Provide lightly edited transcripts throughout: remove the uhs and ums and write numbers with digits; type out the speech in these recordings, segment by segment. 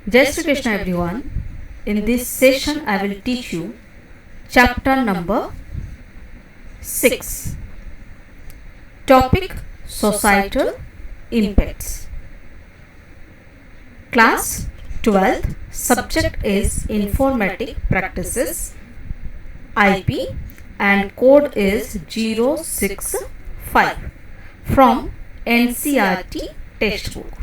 Jai Shri Krishna everyone. In this session I will teach you chapter number 6. Topic Societal Impacts. Class 12. Subject is Informatic Practices IP and code is 065 from NCERT textbook.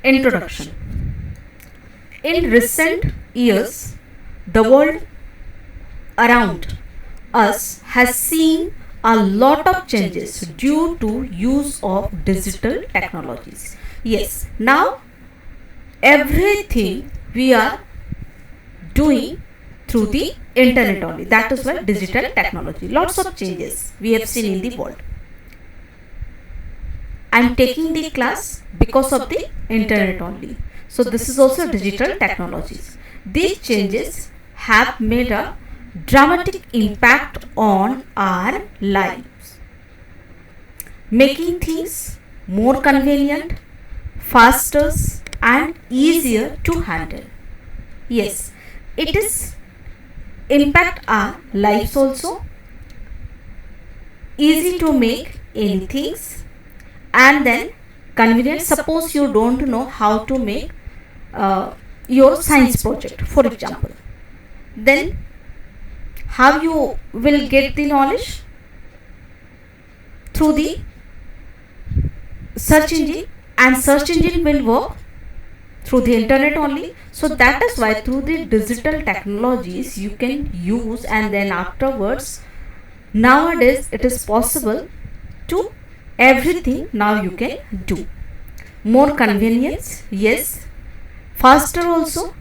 Introduction. In recent years, the world around us has seen a lot of changes due to use of digital technologies. Yes, now everything we are doing through the internet only. That is why digital technology. Lots of changes we have seen in the world. I am taking the class because of the internet only. So this is also digital technologies. These changes have made a dramatic impact on our lives, making things more convenient, faster and easier to handle. Yes, it is impact our lives also. Easy to make anything and then convenient. Suppose you don't know how to make your science project, for example, then how you will get the knowledge? Through the search engine, and search engine will work through the internet only. So that is why through the digital technologies you can use, and then afterwards nowadays it is possible to everything now you can do. More convenience, yes, faster also,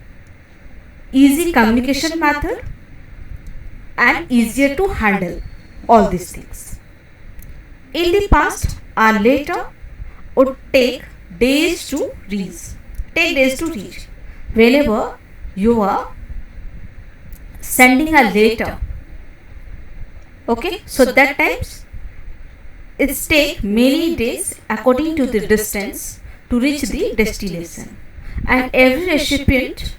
easy communication method and easier to handle all these things. In the past, our letter would take days to reach. Whenever you are sending a letter, okay, so that times it takes many days according to the distance to reach the destination, and every recipient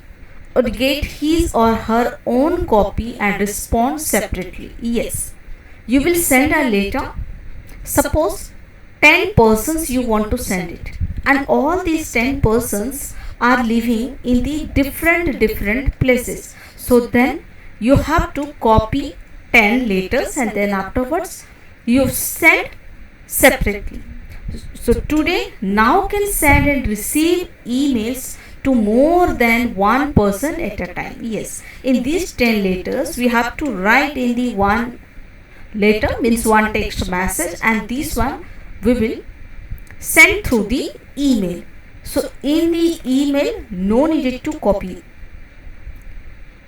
would get his or her own copy and respond separately. Yes, you will send a letter. Suppose 10 persons you want to send it, and all these 10 persons are living in the different places. So then you have to copy 10 letters and then afterwards you send separately. So today now can send and receive emails to more than one person at a time. Yes, in these 10 letters we have to write in the one letter, means one text message, and this one we will send through the email. So in the email no needed to copy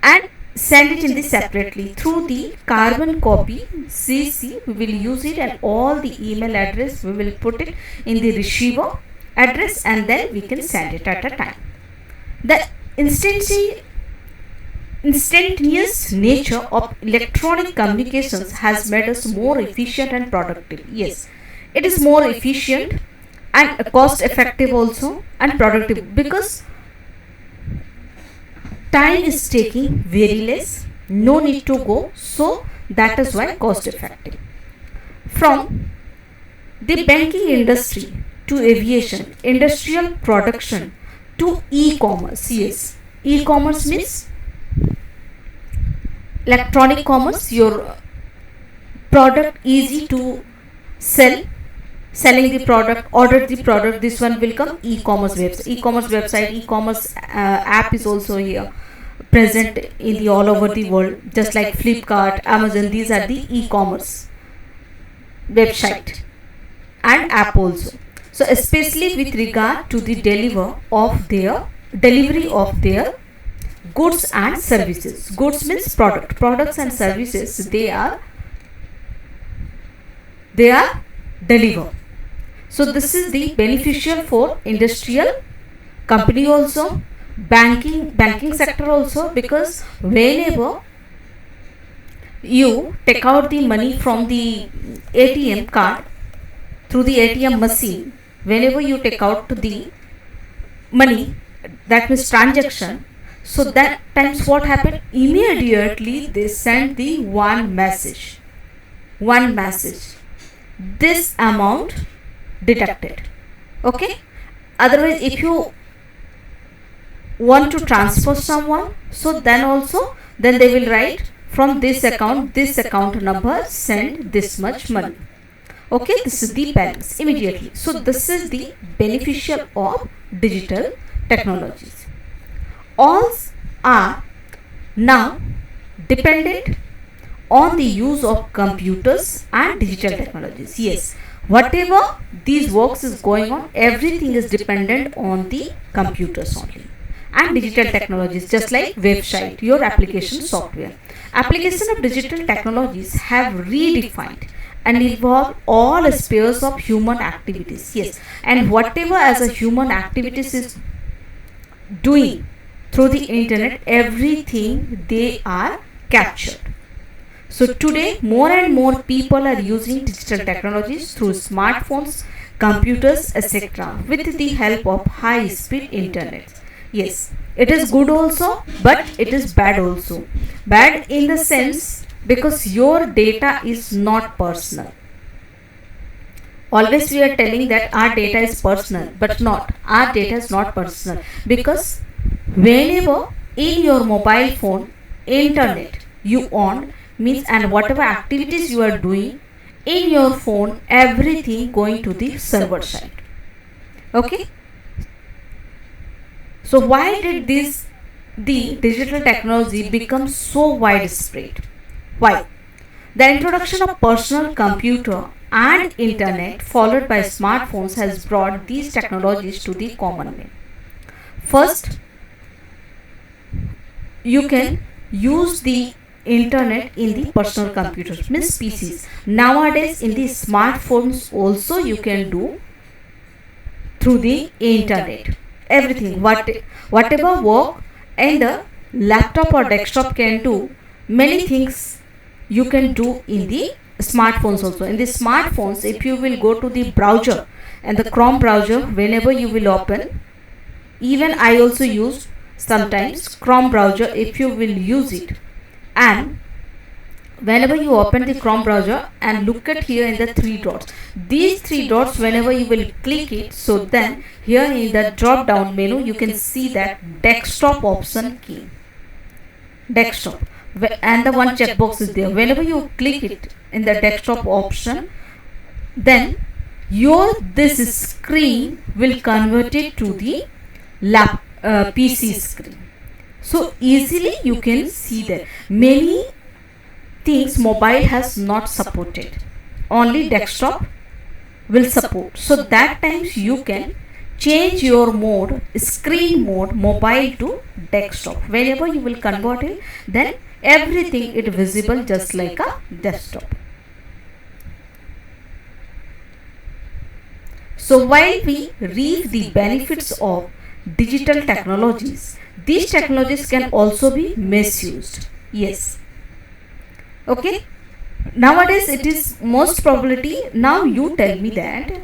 and send it in the separately. Through the carbon copy CC we will use it, and all the email address we will put it in the receiver address, and then we can send it at a time. The instantaneous nature of electronic communications has made us more efficient and productive. Yes, it is more efficient and cost effective also, and productive, because time is taking very less, no need to go, so that is why cost effective. From the banking industry to aviation, industrial production to e-commerce. Yes, e-commerce means electronic commerce, your product easy to sell, selling the product, order the product, this one will come e-commerce website. E-commerce app is also here present in the all over the world, just like Flipkart, Amazon. These are the e-commerce website and app also. So especially with regard to the delivery of their goods and services. Goods means products and services, they are delivered. So this is the beneficial for industrial company also, banking sector also, because whenever you take out the money from the ATM card through the ATM machine. Whenever you take out the money, that means transaction, so that times what happened, immediately they send the one message, this amount deducted. Okay, otherwise if you want to transfer someone, so then also then they will write from this account number send this much money. Okay, this is the balance immediately. So this is the beneficial of digital technologies. All are now dependent on the use of computers and digital technologies. Yes, whatever these works is going on, everything is dependent on the computers only and digital technologies, just like website, your application software. Application of digital technologies have redefined and evolved all spheres of human activities. Yes, and whatever as a human activities is doing through the internet, everything they are captured. So today more and more people are using digital technologies through smartphones, computers, etc., with the help of high speed internet. Yes, it is good also, but it is bad also. Bad in the sense because your data is not personal. Always we are telling that our data is personal, but not, our data is not personal, because whenever in your mobile phone internet you on means, and whatever activities you are doing in your phone, everything going to the server side. Okay, so why did the digital technology become so widespread? Why? The introduction of personal computer and internet followed by smartphones has brought these technologies to the common man. First, you can use the internet in the personal computers, means PCs. Nowadays in the smartphones also you can do through the internet. Everything, whatever work and the laptop or desktop can do, many things you can do in the smartphones also. In the smartphones, if you will go to the browser and the Chrome browser, whenever you will open, even I also use sometimes Chrome browser, if you will use it, and whenever you open the Chrome browser and look at here in the three dots, these three dots, whenever you will click it, so then here in the drop down menu you can see that desktop option key, desktop, and the one checkbox is there. Whenever you click it in the desktop option, then your this screen will convert it to the PC screen. So easily you can see that many things mobile has not supported, only desktop will support. So that times you can change your mode, screen mode, mobile to desktop. Whenever you will convert it, then everything is visible just like a desktop. So while we reap the benefits of digital technologies, these technologies can also be misused. Yes. Okay, nowadays it is most probability. Now you tell me that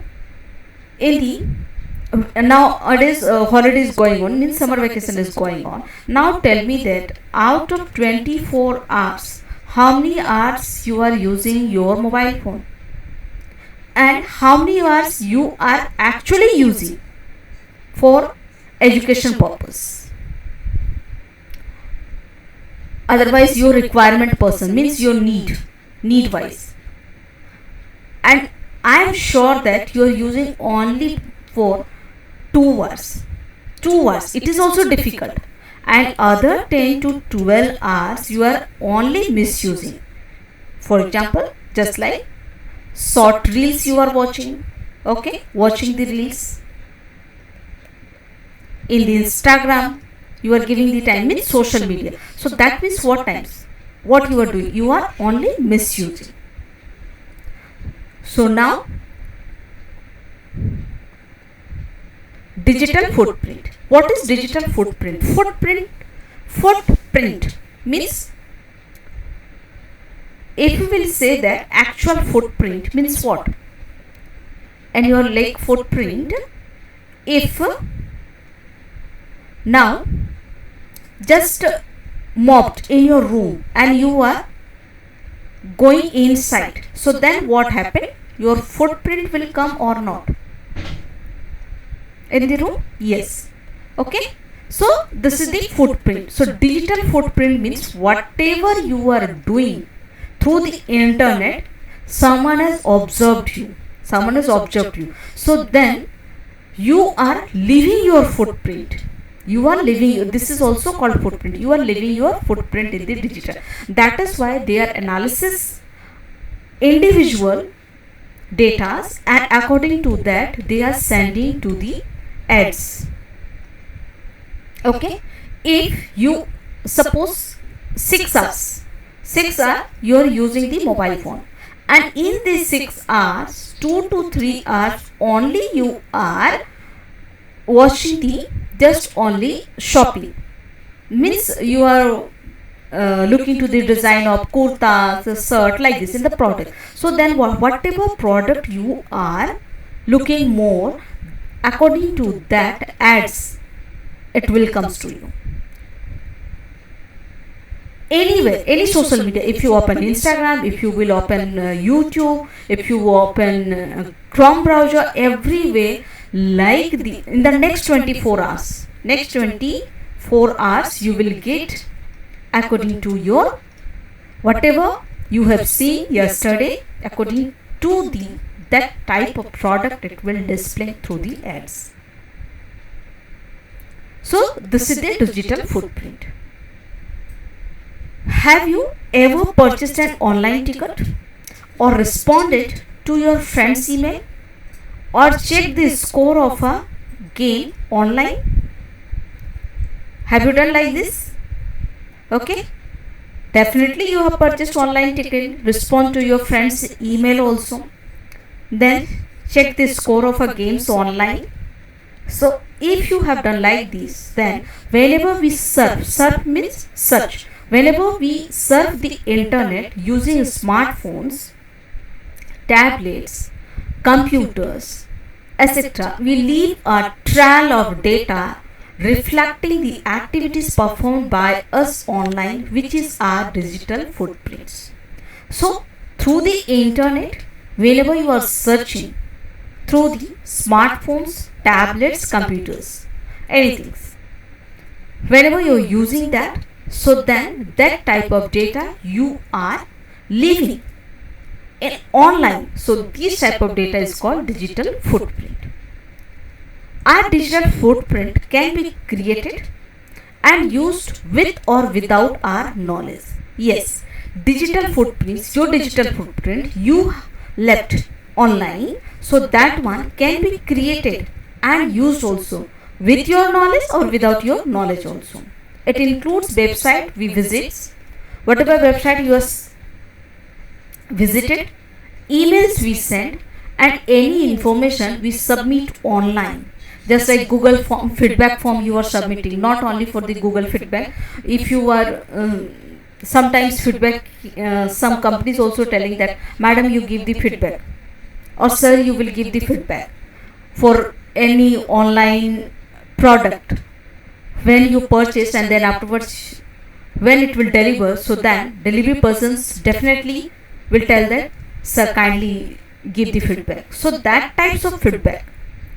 in the nowadays holiday is going on, means summer vacation is going on. Now tell me that out of 24 hours, how many hours you are using your mobile phone, and how many hours you are actually using for education purpose. Otherwise your requirement person, means your need wise, and I am sure that you are using only for 2 hours. It is also difficult, and other 10 to 12 hours you are only misusing. For example, just like short reels you are watching. Okay, watching the reels in the Instagram, you are giving the time, means social media. So that means what times, what you are doing, you are only misusing. So now digital footprint. What is digital footprint? Footprint means if you will say that actual footprint means what, and your leg footprint, if now just mopped in your room and you are going inside, so then what happened, your footprint will come or not in the room? Yes. Okay, so this is the footprint. So digital footprint means whatever you are doing through the internet, someone has observed you, so then you are leaving your footprint. You are leaving, this is also called footprint, you are leaving your footprint in the digital. That is why they are analysis individual data, and according to that they are sending to the ads. Okay, if you suppose 6 hours you are using the mobile phone, and in these 6 hours 2 to 3 hours only you are watching the just only shopping, means you are looking to the design of kurtas, shirt, like this in the product. So then whatever product you are looking more, according to that ads it will comes to you. Anywhere, any social media, if you open Instagram, if you will open YouTube, if you open Chrome browser, everywhere, like the in the next 24 hours you will get according to your whatever you have seen yesterday, according to the that type of product it will display through the ads. So this is the digital footprint. Have you ever purchased an online ticket, or responded to your friend's email, or checked the score of a game online? Have you done like this? Okay, definitely you have purchased online ticket, respond to your friend's email also, then check the score of a games online. So if you have done like this, then whenever we surf means search, whenever we surf the internet using smartphones, tablets, computers, etc., we leave a trail of data reflecting the activities performed by us online, which is our digital footprints. So through the internet, whenever you are searching through the smartphones, tablets, computers, anything, whenever you are using that, so then that type of data you are leaving in online. So this type of data is called digital footprint. Our digital footprint can be created and used with or without our knowledge. Yes, digital footprints, your digital footprint you left online, so that one can be created and used also with your knowledge or without your knowledge also. It includes website we visit, whatever website you have visited, emails we send, and any information we submit online. Just like Google form, feedback form you are submitting, not only for the Google feedback. If you are sometimes feedback, some companies also telling that, madam, you give the feedback, or sir, you will give the feedback for any online product when you purchase, and then afterwards when it will deliver, so then delivery persons definitely will tell that, sir, kindly give the feedback. So that types of feedback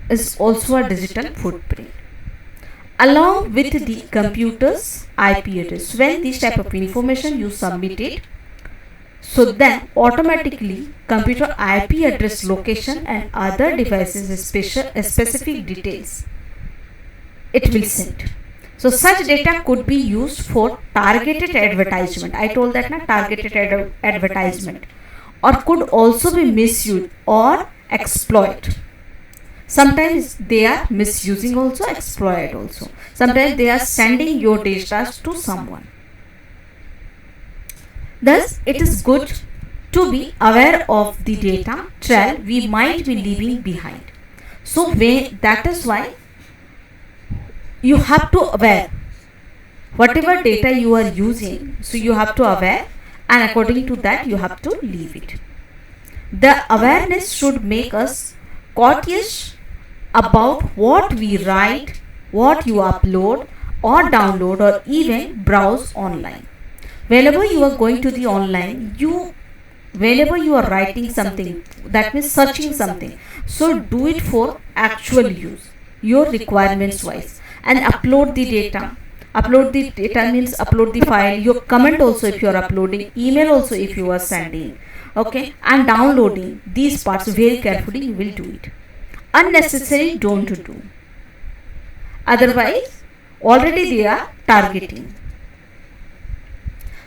is also a digital footprint. Along with the computer's IP address, when this type of information you submit it, so then automatically computer IP address, location, and other devices specific details it will send. So such data could be used for targeted advertisement. I told that targeted advertisement, or could also be misused or exploited. Sometimes they are misusing also, exploit also. Sometimes they are sending your data to someone. Thus, it is good to be aware of the data trail we might be leaving behind. So that is why you have to aware whatever data you are using. So you have to aware, and according to that you have to leave it. The awareness should make us cautious about what we write, what you upload or download or even browse online. Whenever you are going to the online, whenever you are writing something, that means searching something, so do it for actual use, your requirements wise, and upload the data. Upload the data means upload the file, your comment also if you are uploading, email also if you are sending, okay, and downloading these parts very carefully. You will do it. Unnecessary don't do, otherwise already they are targeting.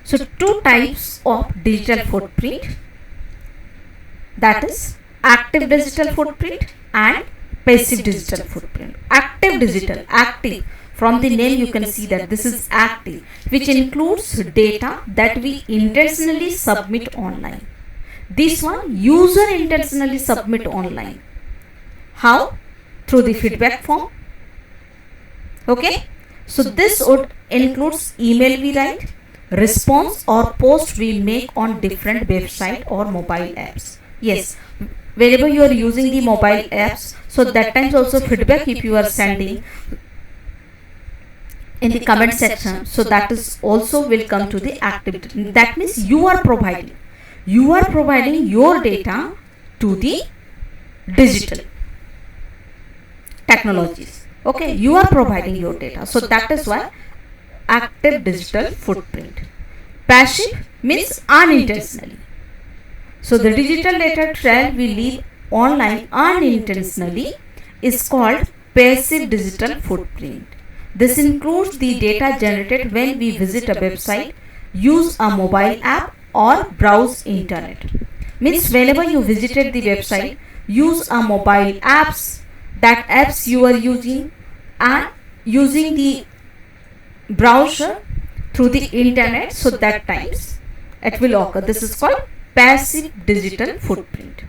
So two types of digital footprint, that is active digital footprint and passive digital footprint. Active digital, active, from the name you can see that this is active, which includes data that we intentionally submit online. This one user intentionally submit online. How? Through the feedback form. Okay, so this would includes email we write, response or post we make on different website or mobile apps. Yes, wherever you are using the mobile apps, so that times also feedback if you are sending in the comment section, so that is also will come to the activity. That means you are providing your data to the digital technologies. Okay, you are providing your data, so that is why active digital footprint. Passive means unintentionally. So the digital data trail we leave online unintentionally is called passive digital footprint. This includes the data generated when we visit a website, use a mobile app or browse internet. Means whenever you visited the website, use a mobile apps, that apps you are using, and using the browser through the internet, so that times it will occur. This is called passive digital footprint.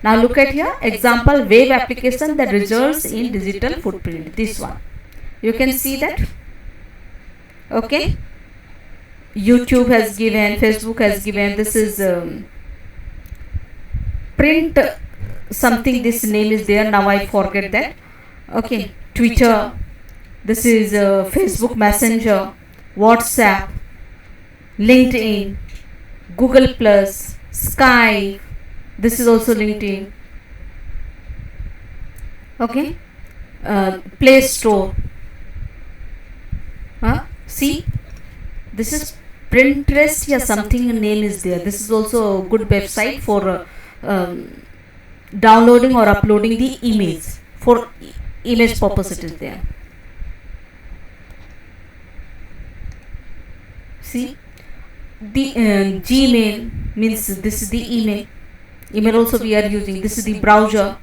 Now look at here, example web application that results in digital footprint. This one you can see that. Okay, YouTube has given, Facebook has given, this is print something, this name is there, now I forget that. Okay, Twitter, this is Facebook Messenger, WhatsApp, LinkedIn, Google Plus, Skype, this is also LinkedIn. Okay, Play Store. See, this is Pinterest, yeah, something name is there. This is also a good website for downloading or uploading the image. For image purpose it is there. See, the Gmail means this is the email. Email also we are using. This is the browser.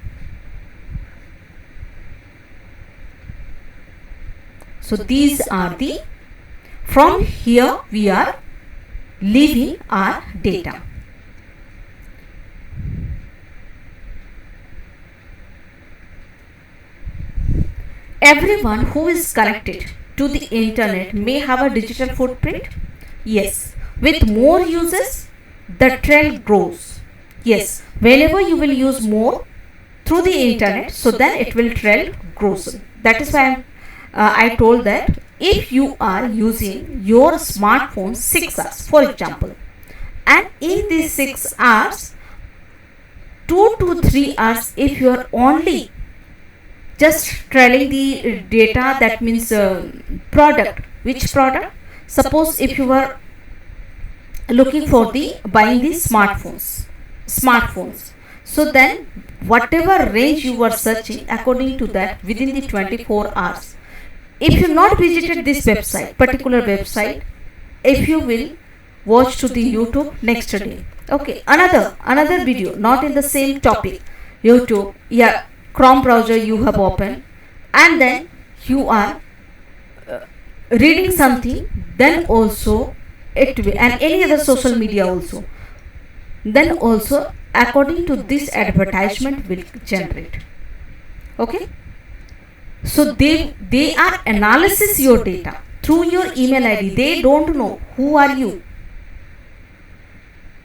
So these are the, from here we are leaving our data. Everyone who is connected to the internet may have a digital footprint. Yes, with more users, the trail grows. Yes, whenever you will use more through the internet, so then it will trail grows. That is why I told that if you are using your smartphone 6 hours, for example, and in these 6 hours, 2 to 3 hours, if you are only just trailing the data, that means product. Which product? Suppose if you were looking for the buying the smartphones, so then whatever range you were searching, according to that, within the 24 hours, if you not visited this website, particular website, if you will watch to the YouTube next day, okay, another video, not in the same topic, YouTube, yeah, Chrome browser you have opened, and then you are reading something, then also it will, and any other social media also, then also according to this advertisement will generate. Okay, so they are analysis your data through your email ID. They don't know who are you.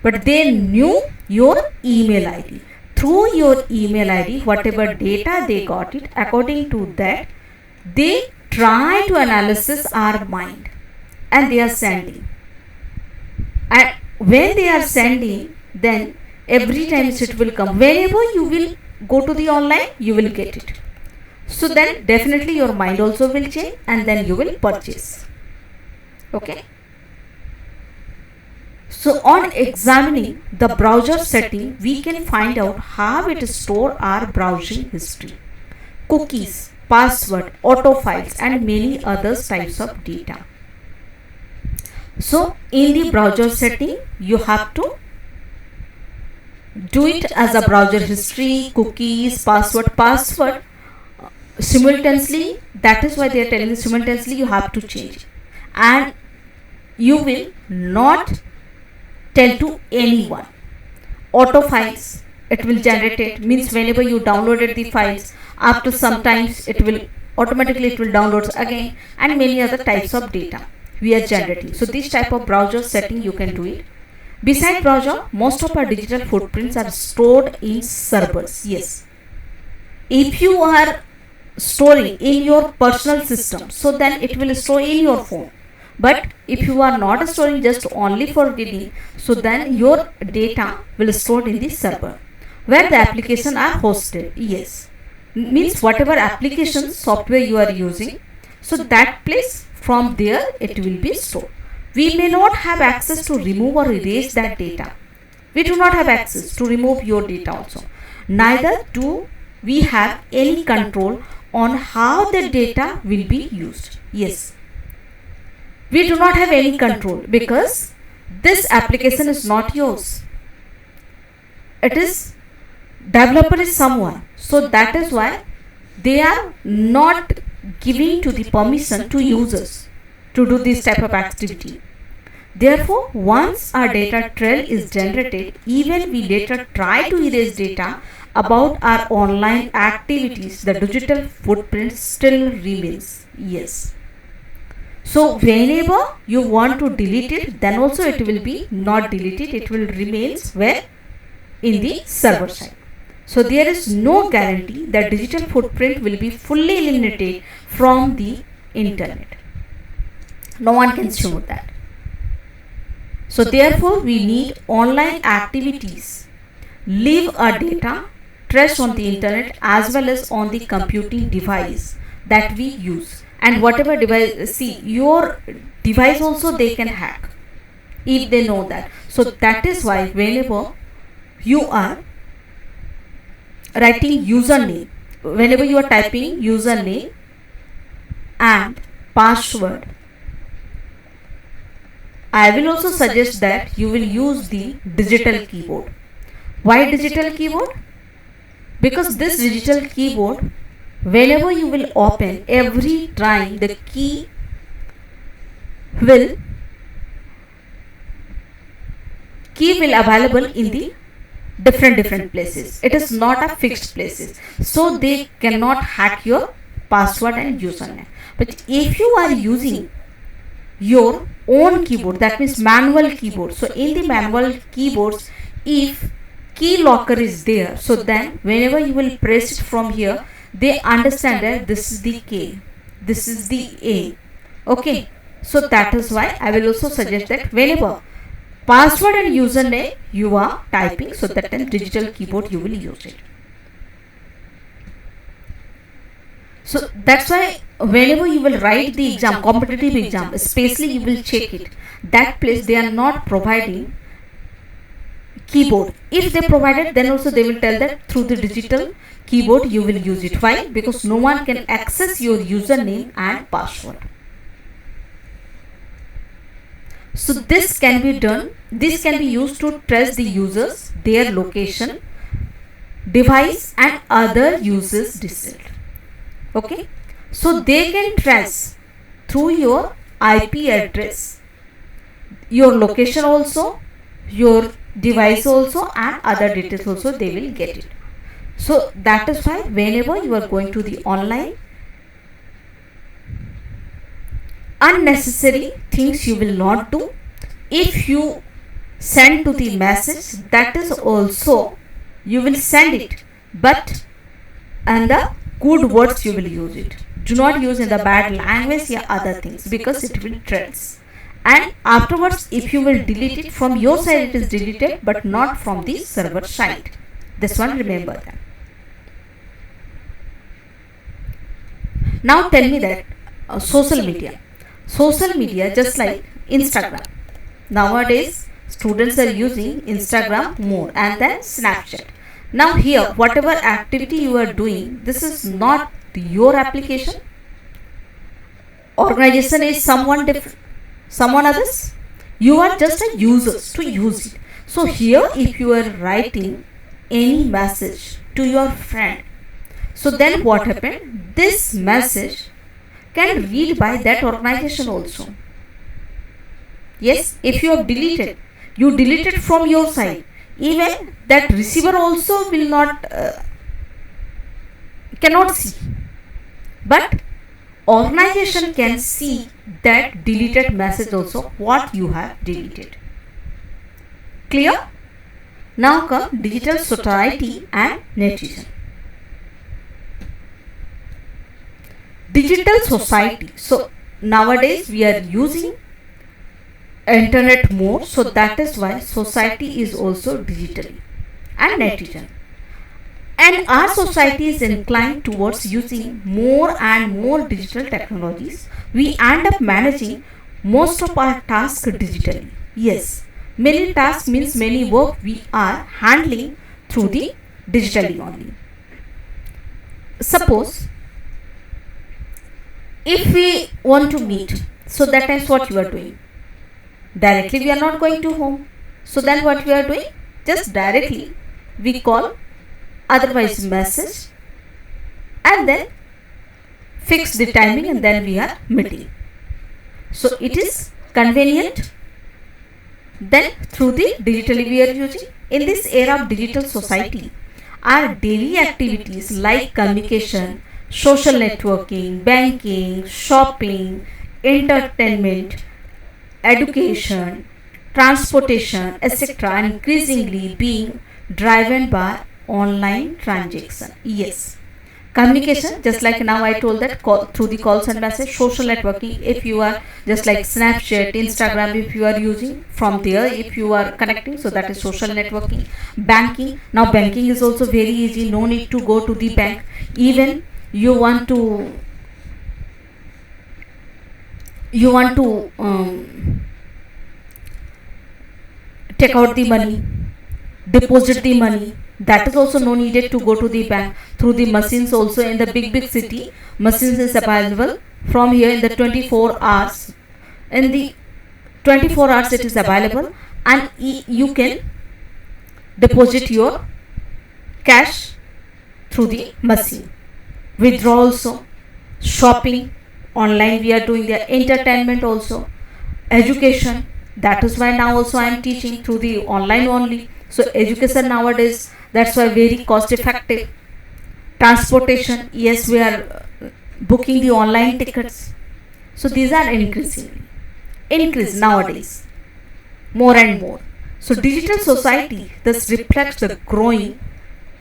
but they knew your email ID. Through your email ID, whatever data they got it, according to that, they try to analysis our mind and they are sending. And when they are sending, then every time it will come. Whenever you will go to the online, you will get it. So then definitely your mind also will change and then you will purchase. Okay. So on examining the browser setting, we can find out how it stores our browsing history, cookies, password, autofiles and many other types of data. So in the browser setting, you have to do it as a browser history, cookies, password simultaneously. That is why they are telling you simultaneously you have to change, and you will not tell to anyone. Autofiles, it will generate it, means whenever you downloaded the files, after some times it will automatically download again, and many other types of data we are generating. So this type of browser setting you can do it. Beside browser, most of our digital footprints are stored in servers. Yes, if you are storing in your personal system, so then it will store in your phone. But if you are not storing just only for reading, so then your data will stored in the server where the application are hosted. Yes, means whatever application software you are using, so that place, from there it will be stored. We may not have access to remove or erase that data. We do not have access to remove your data also. Neither do we have any control on how the data will be used. Yes, we do not have any control because this application is not yours. It is developer is someone. So that is why they are not giving to the permission to users to do this type of activity. Therefore, once our data trail is generated, even we later try to erase data about our online activities, the digital footprint still remains. Yes. So whenever you want to delete it, then also it will be not deleted. It will remain where? In the server side. So there is no guarantee that digital footprint will be fully eliminated from the internet. No one can show that. So therefore we need online activities, leave our data trace on the internet as well as on the computing device that we use. And whatever device, see, your device also they can hack if they know that. So that is why whenever you are writing username, whenever you are typing username and password, I will also suggest that you will use the digital keyboard. Why digital keyboard? Because this digital keyboard, whenever you will open, every time the key will available in the different places. It is not a fixed places, so they cannot hack your password and username. But if you are using your own keyboard, that means manual keyboard, so in the manual keyboards, if key locker is there, so then whenever you will press it from here, they understand that this is the K, this is the A. Okay, so that is why I will also suggest that whenever password and username you are typing, so that in digital keyboard you will use it. So that's why whenever you will write the exam, competitive exam, especially you will check it. That place they are not providing keyboard. If they provided, then also they will tell that through the digital keyboard you will use it. Why? Because no one can access your username and password. So this can be done. This can be used to trace the users, their location, device and other users details. Okay, so they can trace through your IP address, your location also, your device also and other details also they will get it. So that is why whenever you are going to the online, unnecessary things you will not do. If you send to the message, that is also you will send it, but and the good words you will use it. Do not use in the bad language or other things, because it will trends. And afterwards, if you will delete it from your side, it is deleted, but not from the server side. This one, remember that. Now tell me that social media just like Instagram. Nowadays students are using Instagram more, and then Snapchat. Now here, whatever activity you are doing, this is not your application. Organization is someone different, someone others. You are just a user to use it. So here, if you are writing any message to your friend, so then what happened? This message can read by that organization also. Yes, if you have deleted, you deleted from your side, even that receiver also will not cannot see, but organization can see that deleted message also, what you have deleted. Clear? Now come digital society and netizen. Digital society. So nowadays we are using internet more, so that is why society is also digital and netizen. And our society is inclined towards using more and more digital technologies. We end up managing most of our tasks digitally. Yes, many tasks means many work we are handling through the digitally only. Suppose if we want to meet, so that is what you are doing. Directly we are not going to home. So then what we are doing? Just directly we call, otherwise message, and then fix the timing, and then we are meeting. So it is convenient. Then through the digitally we are using. In this era of digital society, our daily activities like communication, social networking, banking, shopping, entertainment, education, transportation, etc., are increasingly being driven by online transaction. Yes, communication, just like now I told that through the calls and message. Social networking, if you are just like Snapchat, Instagram, if you are using from there, if you are connecting, so that is social networking. Banking, now banking is also very easy, no need to go to the bank. Even you want to take out the money, deposit the money, that is also no needed to go to the bank. Through the machines also, in the big city, machines is available from here in the 24 hours. In the 24 hours it is available, and you can deposit your cash through the machine. Withdraw also, shopping online we are doing, the entertainment also, education. That is why now also I am teaching through the online only. So education nowadays, that's why very cost effective. Transportation, yes, we are booking the online tickets. So these are increase nowadays more and more. So digital society thus reflects the growing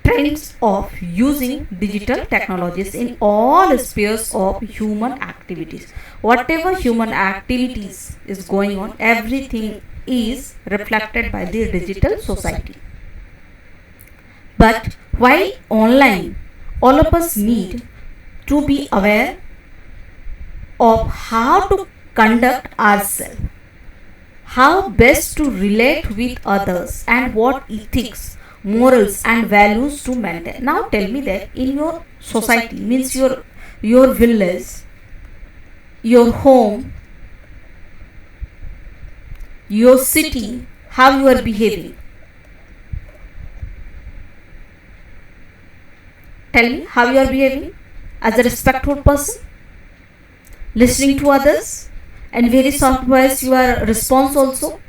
trends of using digital technologies in all spheres of human activities. Whatever human activities is going on, everything is reflected by the digital society. But while online, all of us need to be aware of how to conduct ourselves, how best to relate with others, and what ethics, morals and values to maintain. Now tell me that in your society, means your village, your home, your city, how you are behaving. Tell me how you are behaving as a respectful person, listening to others, and very soft voice your response also.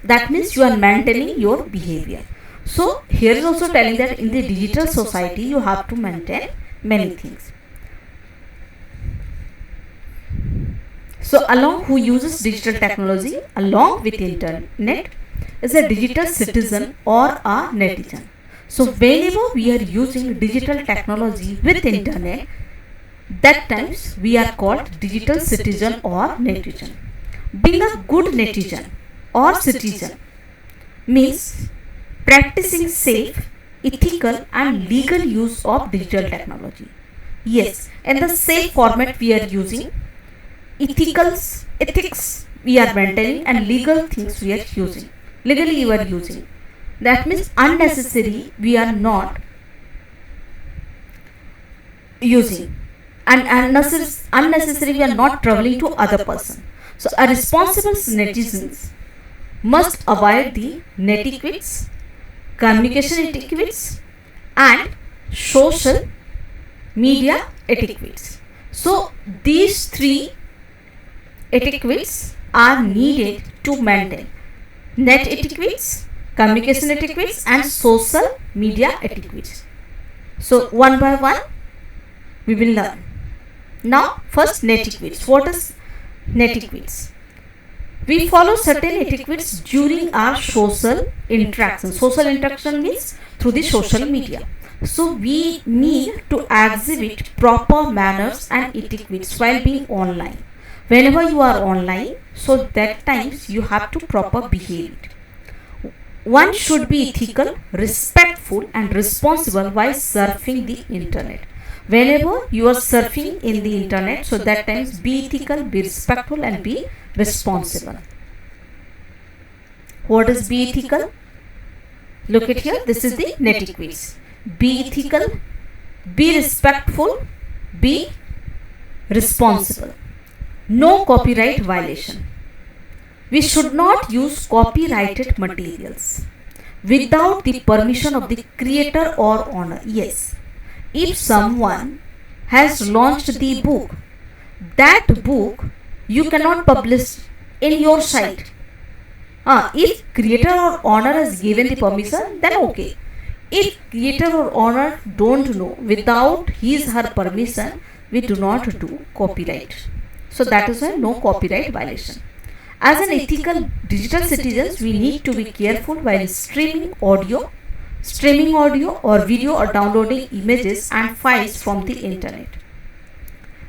That means you are maintaining your behavior. So here is also telling that in the digital society you have to maintain many things. So along who uses digital technology along with internet is a digital citizen or a netizen. So whenever we are using digital technology with internet, that times we are called digital citizen or netizen. Being a good netizen or citizen means practicing safe, ethical and legal use of digital technology. Yes, in the safe format we are using, ethics we are maintaining and legal things we are using. Legally you are using. That means unnecessary we are not using, and unnecessary we are not troubling to other person. So a responsible netizens must avoid the netiquettes, communication etiquettes and social media etiquettes. So these three etiquettes are needed to maintain: net etiquettes, communication etiquettes and social media etiquettes. So one by one we will learn. Now first, net etiquettes. What is net etiquettes? We follow certain etiquettes during our social interaction. Social interaction means through the social media. So we need to exhibit proper manners and etiquettes while being online. Whenever you are online, so that times you have to proper behave it. One should be ethical, respectful and responsible while surfing the internet. Whenever you are surfing in the internet, so that times be ethical, be respectful and be responsible. What is be ethical? Look at here, this is the net etiquettes. Be ethical, be respectful, be responsible. No copyright violation. We should not use copyrighted materials without the permission of the creator or owner. Yes, if someone has launched the book, that book you cannot publish in your site. If creator or owner has given the permission, then okay. If creator or owner don't know, without his her permission, we do not do copyright. So that is why no copyright violation. As an ethical digital citizens, we need to be careful while streaming audio or video or downloading images and files from the internet.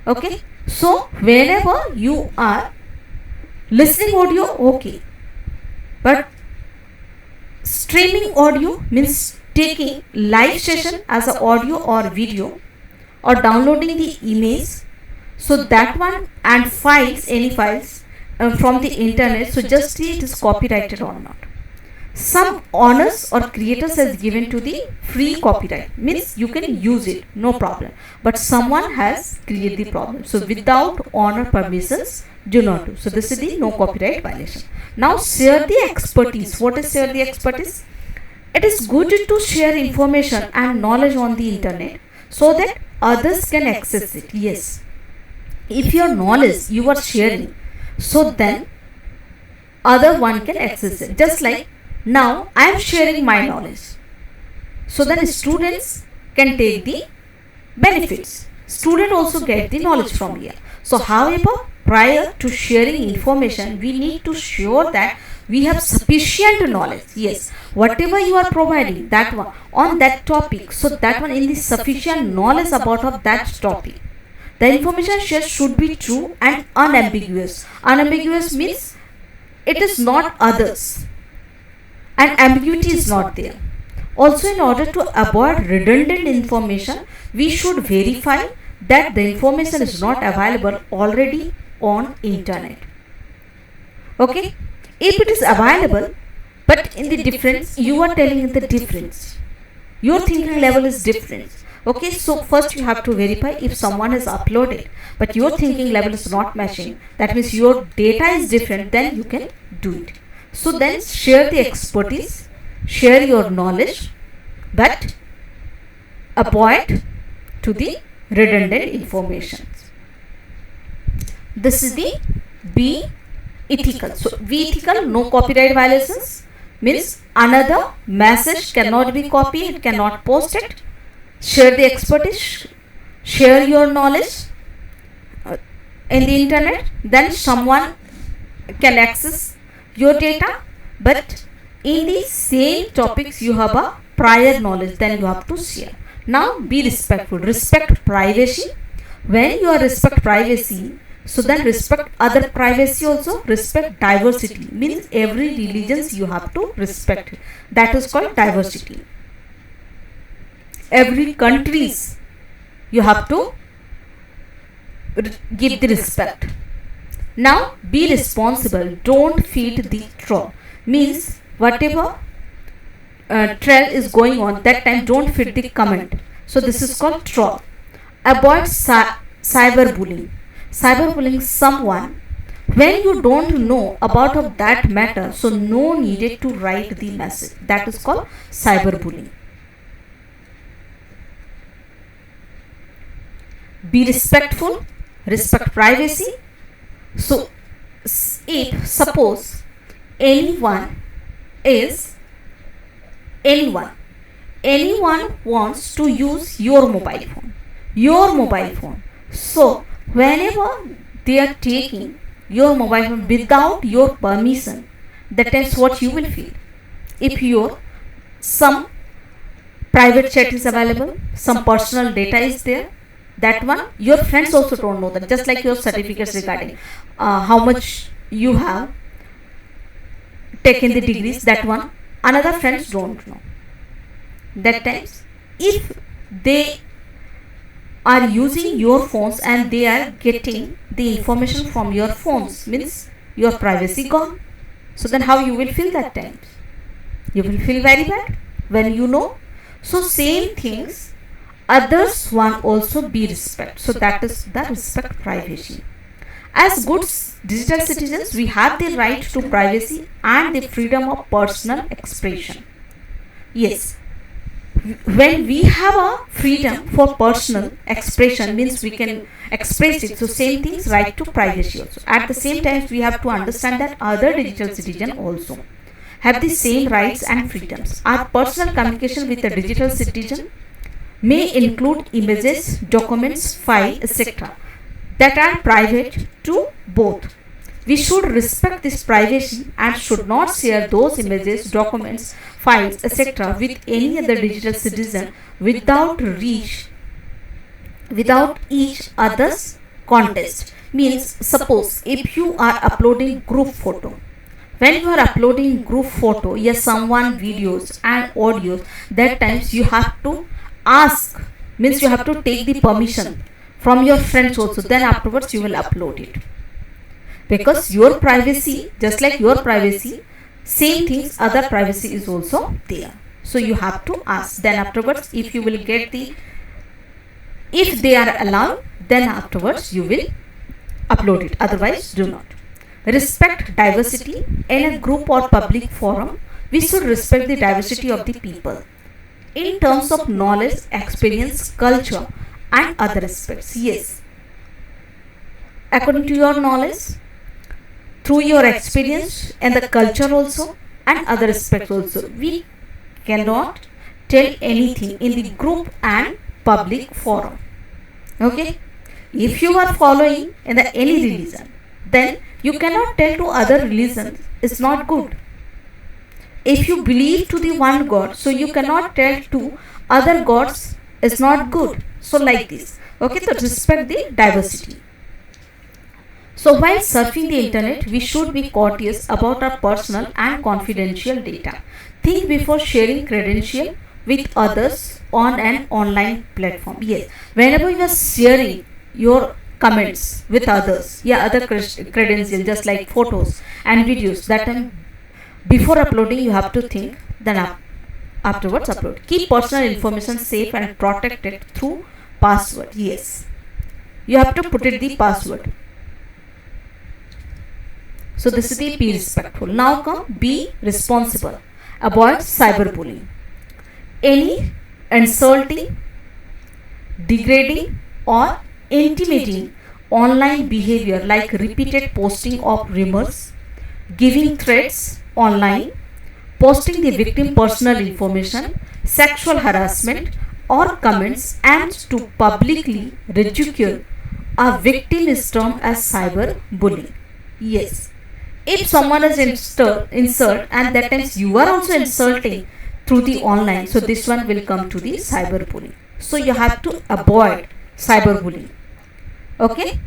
Okay. So whenever you are listening audio, okay. But streaming audio means taking live session as an audio or video or downloading the image. So that one and files, any files from the internet, so just see it is copyrighted or not. Some owners or creators has given to the free copyright, means you can use it, no problem. But someone has created the problem. So without owner permissions, do not do. So this is the no copyright violation. Now share the expertise. What is share the expertise? It is good to share information and knowledge on the internet so that others can access it. Yes. If your knowledge you are sharing, so then other one can access it. Just like now I am sharing my knowledge, so then students can take the benefits. Student also get the knowledge from here. So however, prior to sharing information, we need to sure that we have sufficient knowledge. Yes, whatever you are providing, that one on that topic, so that one in the sufficient knowledge about of that topic. The information shared should be true and unambiguous. Unambiguous means it is not others and ambiguity is not there. Also, in order to avoid redundant information, we should verify that the information is not available already on internet. Okay, if it is available but in the difference, you are telling in the difference, your thinking level is different. Okay, so first you have to verify if someone has uploaded but your thinking level is not matching, that means your data is different, then you can do it. So then share the expertise, share your knowledge, but avoid to the redundant information. This is the be ethical. So be ethical, no copyright violations, means another message cannot be copied, cannot post it. Share the expertise, share your knowledge in the internet, then someone can access your data, but in the same topics you have a prior knowledge, then you have to share. Now be respectful, respect privacy. When you are respect privacy, so then respect other privacy also. Respect diversity means every religions you have to respect, that is called diversity. Every countries you have to give the respect. Now be responsible, don't feed the troll, means whatever troll is going on, that time don't feed the comment. So this is called troll. Avoid cyberbullying. Cyberbullying someone when you don't know about of that matter, so no needed to write the message, that is called cyberbullying. Be respectful, respect privacy. So if suppose anyone wants to use your mobile phone, so whenever they are taking your mobile phone without your permission, that is what you will feel. If your some private chat is available, some personal data is there, that one your friends also don't know that. Just like your certificates regarding how much you have taken the degrees, that one another friends don't know. That times if they are using your phones and they are getting the information from your phones, means your privacy gone. So then how you will feel that times? You will feel very bad when you know. So same things others one also be respect. So that is the respect privacy. As good digital citizens, we have the right to privacy and the freedom of personal expression. Yes, when we have a freedom for personal expression, means we can express it. So same things, right to privacy also. At the same time, we have to understand that other digital citizen also have the same rights and freedoms. Our personal communication with a digital citizen may include images, documents, files, etc. that are private to both. We should respect this privacy and should not share those images, documents, files, etc. with any other digital citizen without each other's consent. Means suppose if you are uploading group photo, when you are uploading group photo, yes, someone videos and audios, that times you have to ask, means you have to take the permission from your friends also, then afterwards you will upload it. Because your privacy, just like your privacy, same things other privacy is also there. So you have to ask, then afterwards if you will get the, if they are allowed, then afterwards you will upload it, otherwise do not. Respect diversity. In a group or public forum, we should respect the diversity of the people in terms of knowledge, experience, culture and other aspects. Yes, according to your knowledge, through your experience and the culture also and other aspects also, we cannot tell anything in the group and public forum. Okay, if you are following in the any religion, then you cannot tell to other religions it's not good. If you believe to the one God, so you cannot tell to other gods it's not good. So like this. Okay, so respect the diversity. So while surfing the internet, we should be cautious about our personal and confidential data. Think before sharing credentials with others on an online platform. Yes, whenever you are sharing your comments with others, other credentials, just like photos and videos, that time before uploading you have to think, then afterwards upload. Keep personal information safe and protect it through password. Yes, you have to put it the password. So this is the be respectful. Now come be responsible. Avoid cyberbullying. Any insulting, degrading or intimidating online behavior like repeated posting of rumors, giving threats online, posting the victim personal information, sexual harassment or comments and to publicly ridicule a victim is termed as cyberbullying. Yes, if someone is insult and that times you are also insulting through the online, so this one will come to the cyberbullying. So you have to avoid cyberbullying. Okay.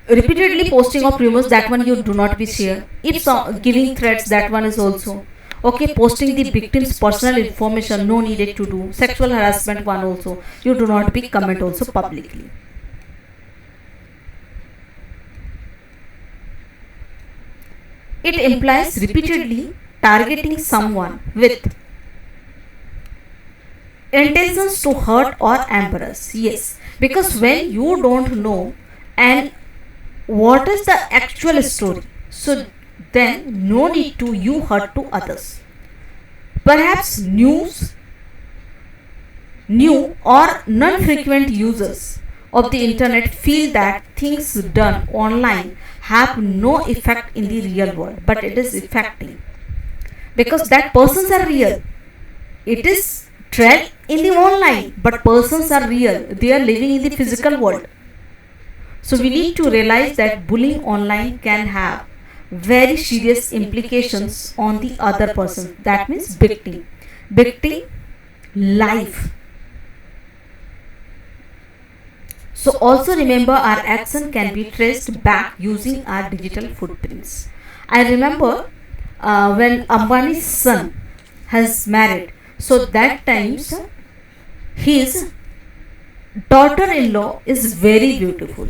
Repeatedly posting of rumors, that one you do not be share. If giving threats, that one is also okay. Posting the victim's personal information, no needed to do. Sexual harassment one also, you do not be comment also publicly. It implies repeatedly targeting someone with intentions to hurt or embarrass. Yes, because when you don't know and what is the actual story, so then no need to you hurt to others. Perhaps new or non-frequent users of the internet feel that things done online have no effect in the real world, but it is affecting because that persons are real. It is trend in the online, but persons are real. They are living in the physical world. So we need to realize that bullying online can have very serious implications on the other person. That means victim life. So also remember, our action can be traced back using our digital footprints. I remember when Ambani's son has married, so that times his daughter-in-law is very beautiful.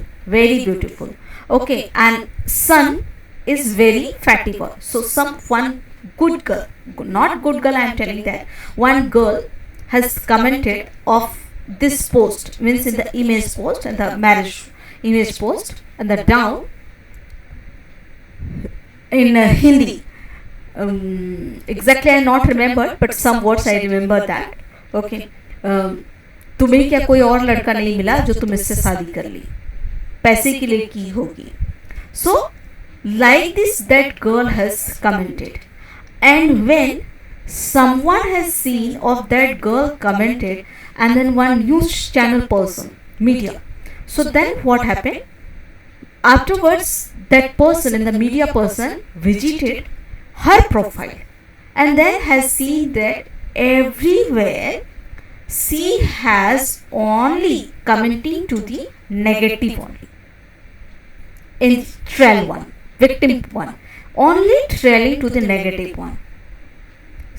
Okay, and son is very fatty boy. So one good girl, not good girl, I am telling that one girl has commented of this post, means in the image post and the marriage image post, and the down in Hindi. Exactly I not remember, but some words I remember that. Okay, तुम्हें क्या कोई और लड़का नहीं मिला जो तुम इससे शादी कर ली, पैसे के लिए की होगी. So like this that girl has commented, and when someone has seen of that girl commented, and then one news channel person, media, so then what happened afterwards, that person and the media person visited her profile and then has seen that everywhere she has only commenting to the negative only. In trail one, victim one, only trailing to the negative one.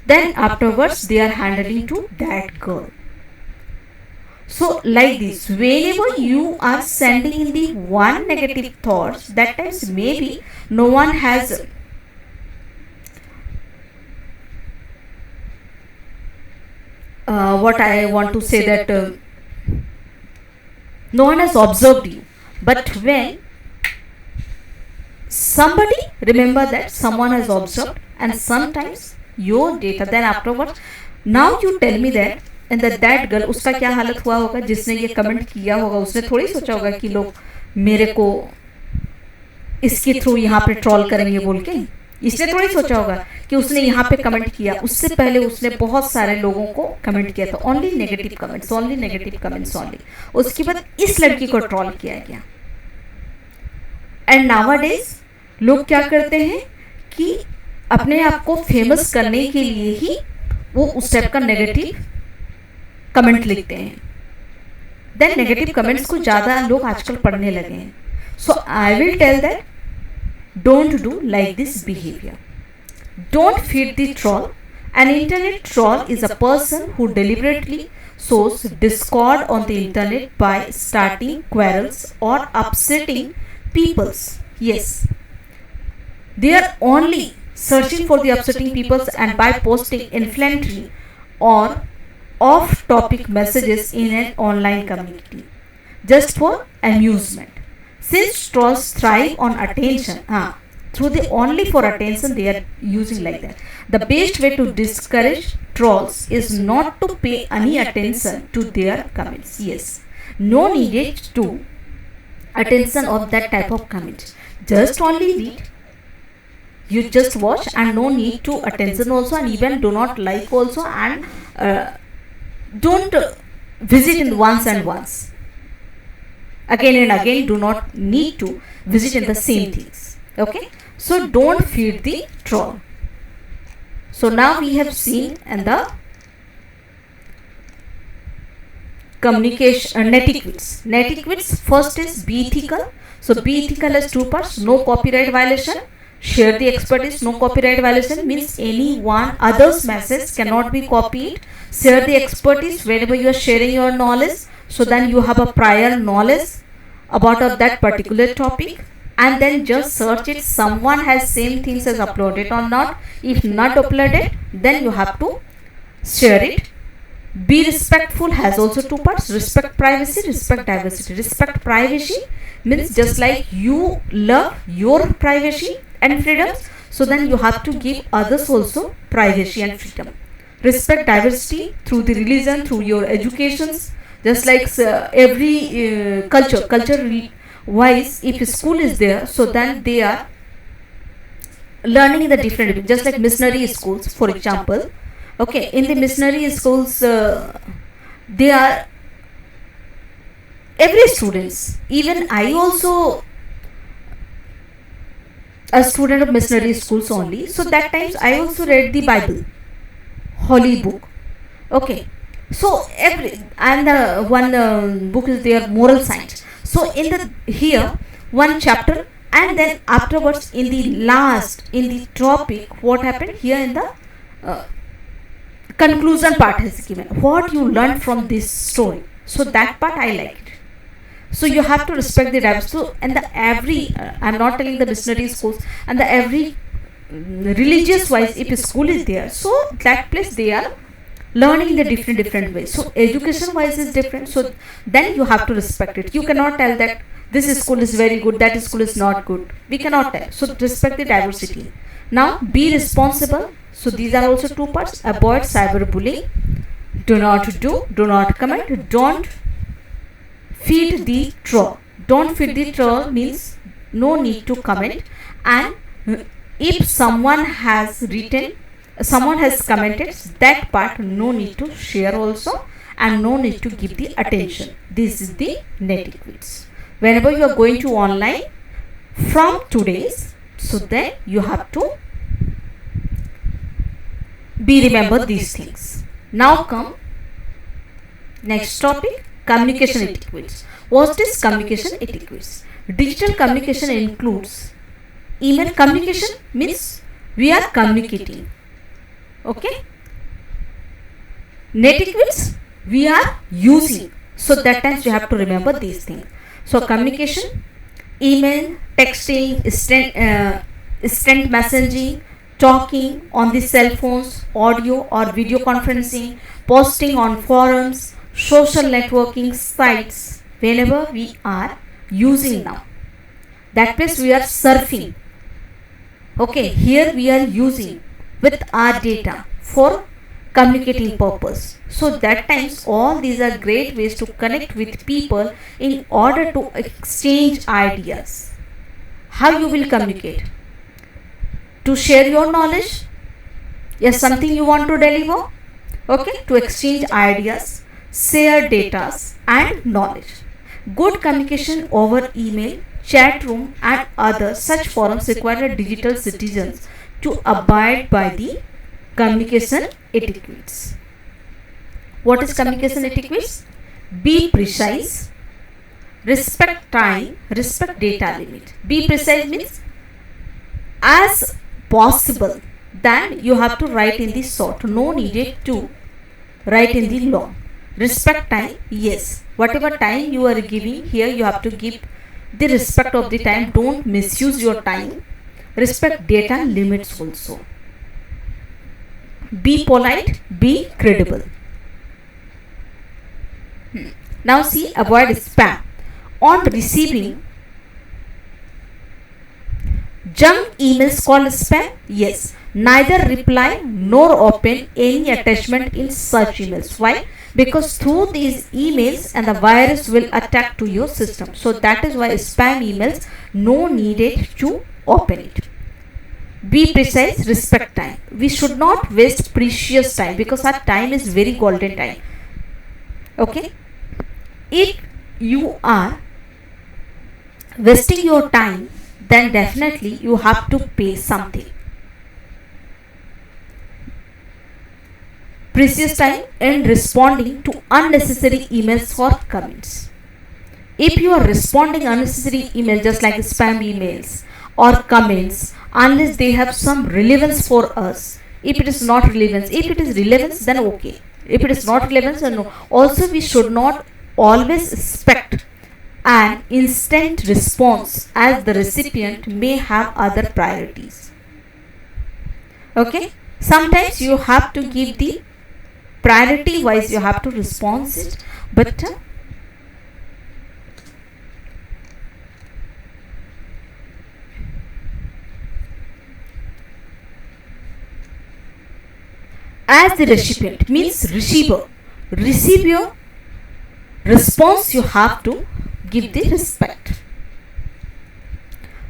Then afterwards they are handling to that girl. So like this, whenever you are sending in the one negative thoughts, that times maybe no one has what I want to say that no one has observed you, but when somebody remember that someone has observed and sometimes your data, then afterwards now you tell me that and that girl, उसका क्या हालत हुआ होगा जिसने ये comment किया होगा. उसने थोड़ी सोचा होगा कि लोग मेरे को इसके थ्रू यहाँ पे ट्रोल करेंगे बोल के. इसने थोड़ी सोचा होगा कि उसने यहाँ पे कमेंट किया, उससे पहले उसने बहुत सारे लोगों को कमेंट किया था, ओनली नेगेटिव कमेंट्स ओनली. उसके बाद इस लड़की को ट्रोल किया गया. एंड नाउअडेज लोग क्या करते हैं कि अपने आप को फेमस करने के लिए ही वो उस टाइप का नेगेटिव कमेंट लिखते हैं. देन नेगेटिव कमेंट्स को ज़्यादा लोग आजकल पढ़ने लगे हैं. So I will tell that don't do like this behavior. Don't feed the troll. An internet troll is a person who deliberately sows discord on the internet by starting quarrels or upsetting peoples. Yes, they are only searching for the upsetting peoples and by posting inflammatory or off-topic messages in an online community just for amusement. Since trolls thrive on attention, through the only for attention they are using like that. The best way to discourage trolls is not to pay any attention to their comments. Yes, no needed to attention of that type of comments. Just only read. You just watch and no need to attention also, and even do not like also, and don't visit in once and once. again and again, do not need to visit in the same things. Okay, so don't feed the troll. So now we have seen and the communication netiquettes. First is be ethical. So be ethical has two parts: no copyright violation. Share the expertise. No copyright violation means anyone other's message cannot be copied. Share the expertise whenever you are sharing your knowledge, so then you have a prior knowledge about of that particular topic, and then just search it, someone has same things as uploaded or not. If not uploaded, then you have to share it. Be respectful has also two parts: respect privacy, respect diversity. Respect privacy means just like you love your privacy and freedoms, so then you have to give others also privacy and freedom. Respect diversity through the religion, through your educations, just like every culture wise, if a school is there, so then they are learning in the different, just like missionary schools, for example. Okay, in the missionary schools, they are every students, even I also a student of missionary schools only, so that times I also read the Bible, holy book. Okay, so every, and one book is there, moral science. So in the here one chapter, and then afterwards in the last, in the topic, what happened here in the conclusion part has given what you learned from this story. So that part I liked. So you have to respect the diversity. So, and the every I'm not telling the missionary schools, and the every religious wise, if a school is there, so that place they are learning in the different ways. So education wise is different, so then you have to respect it. You cannot tell that this school is very good, that school is not good. We cannot tell. So respect the diversity. Now be responsible. So these are also two parts: avoid cyberbullying, do not comment, don't feed the troll. Don't feed the troll means no need to comment, and if someone has commented, that part no need to share also, and no need to give the attention. This is the netiquettes whenever you are going to online from today's. So then you have to be remember these things. Now come next topic, communication etiquettes. What is communication etiquettes? Digital communication includes email communication, means we are communicating. Okay, netiquettes we are using, so that times you have to remember these things. So communication, email, texting, instant messaging, talking on the cell phones, audio or video conferencing, posting on forums, social networking sites, whenever we are using now. That means we are surfing. Okay, here we are using with our data for communicating purpose. So that times all these are great ways to connect with people in order to exchange ideas. How you will communicate? To share your knowledge, yes, something you want to deliver. Okay, to exchange ideas, share data and knowledge. Good communication over email, chat room and other such forums require digital citizens to abide by the communication etiquettes. What is communication etiquettes? Be precise, respect time, respect data limit. Be precise means as possible, then you have to write in the short, no needed to write in the long. Respect time, yes, whatever time you are giving here, you have to give the respect of the time. Don't misuse your time. Respect data limits also. Be polite, be credible. Now see, avoid spam. On receiving junk emails called spam, yes, neither reply nor open any attachment in such emails. Why? Because through these emails and the virus will attack to your system. So that is why spam emails no needed to open it. Be precise, respect time. We should not waste precious time, because our time is very golden time. Okay, if you are wasting your time, then definitely you have to pay something. Precious time in responding to unnecessary emails or comments. If you are responding unnecessary emails just like spam emails or comments, unless they have some relevance for us, if it is not relevance, if it is relevance, then okay. If it is not relevance, then no. Also, we should not always expect an instant response, as the recipient may have other priorities. Okay, sometimes you have to give the priority wise, you have to respond it, but as the recipient means receive your response, you have to give the respect.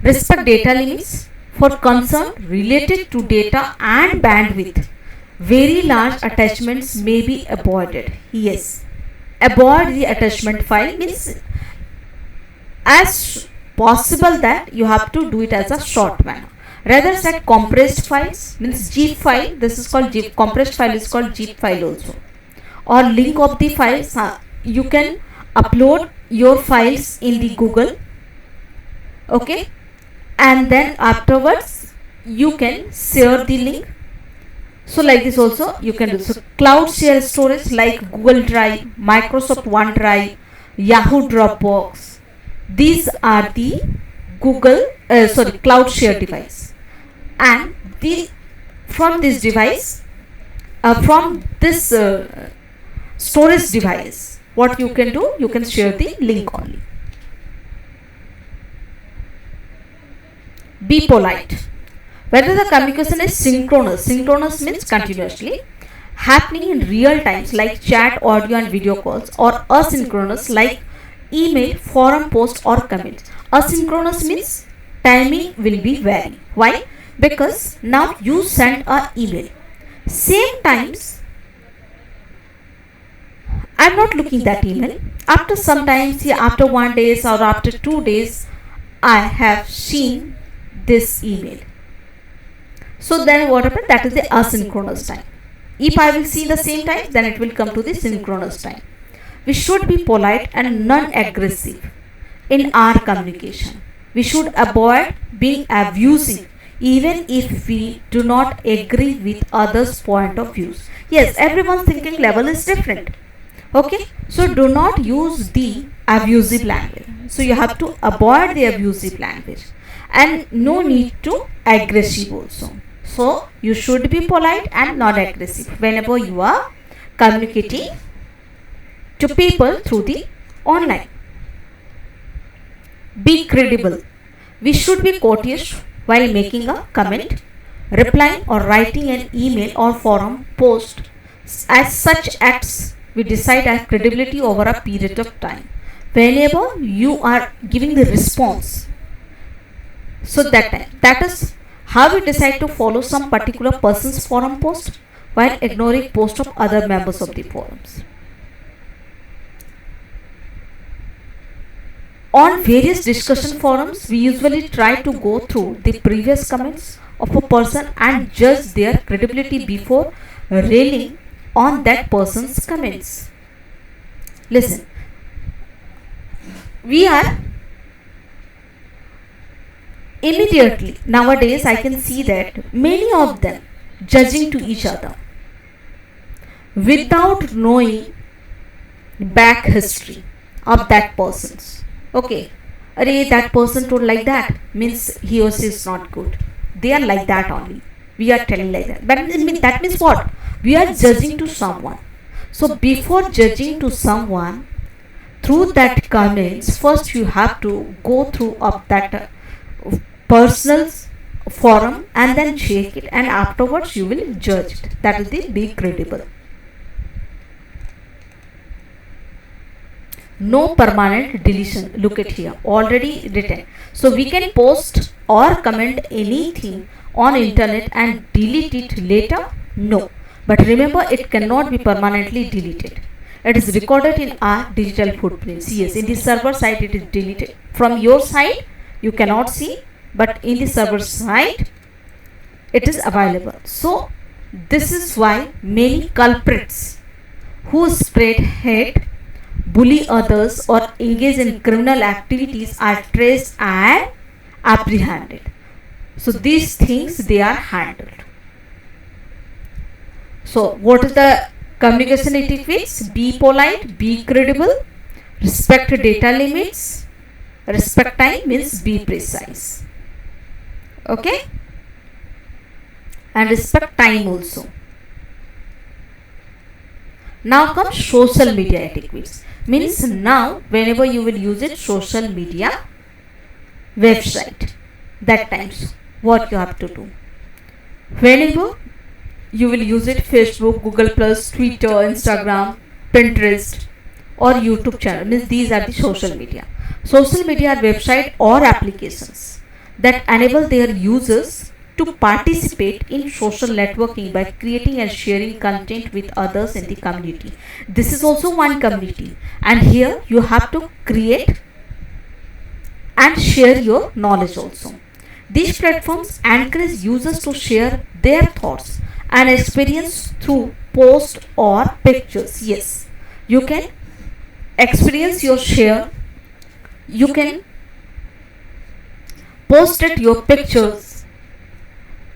Respect data limits for concern related to data and bandwidth. Very large attachments may be avoided. Yes, avoid the attachment file means as possible that you have to do it as a short manner. Rather set compressed files means zip file. This is called zip. Compressed file is called zip file also. Or link of the files. You can upload your files in the Google. Okay, and then afterwards you can share the link. So like this also you can do. So cloud share storage like Google Drive, Microsoft OneDrive, Yahoo Dropbox. These are the cloud share device. And from this device, from this storage device, what you can do, you can share the link only. Be polite. Whether the communication is synchronous means continuously, happening in real times like chat, audio and video calls, or asynchronous like email, forum post or comments. Asynchronous means timing will be vary. Why? Because now you send a email. Same times I am not looking that email. After some time, after 1 day or after 2 days, I have seen this email. So then what happened? That is the asynchronous time. If I will see the same time, then it will come to the synchronous time. We should be polite and non-aggressive in our communication. We should avoid being abusive even if we do not agree with others' point of views. Yes, everyone's thinking level is different. Okay, so do not use the abusive language. So you have to avoid the abusive language and no need to aggressive also. So you should be polite and not aggressive whenever you are communicating to people through the online. Be credible. We should be courteous while making a comment, replying or writing an email or forum post. As such acts, we decide our credibility over a period of time. Whenever you are giving the response, so that is how we decide to follow some particular person's forum post while ignoring posts of other members of the forums. On various discussion forums, we usually try to go through the previous comments of a person and judge their credibility before railing on that person's comments. Listen, we are immediately nowadays I can see that many of them judging to each other without knowing back history of that person's. Okay, that person told like that means he or she is not good. They are like that only. We are telling like that. But that means what? We are judging to someone. So before judging to someone through that comments, first you have to go through up that personal forum and then check it, and afterwards you will judge it. That is the be credible. No permanent deletion. Look at here, already written. So we can post or comment anything on internet and delete it later? No. But remember, it cannot be permanently deleted. It is recorded in our digital footprints. Yes, in the server side it is deleted. From your side you cannot see, but in the server side it is available. So this is why many culprits who spread hate, bully others, or engage in criminal activities are traced and apprehended. So these things they are handled. So what is the communication etiquettes? Be polite, be credible, respect data limits, respect time means be precise. Okay? And respect time also. Now comes social media etiquettes. Means now whenever you will use it, social media website, that times what you have to do. Whenever you will use it, Facebook, Google Plus, Twitter, Instagram, Pinterest or YouTube channel, means these are the social media. Social media are website or applications that enable their users to participate in social networking by creating and sharing content with others in the community. This is also one community, and here you have to create and share your knowledge also. These platforms encourage users to share their thoughts and experience through posts or pictures. Yes, you can experience your share, you can post it your pictures,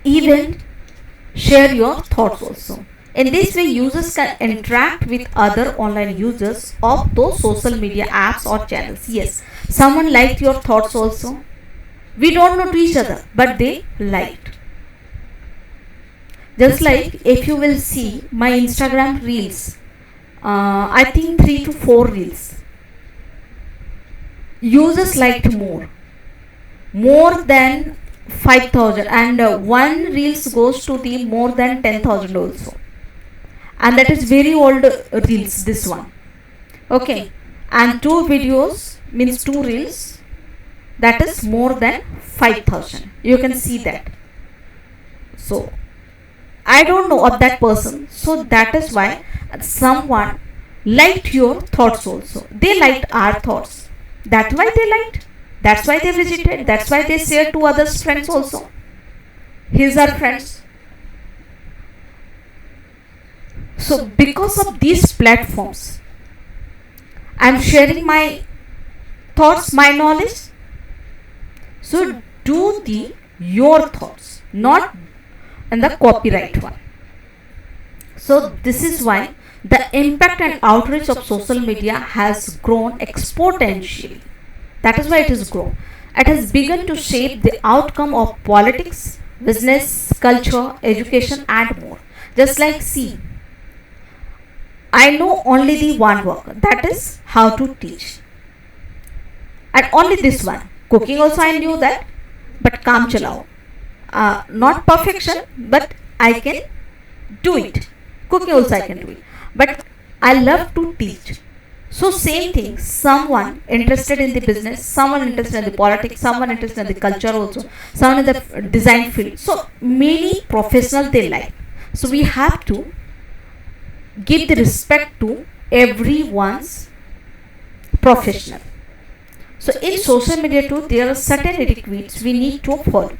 even share your thoughts also. In this way, users can interact with other online users of those social media apps or channels. Yes, someone liked your thoughts also. We don't know to each other, but they liked. Just like if you will see my Instagram reels, I think 3 to 4 reels, users liked more than 5,000, and one reels goes to the more than 10,000 also, and that is very old reels, this one. Okay, and 2 videos means 2 reels, that is more than 5,000. You can see that. So I don't know of that person, so that is why someone liked your thoughts also. They liked our thoughts, that's why they liked, that's why they visited, that's why they shared to others friends also, his or friends. So because of these platforms, I am sharing my thoughts, my knowledge. So do your thoughts, not in the copyright one. So this is why the impact and outreach of social media has grown exponentially. That is why it has grown. It has begun to shape the outcome of politics, business, culture, education and more. Just like, see, I know only the one work, that is how to teach. And only this one. Cooking also I knew that, but kaam chalao. Not perfection, but I can do it. Cooking also I can do it. But I love to teach. So same thing, someone interested in the business, someone interested in the politics, someone interested in the culture also, someone in the design field. So many professionals they like. So we have to give the respect to everyone's professional. So in social media too, there are certain etiquettes we need to follow.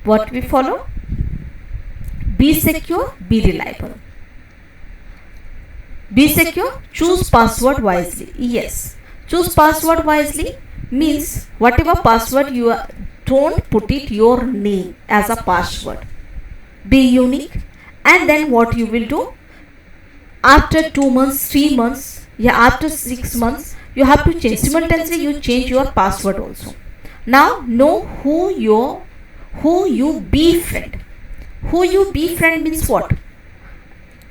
What we follow? Be secure, be reliable. Be secure, choose password wisely. Yes, choose password wisely means whatever password you are, don't put it your name as a password. Be unique, and then what you will do? After 2 months, 3 months, after 6 months, you have to change. Simultaneously, you change your password also. Now, know who you befriend. Who you befriend means what?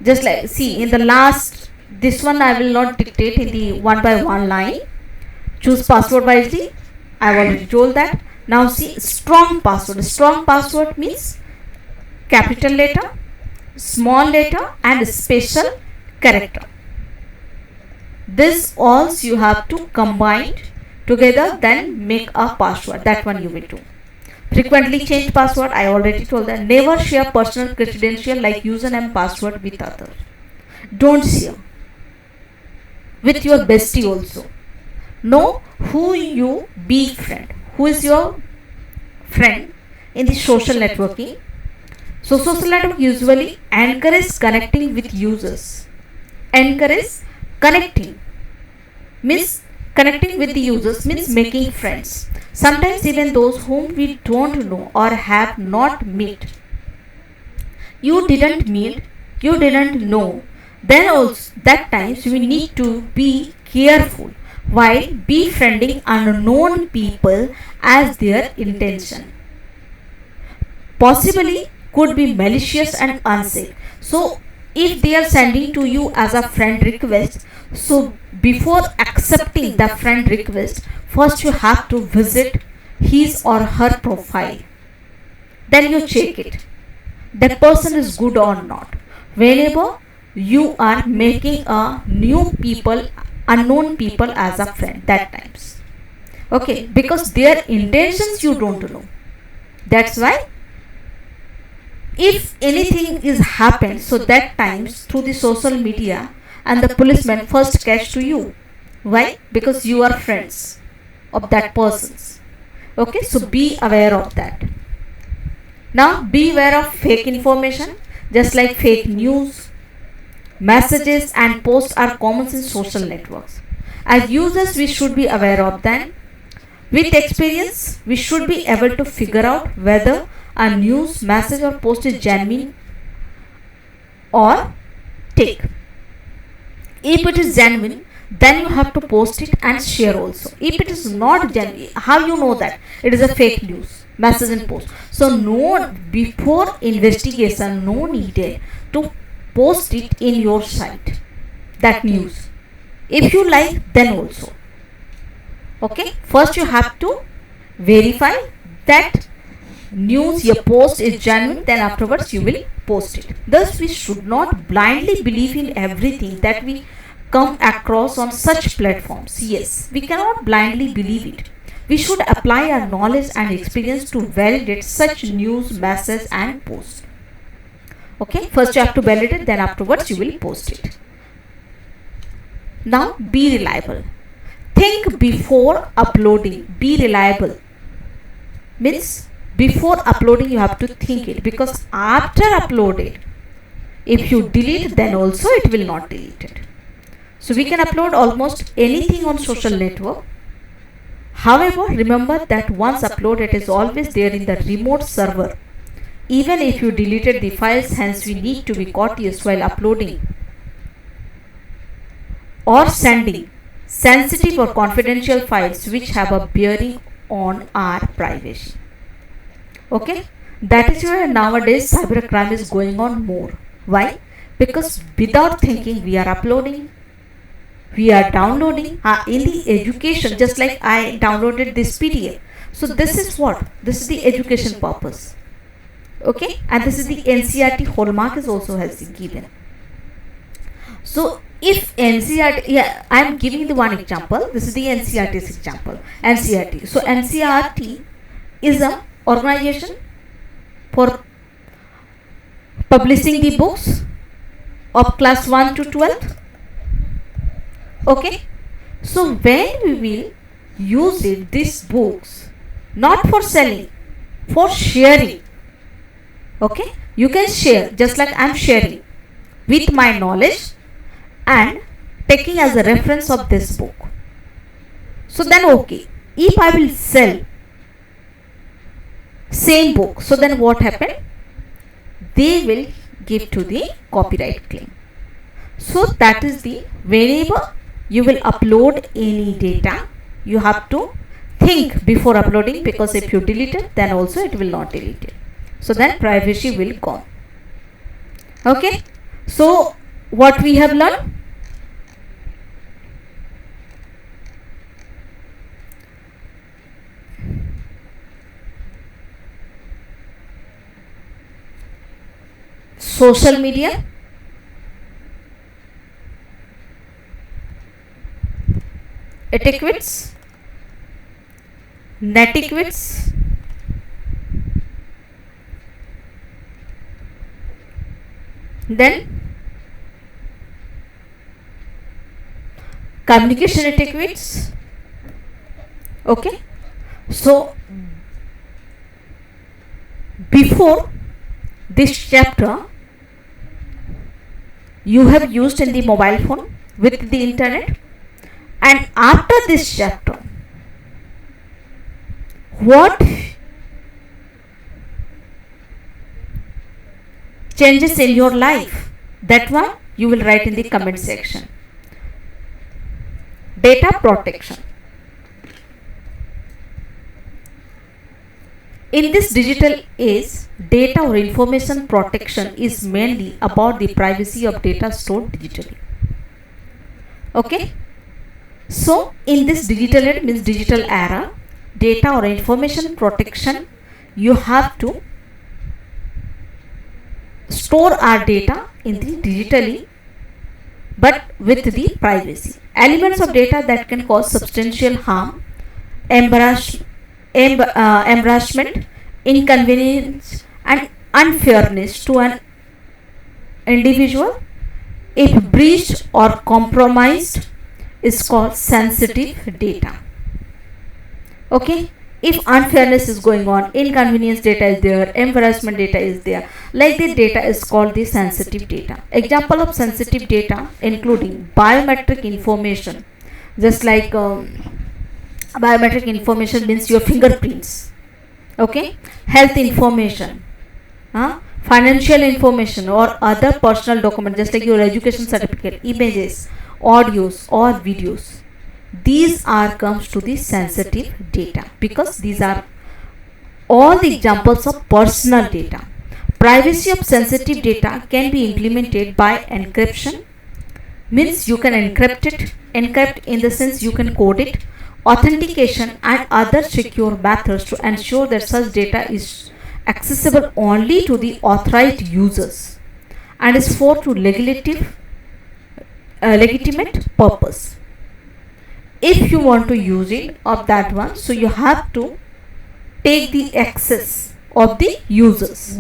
Just like, see, in the last, this one I will not dictate in the one by one line. Choose password wisely. I have already told that. Now see, strong password. Strong password means capital letter, small letter and special character. This all you have to combine together, then make a password. That one you will do. Frequently change password. I already told that. Never share personal credential like username and password with others. Don't share. with your bestie also. Know who you befriend, who is your friend in the social networking. So social network usually encourage connecting with users. Encourage connecting means connecting with the users means making friends. Sometimes even those whom we don't know or have not met. You didn't know. Then also that times we need to be careful while befriending unknown people as their intention. Possibly could be malicious and unsafe. So if they are sending to you as a friend request, so before accepting the friend request, first you have to visit his or her profile. Then you check it. That person is good or not. Whenever you are making a new people, unknown people as a friend, that times. Okay, because their intentions you don't know. That's why if anything is happened, so that times through the social media and the policeman first catch to you. Why? Because you are friends of that persons. Okay, so be aware of that. Now be aware of fake information, just like fake news, messages and posts are common in social networks. As users, we should be aware of them. With experience, we should be able to figure out whether a news, message or post is genuine or take. If it is genuine, then you have to post it and share also. If it is not genuine, how you know that it is a fake news, message and post? So no, before investigation, no needed to post it in your site, that news. If you like, then also. Okay, first you have to verify that news you post is genuine, then afterwards you will post it. Thus we should not blindly believe in everything that we come across on such platforms. Yes, we cannot blindly believe it. We should apply our knowledge and experience to validate such news, message and post. Okay, first you have to validate, then afterwards you will post it. Now be reliable. Think before uploading. Be reliable means before uploading you have to think it, because after uploaded, if you delete, then also it will not delete it. So we can upload almost anything on social network. However, remember that once uploaded, it is always there in the remote server. Even if you deleted the files, hence we need to be cautious while uploading or sending sensitive or confidential files which have a bearing on our privacy. Okay, that is why nowadays cybercrime is going on more. Why? Because without thinking we are uploading, we are downloading. In the education, just like I downloaded this PDF. So this is what? This is the education purpose. Okay, and this is the NCERT hallmark is also has given. So if NCERT, yeah, I am giving the one example. This is the NCERT's example. NCERT. So NCERT is a organization for publishing the books of class 1 to 12. Okay. So when we will use it, these books, not for selling, for sharing. Okay. You can share just like I am sharing with my knowledge and taking as a reference of this book. So then okay, if I will sell same book, so then what happened? They will give to the copyright claim. So that is the, whenever you will upload any data, you have to think before uploading, because if you delete it, then also it will not delete it. So then privacy will go. Okay. So what we have learned? Social media, etiquettes, netiquettes, then communication etiquettes. Okay, so before this chapter you have used in the mobile phone with the internet, and after this chapter what changes in your life, that one you will write in the comment section. Data protection. In this digital age, data or information protection is mainly about the privacy of data stored digitally. Okay, so in this digital age, means digital era, data or information protection, you have to store our data in the digitally, but with the privacy. Elements of data that can cause substantial harm, embarrassment, inconvenience and unfairness to an individual, if breached or compromised, is called sensitive data. Okay, if unfairness is going on, inconvenience data is there, embarrassment data is there, like the data is called the sensitive data. Example of sensitive data including biometric information, just like biometric information means your fingerprints. Okay, health information, financial information or other personal documents, just like your education certificate, images, audios or videos. These are comes to the sensitive data, because these are all the examples of personal data. Privacy of sensitive data can be implemented by encryption, means you can encrypt in the sense you can code it, authentication and other secure methods to ensure that such data is accessible only to the authorized users and is for to legitimate purpose. If you want to use it of that one, so you have to take the access of the users.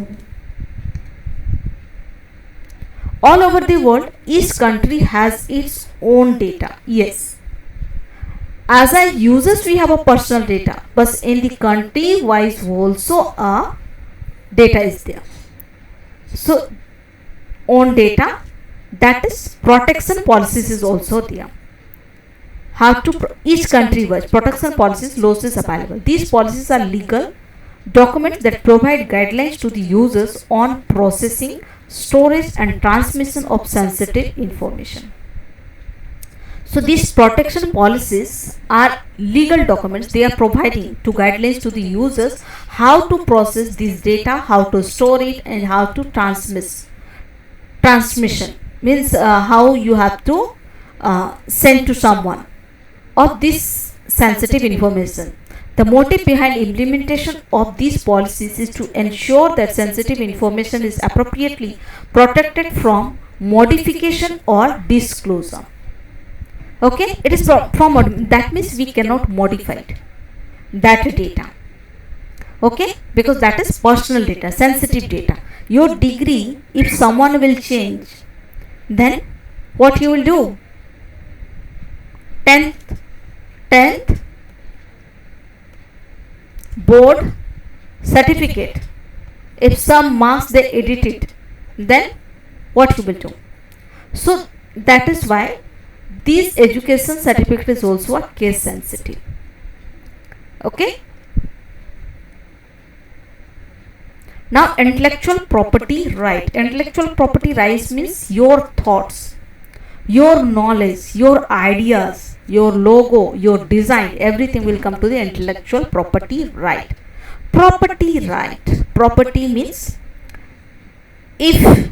All over the world, each country has its own data. Yes, as a users we have a personal data, but in the country wise also a data is there. So own data, that is protection policies is also there. How to each country wise protection policies, laws is available. These policies are legal documents that provide guidelines to the users on processing, storage and transmission of sensitive information. So these protection policies are legal documents. They are providing to guidelines to the users how to process this data, how to store it and how to transmission means how you have to send to someone of this sensitive information. The motive behind implementation of these policies is to ensure that sensitive information is appropriately protected from modification or disclosure. Okay, it is from that means we cannot modify it, that data. Okay, because that is personal data, sensitive data. Your degree, if someone will change, then what you will do? 10th board certificate, if some marks they edit it, then what you will do? So that is why this education certificate is also a case sensitive. Okay, now intellectual property right. Intellectual property rights means your thoughts, your knowledge, your ideas, your logo, your design, everything will come to the intellectual property right. Property right. Property means, if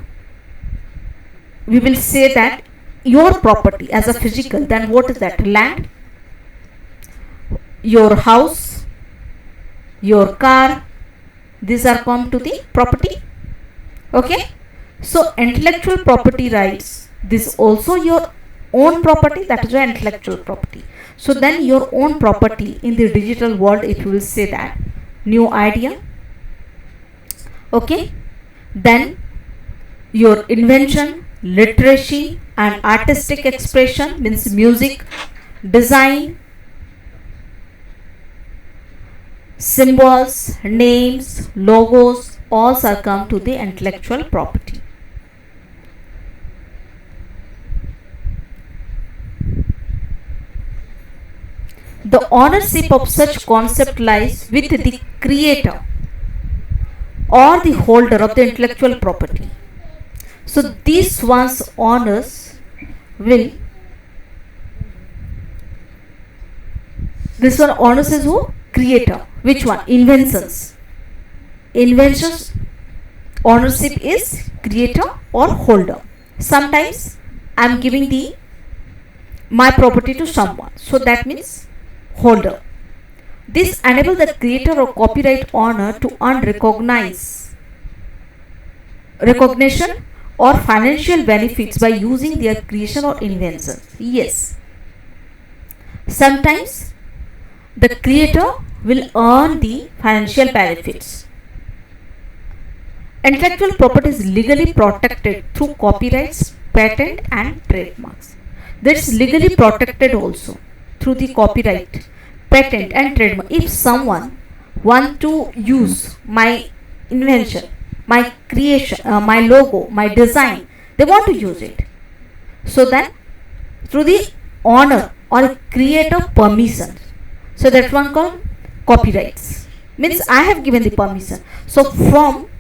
we will say that your property as a physical, then what is that? Land, your house, your car, these are come to the property. Okay, so intellectual property rights, this also your own property, that is your intellectual property. So then your own property in the digital world, if you will say that new idea, okay, then your invention, literacy and artistic expression, means music, design, symbols, names, logos, all succumb to the intellectual property. The ownership of such concept lies with the creator or the holder of the intellectual property. So this one's owners will, this one owners is who? Creator. Which one? Inventions. Inventions ownership is creator or holder. Sometimes I am giving the my property to someone, so that means holder. This enables the creator or copyright owner to earn recognition or financial benefits by using their creation or invention. Yes, sometimes the creator will earn the financial benefits. Intellectual property is legally protected through copyrights, patent and trademarks. This is legally protected also through the copyright, patent and trademark. If someone want to use my invention, my creation, my logo, my design, they want to use it. So then through the owner or creator permission. So that one called copyrights. Means I have given the permission. So from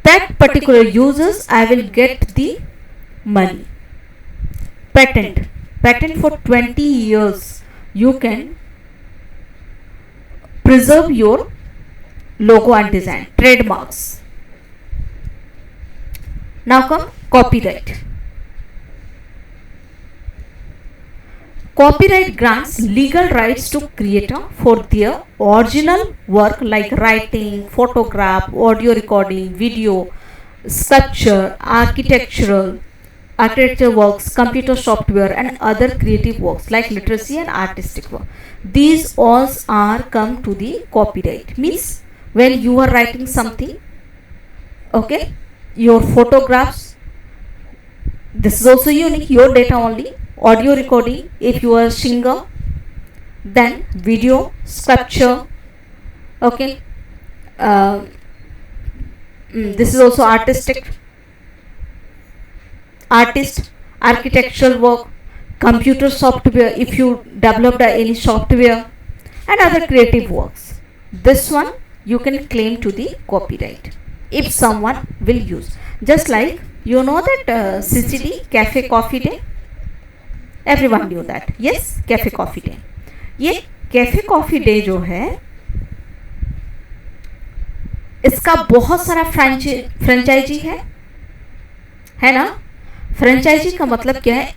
that particular users I will get the money. Patent. Patent for 20 years you can preserve your logo and design. Trademarks. Now come copyright. Copyright grants legal rights to creator for their original work like writing, photograph, audio recording, video, sculpture, architecture works, computer software and other creative works like literacy and artistic work. These all are come to the copyright. Means when you are writing something, okay, your photographs, this is also unique, your data only. Audio recording, if you are a singer, then video, sculpture, okay, this is also artist, architectural work, computer software, if you developed any software and other creative works. This one you can claim to the copyright if someone will use. Just like you know that CCD, Cafe Coffee Day, everyone knew that. Yes, Cafe Coffee Day. ये cafe coffee day जो है इसका बहुत सारा franchise है ना. Franchise का मतलब क्या है,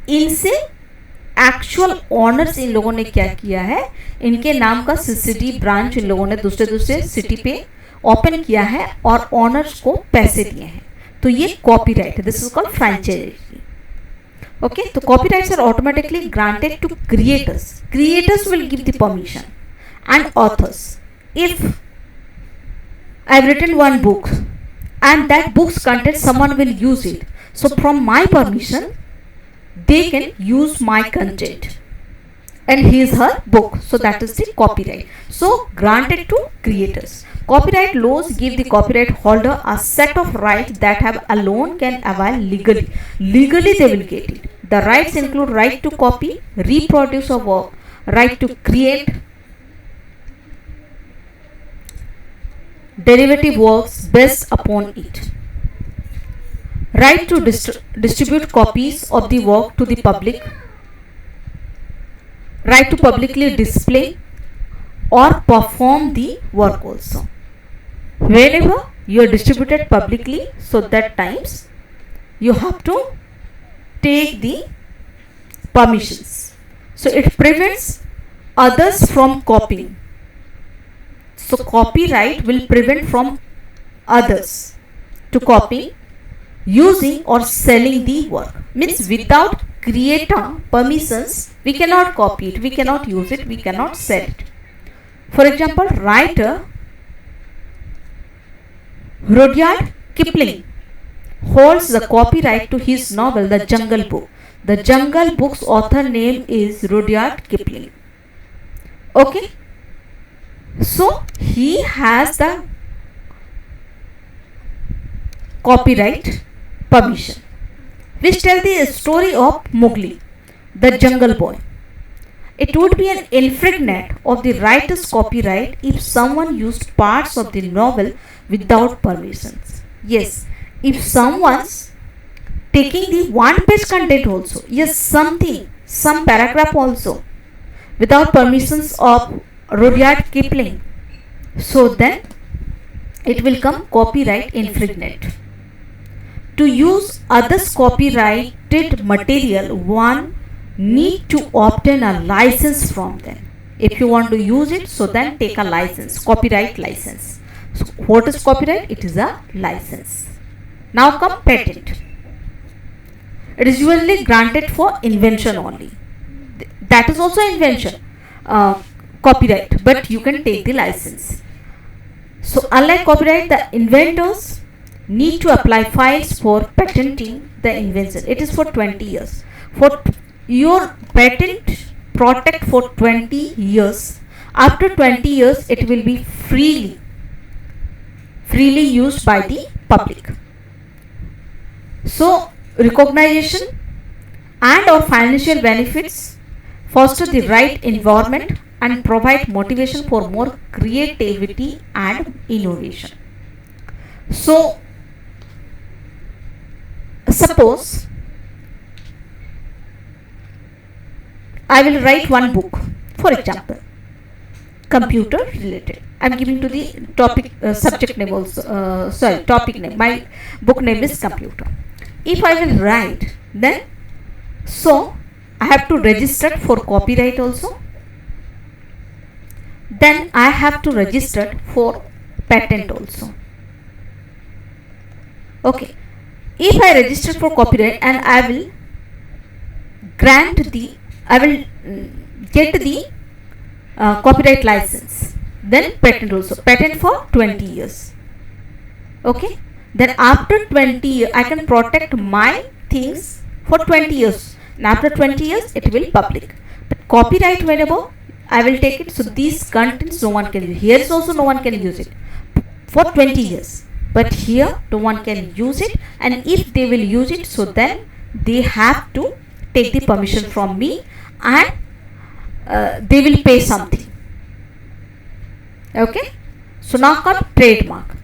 इनसे एक्चुअल ओनर्स इन लोगों ने क्या किया है, इनके नाम का सीसीडी ब्रांच इन लोगों ने दूसरे सिटी पे ओपन किया है और ओनर्स को पैसे दिए हैं. तो ये copyright, this is called franchisee. Okay, so copyrights are automatically granted to creators. Creators will give the permission and authors. If I have written one book and that book's content someone will use it, so from my permission they can use my content and his her book. So that is the copyright. So granted to creators. Copyright laws give the copyright holder a set of rights that have alone can avail legally. Legally they will get it. The rights include right to copy, reproduce a work, right to create derivative works based upon it, right to distribute copies of the work to the public, right to publicly display or perform the work also. Whenever you are distributed publicly, so that times you have to take the permissions. So it prevents others from copying. So copyright will prevent from others to copy, using or selling the work. Means without creator permissions we cannot copy it, we cannot use it, we cannot sell it. For example, writer Rudyard Kipling holds the copyright to his novel The Jungle Book. The Jungle Book's author name is Rudyard Kipling. Okay, so he has the copyright permission. Which tell the story of Mowgli, the Jungle Boy. It would be an infringement of the writer's copyright if someone used parts of the novel without permissions. Yes, if someone's taking the one-page content also, yes, some paragraph also, without permissions of Rudyard Kipling, so then it will come copyright infringement. To use others' copyrighted material, one need to obtain a license from them. If you want to use it, so then take a license, copyright license. So what is copyright? It is a license. Now come patent. It is usually granted for invention only. That is also invention, copyright, but you can take the license. So unlike copyright, the inventors need to apply files for patenting the invention. It is for 20 years. For your patent protect for 20 years. After 20 years, it will be freely used by the public. So recognition and or financial benefits foster the right environment and provide motivation for more creativity and innovation. So suppose I will write one book, for example, computer related. I am giving to the topic subject name also, topic name. My book name is computer. If I will write, then so I have to register for copyright also. Then I have to register for patent also. Okay. If I register for copyright and I will get the copyright license, then patent also. Patent for 20 years. Okay. Then after 20 years, I can protect my things for 20 years. And after 20 years, it will public. But copyright, whenever I will take it, so these contents no one can use. Here is also no one can use it for 20 years. But here no one can use it, and if they will use it, so then they have to take the permission from me, and they will pay something. Okay. So now come trademark.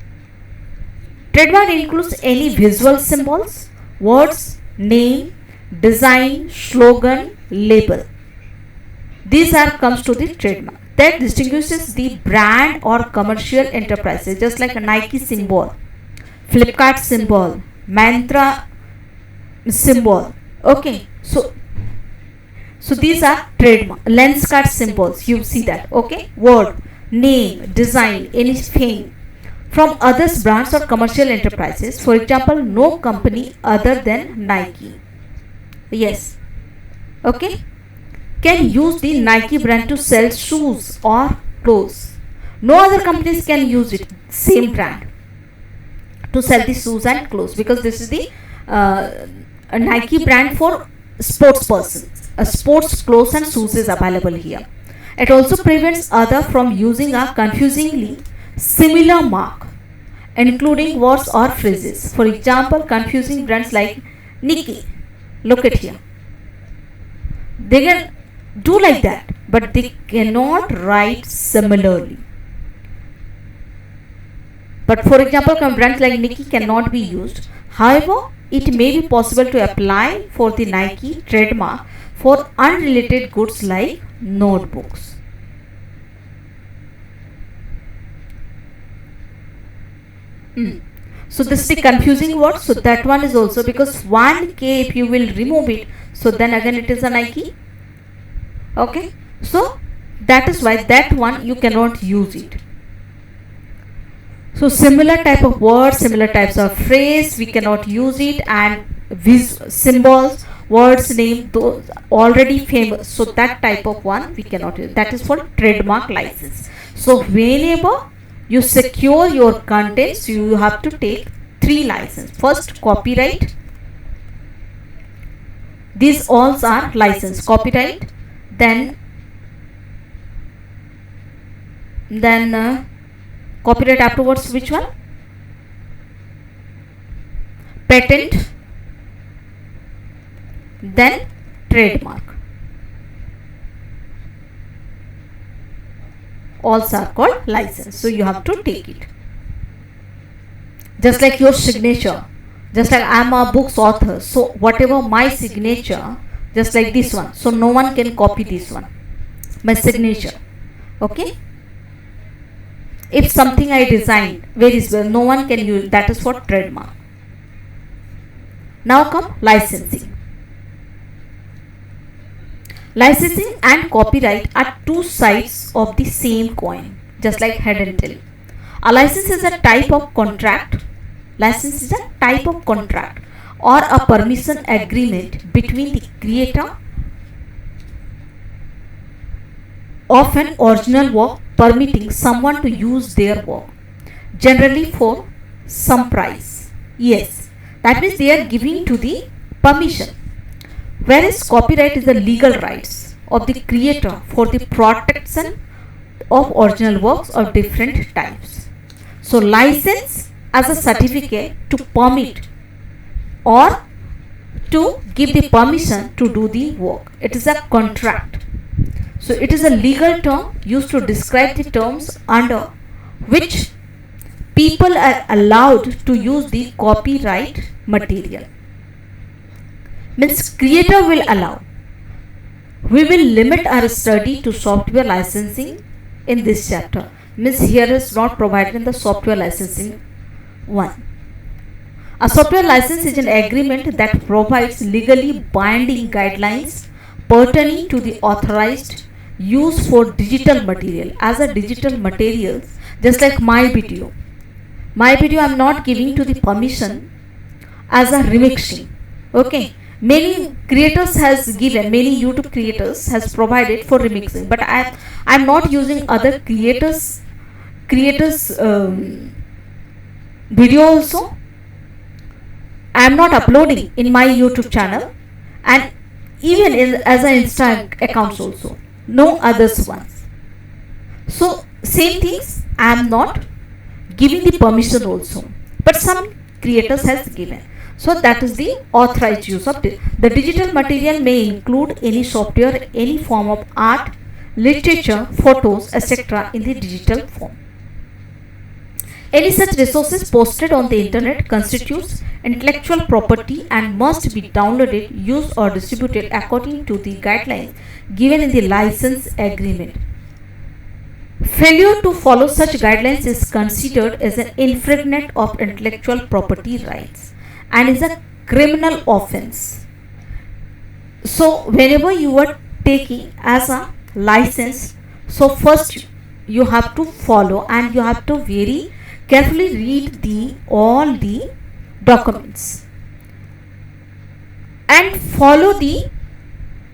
Trademark includes any visual symbols, words, name, design, slogan, label. These comes to the trademark that distinguishes the brand or commercial enterprises, just like a Nike symbol, Flipkart symbol, Mantra symbol. Okay, so these are trademark. Lenskart symbols, you see that. Okay, word, name, design, any fame from others brands or commercial enterprises. For example, no company other than Nike. Yes. Okay. Can use the Nike brand to sell shoes or clothes. No other companies can use it, same brand, to sell the shoes and clothes, because this is the a Nike brand for sports persons. Sports clothes and shoes is available here. It also prevents other from using a confusingly similar mark, including words or phrases. For example, confusing brands like Nike. Look at here. They can do like that, but they cannot write similarly. But for example, brands like Nike cannot be used. However, it may be possible to apply for the Nike trademark for unrelated goods like notebooks. So this is the confusing word. So that one is also, because 1K if you will remove it, so then again it is a Nike. Okay, so that is why that one you cannot use it. So similar type of words, similar types of phrase, we cannot use it, and symbols, words, name, those already famous. So that type of one we cannot use. That is for trademark license. So whenever you secure your contents, you have to take three licenses. First, copyright. These all are licensed. Copyright, then copyright afterwards, which one? Patent, then trademark. All are called license. So you have to take it. Just like your signature. Just like I am a book's author. So whatever my signature, just like this one. So no one can copy this one. My signature. Okay. If something I designed very well, no one can use. That is for trademark. Now come licensing. Licensing and copyright are two sides of the same coin, just like head and tail. A license is a type of contract. License is a type of contract or a permission agreement between the creator of an original work permitting someone to use their work, generally for some price. Yes, that means they are giving to the permission. Whereas copyright is the legal rights of the creator for the protection of original works of different types. So license as a certificate to permit or to give the permission to do the work. It is a contract. So it is a legal term used to describe the terms under which people are allowed to use the copyright material. Means creator will allow. We will limit our study to software licensing in this chapter. Means here is not provided in the software licensing one. A software license is an agreement that provides legally binding guidelines pertaining to the authorized use for digital material. As a digital material, just like my video I am not giving to the permission as a remixing. Okay. Many creators has given, many YouTube creators has provided for remixing, but I am not using other creators video also. I am not uploading in my YouTube channel and even as an Insta accounts also. No others ones. So same things I am not giving the permission also, but some creators has given. So that is the authorized use of the digital material may include any software, any form of art, literature, photos, etc. in the digital form. Any such resources posted on the internet constitutes intellectual property and must be downloaded, used or distributed according to the guidelines given in the license agreement. Failure to follow such guidelines is considered as an infringement of intellectual property rights and is a criminal offense. So whenever you are taking as a license, so first you have to follow and you have to very carefully read all the documents and follow the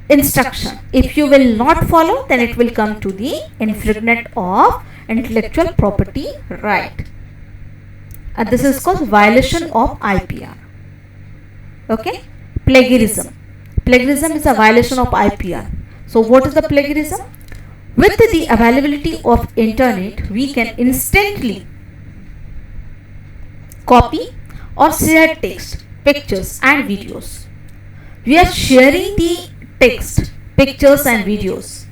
instruction. If you will not follow, then it will come to the infringement of intellectual property right. And this is called violation of IPR. Okay. Plagiarism. Plagiarism is a violation of IPR. So what is the plagiarism? With the availability of internet, we can instantly copy or share text, pictures and videos. We are sharing the text, pictures and videos.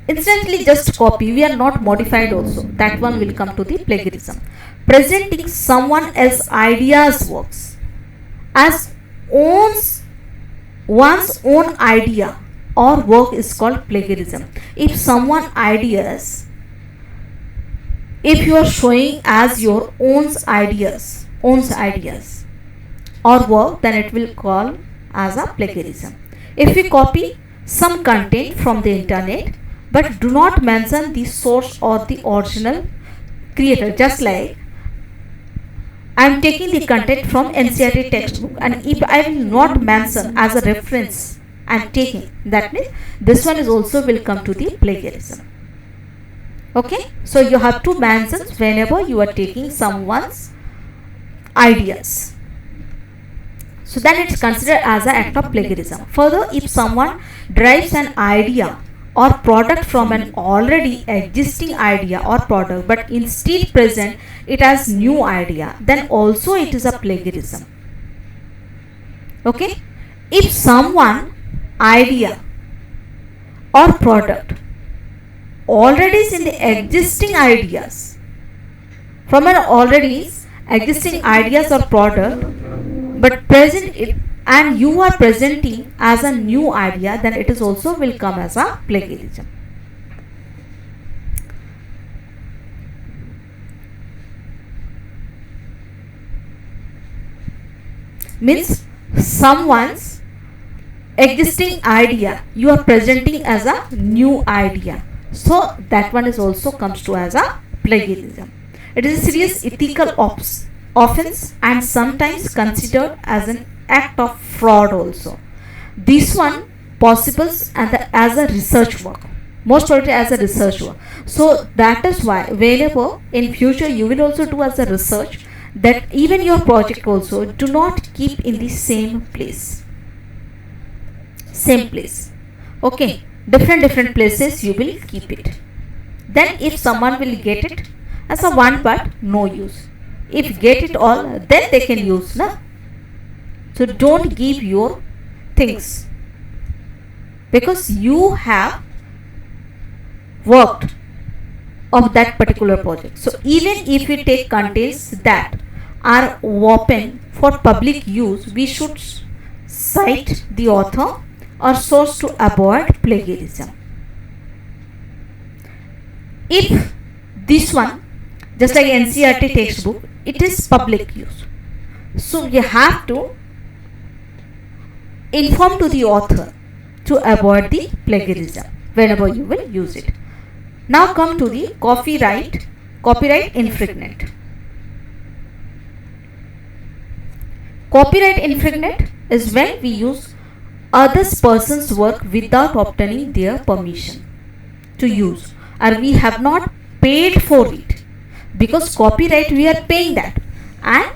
Instantly just copy. We are not modified also. That one will come to the plagiarism. Presenting someone else's ideas works as one's own idea or work is called plagiarism. If someone ideas, if you are showing as your own ideas or work, then it will call as a plagiarism. If we copy some content from the internet but do not mention the source or the original creator, just like I am taking the content from NCERT textbook and if I will not mention as a reference I am taking, that means this one is also will come to the plagiarism. Okay, so you have to mention whenever you are taking someone's ideas. So then it's considered as an act of plagiarism. Further, if someone derives an idea or product from an already existing idea or product but instead present it as new idea, then also it is a plagiarism. Okay? If someone idea or product already is in the existing ideas from an already existing ideas or product but present it and you are presenting as a new idea, then it is also will come as a plagiarism. Means someone's existing idea you are presenting as a new idea, so that one is also comes to as a plagiarism. It is a serious ethical offense and sometimes considered as an act of fraud also. This one possibles as a research work, most probably as a research work. So that is why whenever in future you will also do as a research, that even your project also do not keep in the same place. Okay, different places you will keep it. Then if someone will get it as a one part, no use. If get it all, then they can use, na? So don't give your things because you have worked of that particular project. So even if we take contents that are open for public use, we should cite the author or source to avoid plagiarism. If this one, just like NCERT textbook, it is public use, so you have to inform to the author to avoid the plagiarism whenever you will use it. Now come to the copyright infringement. Copyright infringement is when we use other person's work without obtaining their permission to use, or we have not paid for it, because copyright we are paying that, and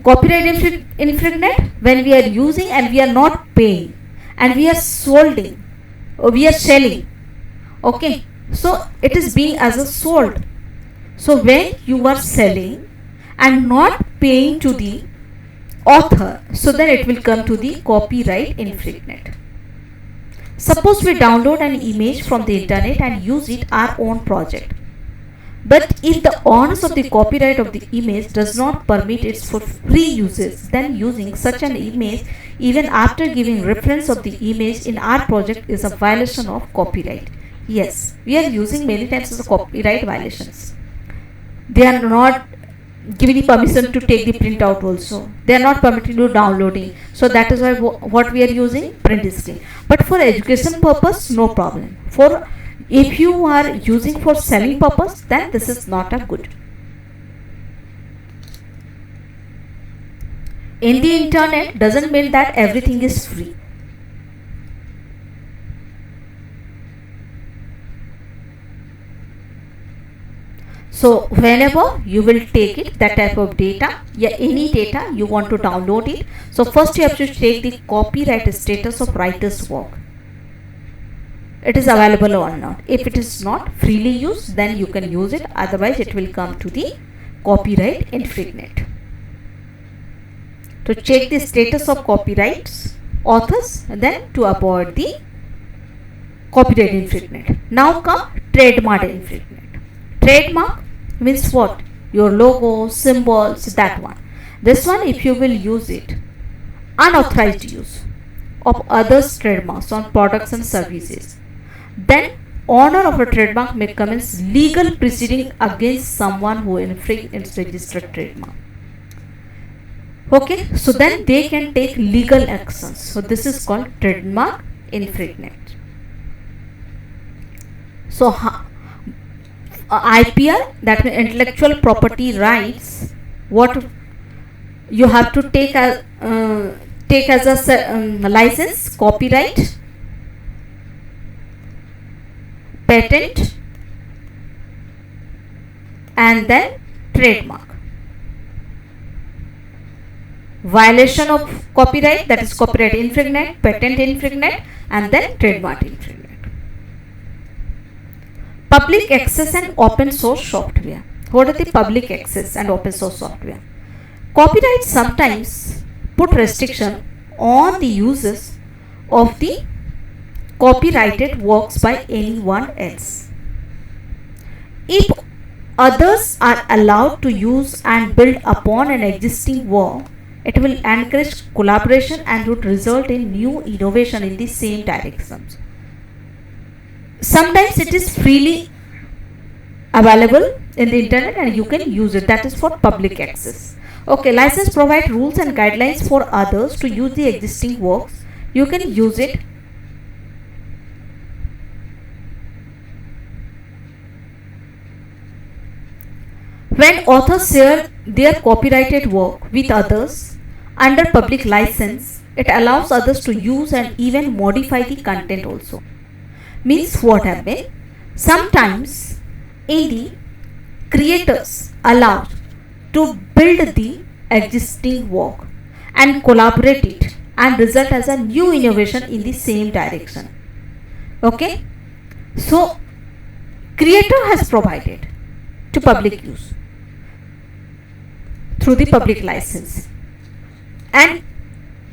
copyright infringement when we are using and we are not paying and we are selling. Okay, so it is being as a sold. So when you are selling and not paying to the author, so then it will come to the copyright infringement. Suppose we download an image from the internet and use it our own project, but if the owners of the copyright of the image does not permit it for free uses, then using such an image even after giving reference of the image in our project is a violation of copyright. Yes, we are using many times as a copyright violations. They are not giving the permission to take the printout also. They are not permitting to downloading. So that is why what we are using print screen. But for education purpose, no problem. For if you are using for selling purpose, then this is not a good. In the internet doesn't mean that everything is free. So whenever you will take it, that type of data, any data you want to download it, so first you have to check the copyright status of writer's work. It is available or not. If it is not freely used, then you can use it, otherwise it will come to the copyright infringement. To check the status of copyrights authors, and then to avoid the copyright infringement. Now come trademark infringement. Trademark means what? Your logo, symbols, that one. This one, if you will use it, unauthorized use of others' trademarks on products and services, then owner of a trademark may commence legal proceeding against someone who infringes its registered trademark. Okay, so then they can take legal actions. So this is called trademark infringement. So IPR, that means intellectual property rights, what you have to take as a license, copyright, patent, and then trademark. violation of copyright, that is copyright infringement, patent infringement, and then trademark infringement. Public access and open source software. What are the public access and open source software? Copyright sometimes put restriction on the uses of the copyrighted works by anyone else. If others are allowed to use and build upon an existing work, it will encourage collaboration and would result in new innovation in the same directions. Sometimes it is freely available in the internet and you can use it. That is for public access. Okay, license provide rules and guidelines for others to use the existing works. You can use it. When authors share their copyrighted work with others under public license, it allows others to use and even modify the content also. Means what happens? Sometimes in the creators allowed to build the existing work and collaborate it and result as a new innovation in the same direction. Okay, so creator has provided to public use through the public license, and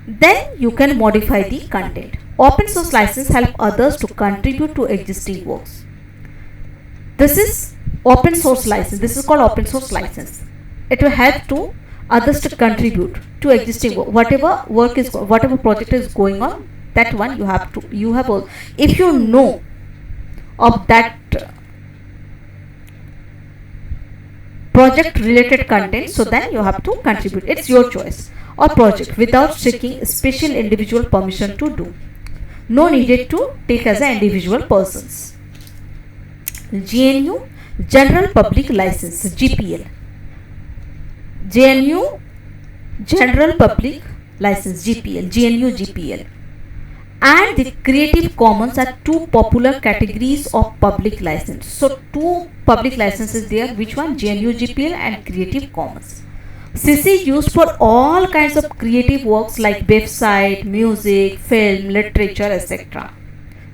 then you can modify the content. Open source license help others to contribute to existing works. This is open source license. This is called open source license. It will help to others to contribute to existing work. Whatever project is going on, that one you have all. If you know of that project related content, so then you have to contribute. It's your choice. Or project without seeking special individual permission to do. No needed to take as an individual persons. GNU General Public License, GPL. GNU General Public License, GPL, GNU GPL, and the Creative Commons are two popular categories of public license. So two public licenses there. Which one? GNU GPL and Creative Commons. CC used for all kinds of creative works like website, music, film, literature, etc.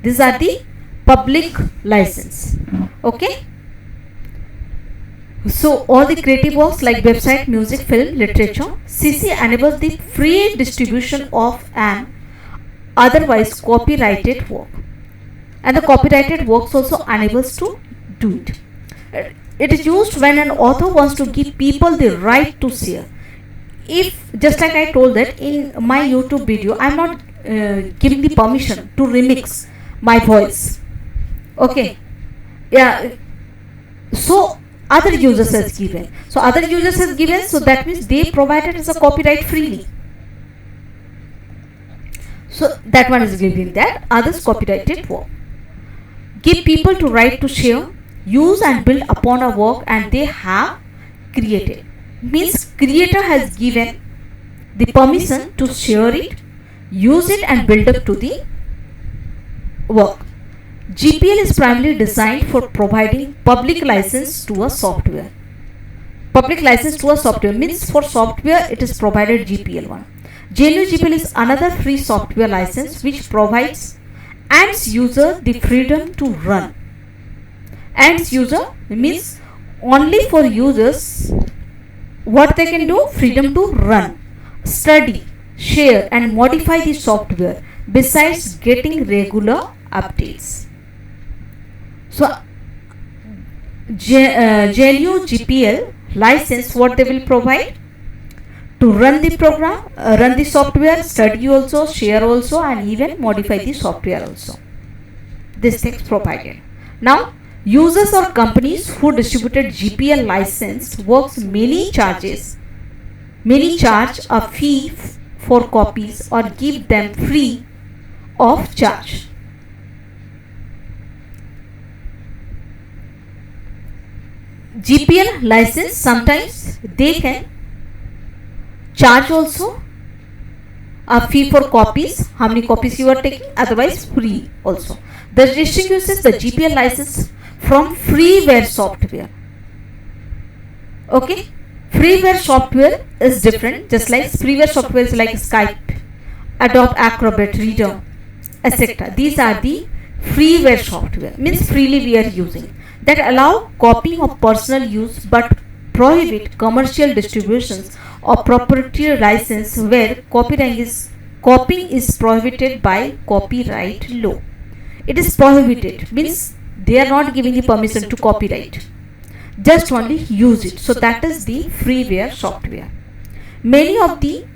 These are the public license. Okay. So all the creative works like website, music, film, literature, CC enables the free distribution of an otherwise copyrighted work, and the copyrighted works also enables to do it. It is used when an author wants to give people the right to share. If, just like I told that in my YouTube video, I am not giving the permission to remix my voice. Okay. Yeah. So other users has given. So other users has given. So that means they provided as a copyright freely. So that one is giving that. Others copyrighted work. Give people to right to share, use and build upon a work and they have created. Means creator has given the permission to share it, use it and build up to the work. GPL is primarily designed for providing public license to a software. Public license to a software means for software it is provided GPL one. GNU GPL is another free software license which provides ends user the freedom to run. Ends user means only for users what they can do, freedom to run, study, share and modify the software besides getting regular updates. So GNU GPL license, what they will provide? To run the program, run the software, study also, share also and even modify the software also. This things provided. Now users or companies who distributed GPL licensed works mainly charge a fee for copies or give them free of charge. GPL license sometimes they can charge also a fee for copies, how many copies you are taking, otherwise free also. This distinguishes the GPL license from freeware software. Okay, Freeware software is different, just like freeware software is like Skype, Adobe Acrobat Reader, etc. These are the freeware software, means freely we are using, that allow copying of personal use but prohibit commercial distributions or proprietary license where copying is prohibited by copyright law. It is prohibited, means they are not giving the permission to copyright, just only use it. So that is the freeware software. Many of the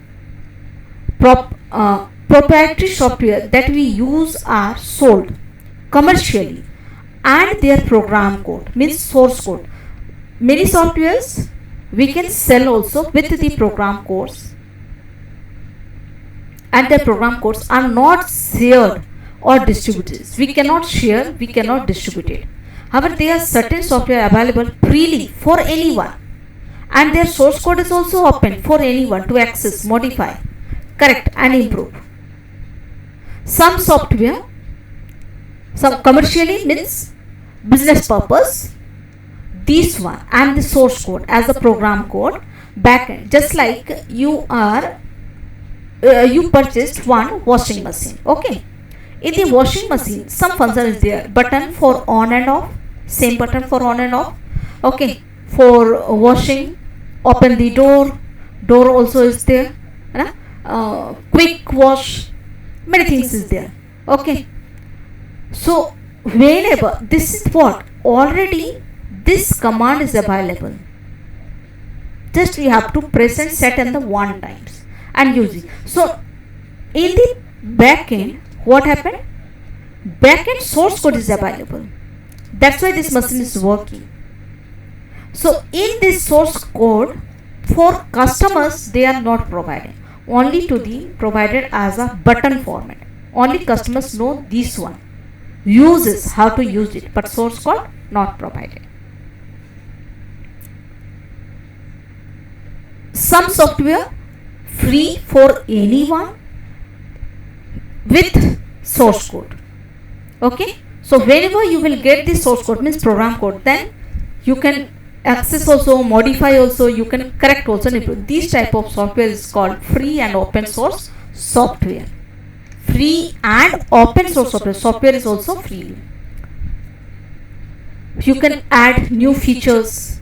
proprietary software that we use are sold commercially, and their program code, means source code. Many softwares we can sell also with the program codes, and their program codes are not shared or distributed. We cannot share, we cannot distribute it. However, there are certain software available freely for anyone, and their source code is also open for anyone to access, modify, correct and improve. Some software, some commercially, means business purpose, this one and the source code as a program code backend. Just like you purchased one washing machine, okay. In the washing machine, some function is there, button for on and off, same button for on and off, okay. For washing, open the door also is there, quick wash, many things is there, okay. So whenever this is what already this command is available, just we have to press and set in the one times and use it. So in the backend, what happened? Backend source code is available. That's why this machine is working. So in this source code, for customers they are not provided, only to the provided as a button format. Only customers know this one, uses how to use it, but source code not provided. Some software free for anyone with source code, okay. So whenever you will get the source code, means program code, then you can access also, modify also, you can correct also, improve. This type of software is called free and open source software. Free and open source software is also free. You can add new features,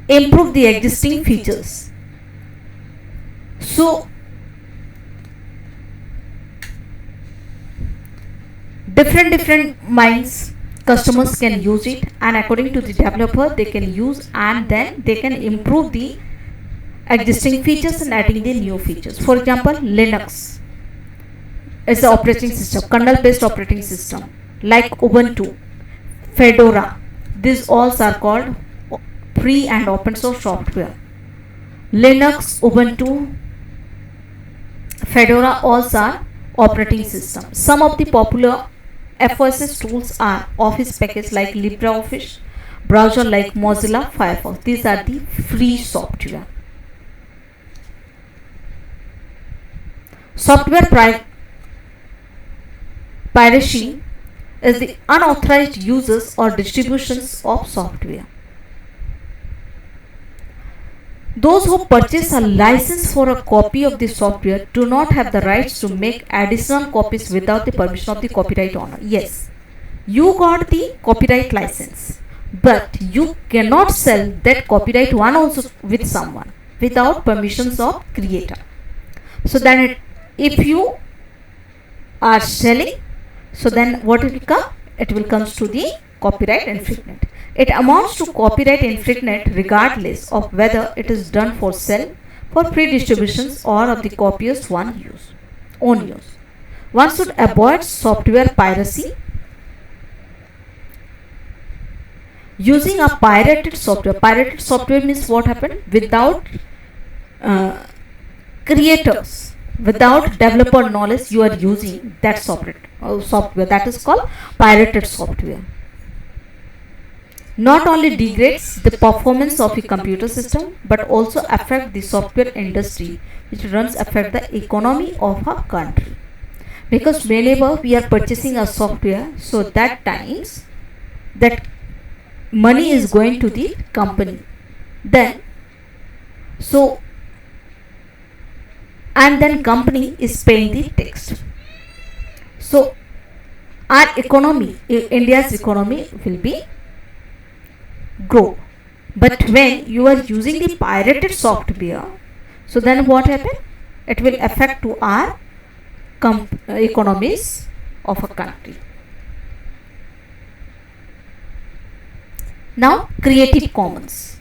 improve the existing features. So different minds, customers can use it, and according to the developer they can use, and then they can improve the existing features and adding the new features. For example, Linux is the operating system, kernel based operating system, like Ubuntu, Fedora. These all are called free and open source software. Linux, Ubuntu, Fedora all are operating systems. Some of the popular FOSS tools are Office packages like LibreOffice, browser like Mozilla Firefox. These are the free software. Software piracy is the unauthorized uses or distributions of software. Those who purchase a license for a copy of the software do not have the rights to make additional copies without the permission of the copyright owner. Yes, you got the copyright license, but you cannot sell that copyright one also with someone without permissions of creator. So then if you are selling, so then what will come? It will come to the copyright infringement. It amounts to copyright infringement regardless of whether it is done for sale, for free distributions, or of the copyer's own use. One should avoid software piracy. Using a pirated software means what happened? Without creators, without developer knowledge, you are using that software. That is called pirated software. Not only degrades the performance of a computer system, but also affect the software industry, which runs affect the economy of a country. Because whenever we are purchasing a software, so that times that money is going to the company, Then so and then company is paying the text. So our economy, India's economy will be grow. But when you are using the pirated software, so then what happen? It will affect to our economies of a country. Now Creative Commons.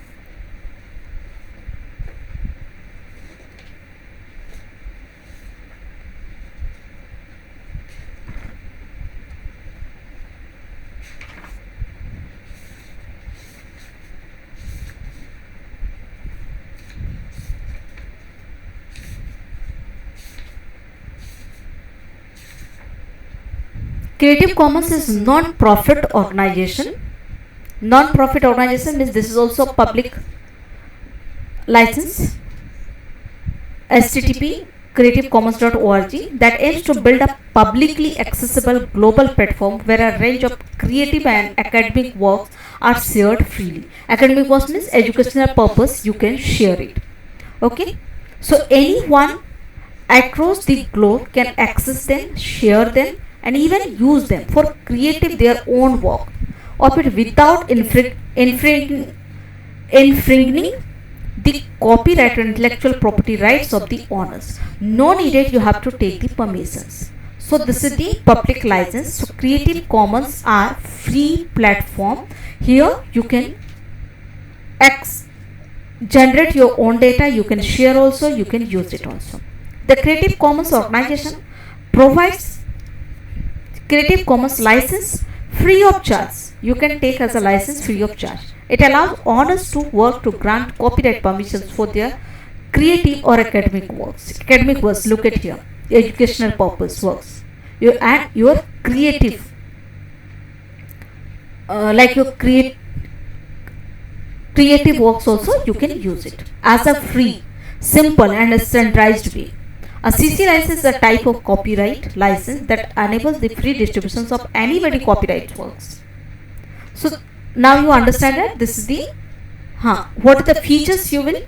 Creative Commons is non-profit organization. Non-profit organization means this is also public license. http creativecommons.org that aims to build a publicly accessible global platform where a range of creative and academic works are shared freely. Academic works means educational purpose, you can share it. Okay, so anyone across the globe can access them, share them, and even use them for creative their own work of it without infringing the copyright or intellectual property rights of the owners. No needed you have to take the permissions. So this is the public license. So Creative Commons are free platform. Here you can generate your own data, you can share also, you can use it also. The Creative Commons organization provides Creative Commons license free of charge. You can take as a license free of charge. It allows owners to work to grant copyright permissions for their creative or academic works. Academic works, look at here, educational purpose works. You add your creative, like your creative works also, you can use it as a free, simple and standardized way. A CC license is a type of copyright license that enables the free distributions of anybody copyright works. So now you understand that this is the what are the features you will.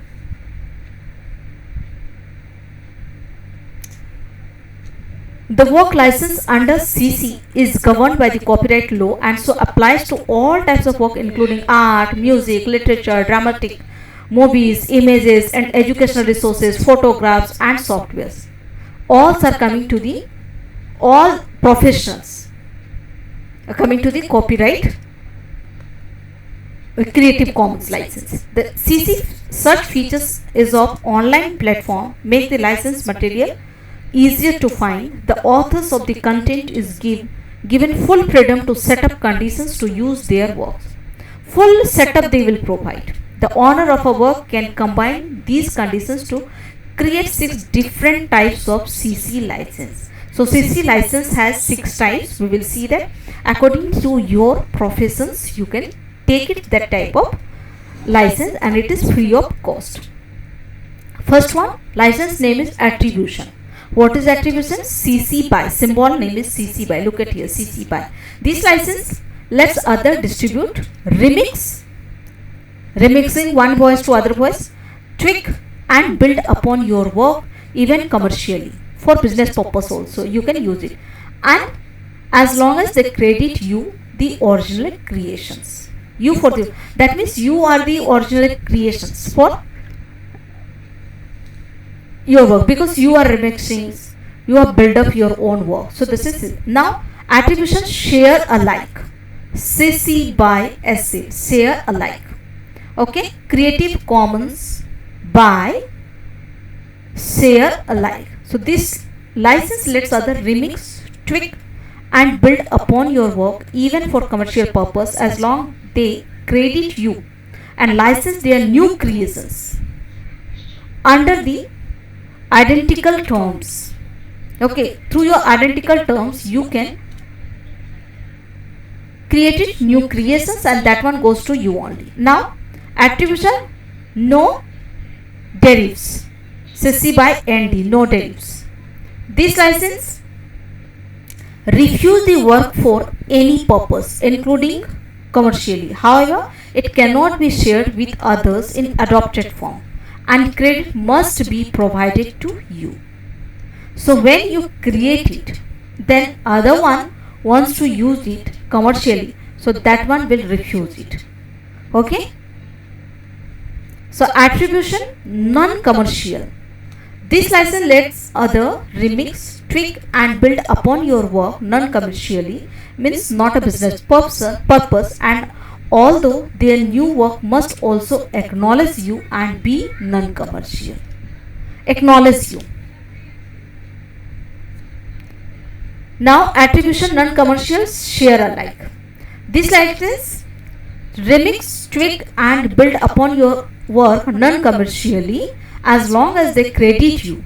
The work license under CC is governed by the copyright law and so applies to all types of work including art, music, literature, dramatic, movies, images and educational resources, photographs and softwares. All are coming to the, all professionals are coming to the copyright Creative Commons license. The CC such features is of online platform make the licensed material easier to find. The authors of the content is given full freedom to set up conditions to use their works. Full setup they will provide. The owner of a work can combine these conditions to create 6 different types of CC license. So CC license has 6 types. We will see that according to your professions you can take it that type of license and it is free of cost. First one, license name is attribution. What is attribution? CC by. Symbol name is CC by. Look at here, CC by. This license lets other distribute, remixing one voice to other voice, tweak and build upon your work even commercially for business purpose also you can use it, and as long as they credit you the original creations, you for the, that means you are the original creations for your work because you are remixing, you have built up your own work. So this is it. Now attribution share alike, CC by SA, share alike. Okay, Creative Commons by share alike. So this license lets other remix, tweak and build upon your work even for commercial purpose as long they credit you and license their new creations under the identical terms. Okay, through your identical terms you can create it, new creations, and that one goes to you only. Now attribution, no derivatives, CC by ND, no derivatives. This license refuse the work for any purpose including commercially. However, It cannot be shared with others in adopted form, and credit must be provided to you. So when you create it, then other one wants to use it commercially, so that one will refuse it. Okay. So attribution non-commercial. This license lets other remix, tweak and build upon your work non-commercially, means not a business purpose, and although their new work must also acknowledge you and be non-commercial. Acknowledge you. Now attribution non-commercial share alike. This license remix, tweak and build upon your work non-commercially as long as they credit you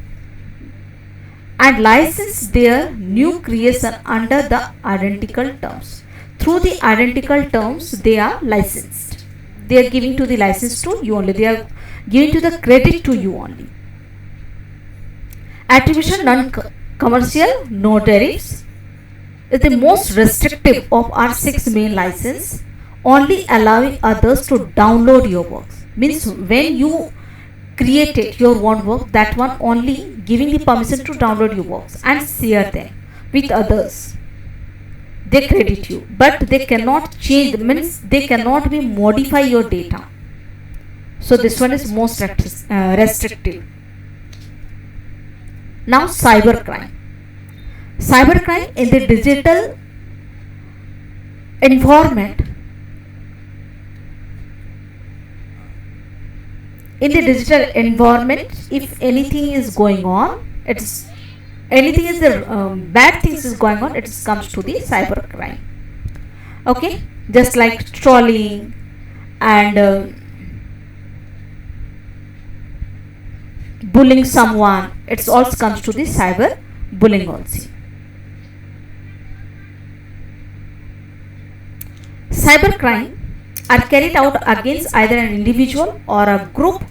and license their new creation under the identical terms. Through the identical terms they are licensed. They are giving to the license to you only. They are giving to the credit to you only. Attribution non-commercial, no tariffs, is the most restrictive of our 6 main licenses, only allowing others to download your works. Means when you created your own work, that one only giving the permission to download your works and share them with others. They credit you, but they cannot change, means they cannot be modify your data. So this one is most restrictive. Now cybercrime. Cybercrime in the digital environment. In the digital environment, if anything is going on, it's anything is the bad things is going on, it comes to the cybercrime. Okay, just like trolling and bullying someone, it also comes to the cyber bullying also. Cybercrime are carried out against either an individual or a group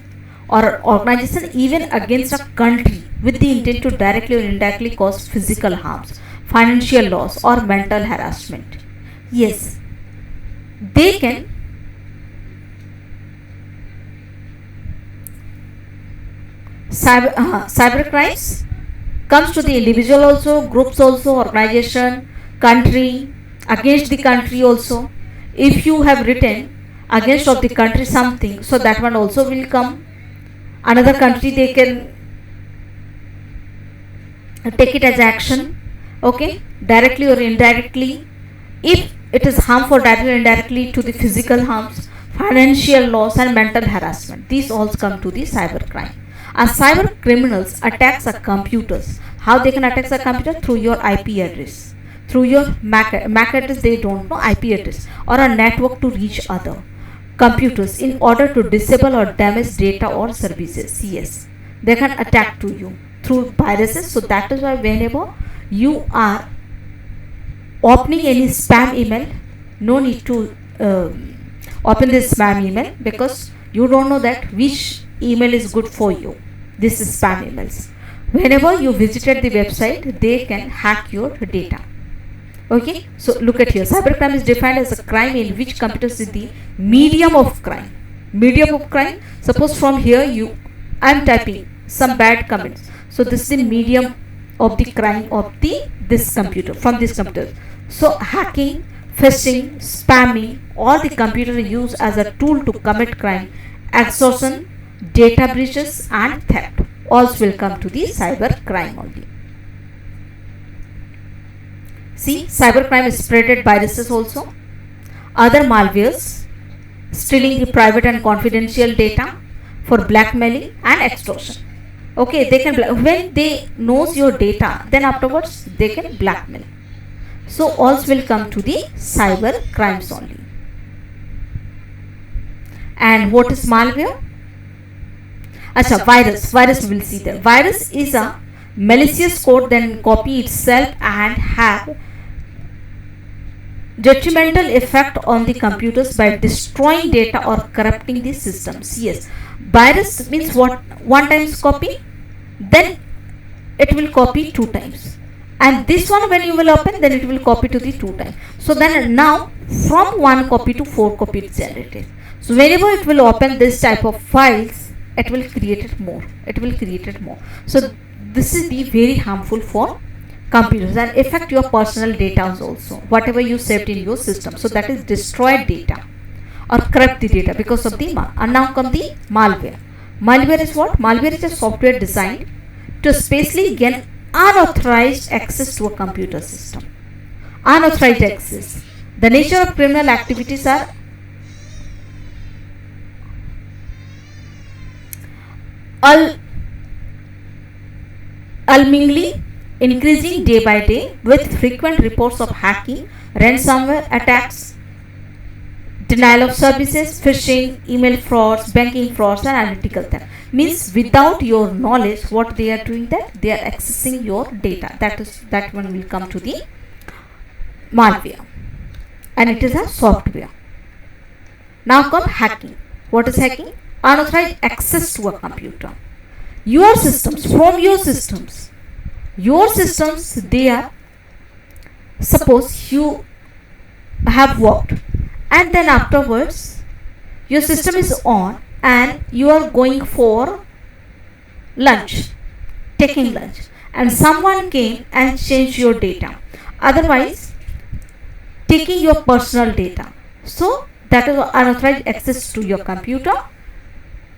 or organization, even against a country, with the intent to directly or indirectly cause physical harms, financial loss or mental harassment. Yes, they can cyber crimes comes to the individual also, groups also, organization, country, against the country also. If you have written against of the country something, so that one also will come. Another country, they can take it as action, okay, directly or indirectly. If it is harmful directly or indirectly to the physical harms, financial loss and mental harassment, these all come to the cybercrime. And cyber criminals attacks our computers. How they can attack a computer? Through your IP address, through your MAC address, they don't know, IP address, or a network to reach other computers in order to disable or damage data or services. Yes, they can attack to you through viruses. So that is why whenever you are opening any spam email, no need to open this spam email, because you don't know that which email is good for you. This is spam emails. Whenever you visited the website, they can hack your data. Okay, so look at here. Cybercrime is defined as a crime in which computers is the medium of crime. Medium of crime. Suppose from here I am typing some bad comments. So this is the medium of the crime of this computer, from this computer. So hacking, phishing, spamming, or the computer is used as a tool to commit crime, extortion, data breaches and theft. All will come to the cyber crime only. See, cybercrime is spreaded viruses also, other malwares, stealing the private and confidential data for blackmailing and extortion. Okay, they can when they knows your data, then afterwards they can blackmail. So all will come to the cyber crimes only. And what is malware? Acha, virus we will see there. Virus is a malicious code then copy itself and have detrimental effect on the computers by destroying data or corrupting the systems. Yes, virus means what? One times copy, then it will copy 2 times, and this one when you will open, then it will copy to the 2 times. So then now from 1 copy to 4 copy is generated. So whenever it will open this type of files, it will create it more. So this is the very harmful for computers and affect your personal data also. Whatever you saved in your system. So that is destroyed data or corrupt the data because of the and now come the malware. Malware is what? Malware is a software designed to specially gain unauthorized access to a computer system. Unauthorized access. The nature of criminal activities are alarmingly increasing day by day with frequent reports of hacking, ransomware attacks, denial of services, phishing, email frauds, banking frauds and analytical theft. Means without your knowledge what they are doing, that they are accessing your data. That one will come to the malware and it is a software. Now come hacking. What is hacking? Unauthorized access to a computer. Your systems, they are, suppose you have worked and then afterwards your system is on and you are going for taking lunch, and someone came and changed your data, otherwise taking your personal data. So that is unauthorized access to your computer.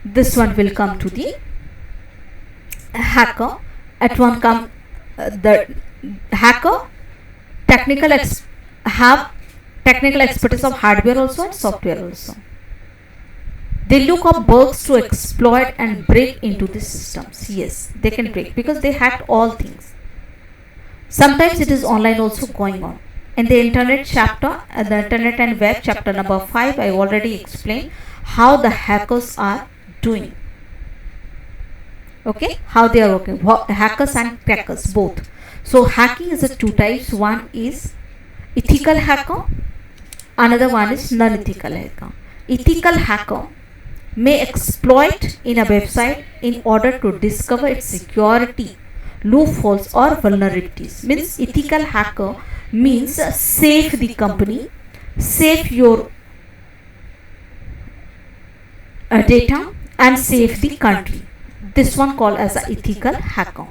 This one will come to the hacker. At one come the hacker have technical expertise of hardware also and software also. They look up bugs to exploit and break into the systems. Yes, they can break because they hacked all things. Sometimes it is online also going on. In the internet chapter, the internet and web chapter number 5, I already explained how the hackers are doing. Okay, how they are working. Hackers and crackers both. So hacking is a two types. One is ethical hacker, another one is non-ethical hacker. Ethical hacker may exploit in a website in order to discover its security loopholes or vulnerabilities. Means ethical hacker means save the company, save your data and save the country. This one called as an ethical hacker.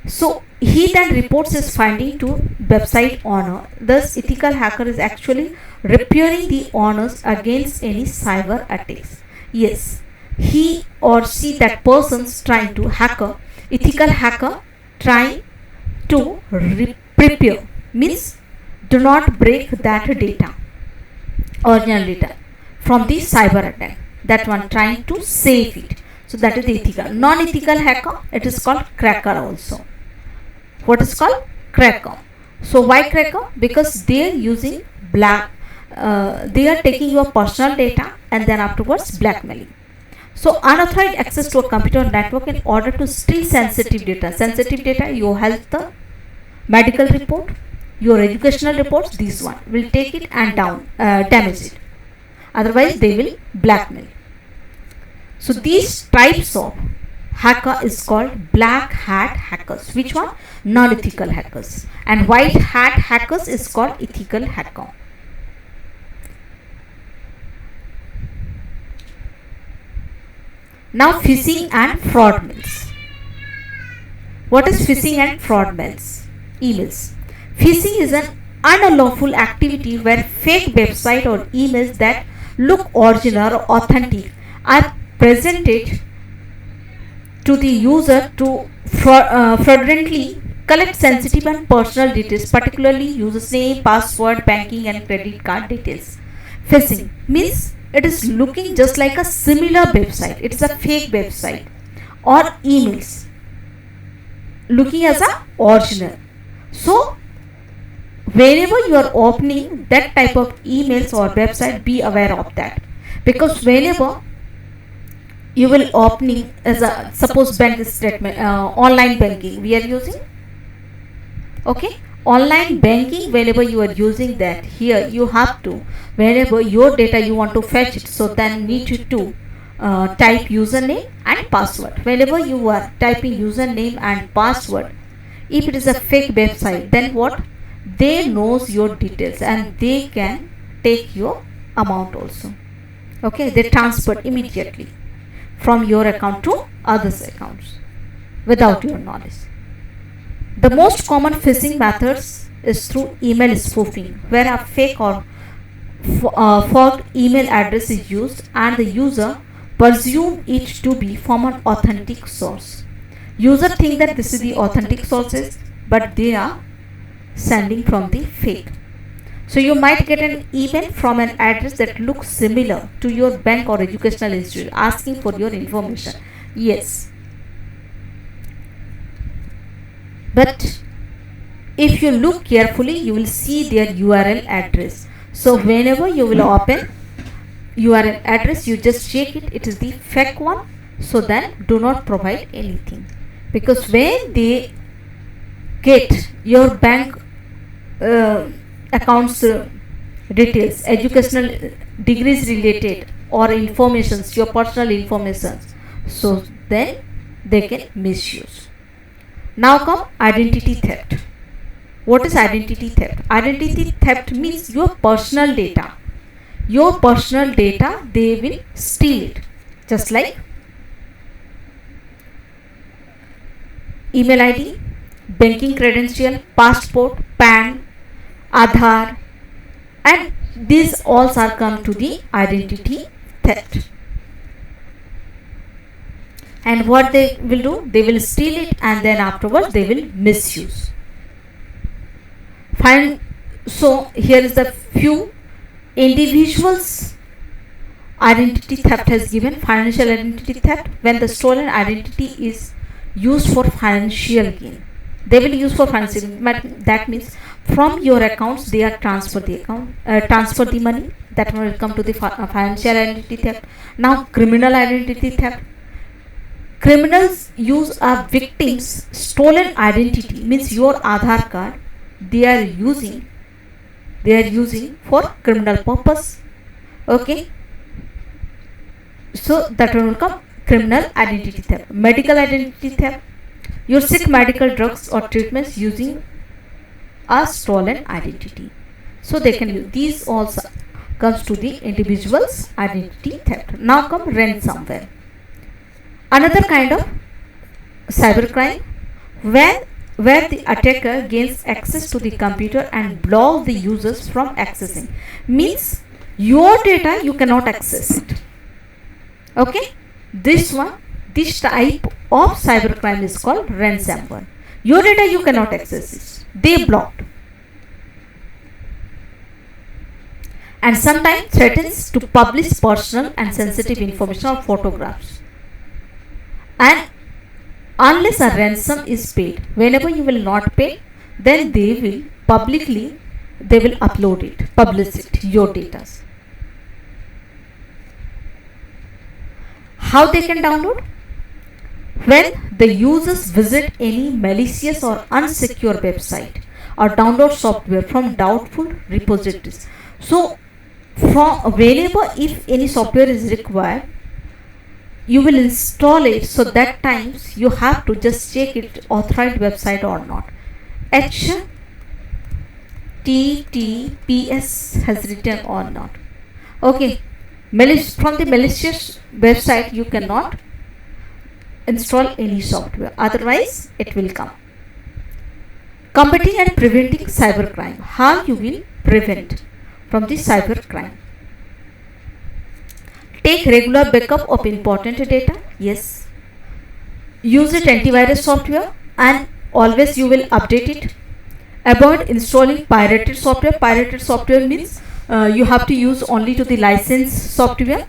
So he then reports his finding to website owner. Thus ethical hacker is actually repairing the owners against any cyber attacks. Yes, he or she, that person's trying to hacker, ethical hacker trying to prepare, means do not break that data, original data from the cyber attack. That one trying to save it. So that is the ethical. Non-ethical hacker, it is called cracker also. What is called? Cracker. So why cracker? Because they are using they are taking your personal data and then afterwards blackmailing. So unauthorized access to a computer network in order to steal sensitive data. Sensitive data, your health, medical report, your educational reports, this one will take it and damage it. Otherwise they will blackmail. So these types of hacker is called black hat hackers. Which one? Non-ethical hackers. And white hat hackers is called ethical hacker. Now phishing and fraud mails. What is phishing and fraud mails? Emails. Phishing is an unlawful activity where fake website or emails that look original or authentic are presented to the user to fraudulently collect sensitive and personal details, particularly username, password, banking and credit card details. Phishing means it is looking just like a similar website. It is a fake website or emails looking as a original. So whenever you are opening that type of emails or website, be aware of that, because whenever you will opening as a, suppose bank statement, online banking we are using, okay, online banking, whenever you are using that, here you have to, whenever your data you want to fetch it, so then need to type username and password. Whenever you are typing username and password, if it is a fake website, then what, they knows your details and they can take your amount also. Okay, they transferred immediately from your account to others' accounts without your knowledge. The most common phishing methods is through email spoofing, where a fake or forked email address is used and the user presume it to be from an authentic source. User think that this is the authentic sources, but they are sending from the fake. So you might get an email from an address that looks similar to your bank or educational institution asking for your information. Yes. But if you look carefully, you will see their URL address. So whenever you will open URL address, you just check it. It is the fake one. So then do not provide anything. Because when they get your bank accounts details, educational degrees related or informations, your personal informations, so then they can misuse. Now come identity theft. What is identity theft? Identity theft means your personal data. Your personal data, they will steal it. Just like email ID, banking credential, passport, PAN, Aadhaar, and these all are come to the identity theft. And what they will do? They will steal it and then afterwards they will misuse. Fine. So here is the few individuals identity theft has given. Financial identity theft, when the stolen identity is used for financial gain. They will use for financial gain. That means from your accounts they are transfer the money. That will come to the financial identity theft. Now criminal identity theft. Criminals use a victim's stolen identity, means your Aadhaar card, they are using for criminal purpose. Okay, so that will come criminal identity theft. Medical identity theft, you seek medical drugs or treatments using a stolen identity, so they can use these. Also comes to the individual's identity theft. Now come ransomware, another kind of cybercrime where the attacker gains access to the computer and blocks the users from accessing. Means your data you cannot access it. Okay, this type of cybercrime is called ransomware. Your data you cannot access it. They blocked. And sometimes threatens to publish personal and sensitive information or photographs. And unless a ransom is paid, whenever you will not pay, then they will publish it, your data. How they can download? When the users visit any malicious or unsecure website or download software from doubtful repositories. So whenever if any software is required, you will install it, so that times you have to just check it authorized website or not. HTTPS has written or not. Okay, from the malicious website you cannot install any software, otherwise it will come. Combating and preventing cybercrime. How you will prevent from the cybercrime? Take regular backup of important data. Yes. Use it antivirus software and always you will update it. Avoid installing pirated software. Pirated software means you have to use only to the licensed software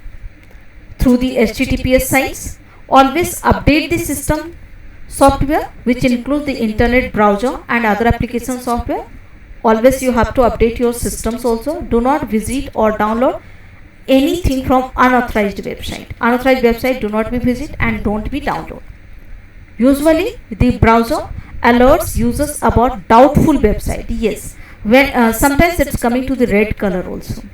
through the HTTPS sites. Always update the system software, which includes the internet browser and other application software. Always you have to update your systems also. Do not visit or download anything from unauthorized website. Unauthorized website do not be visit and don't be download. Usually the browser alerts users about doubtful website. Yes, when sometimes it's coming to the red color also,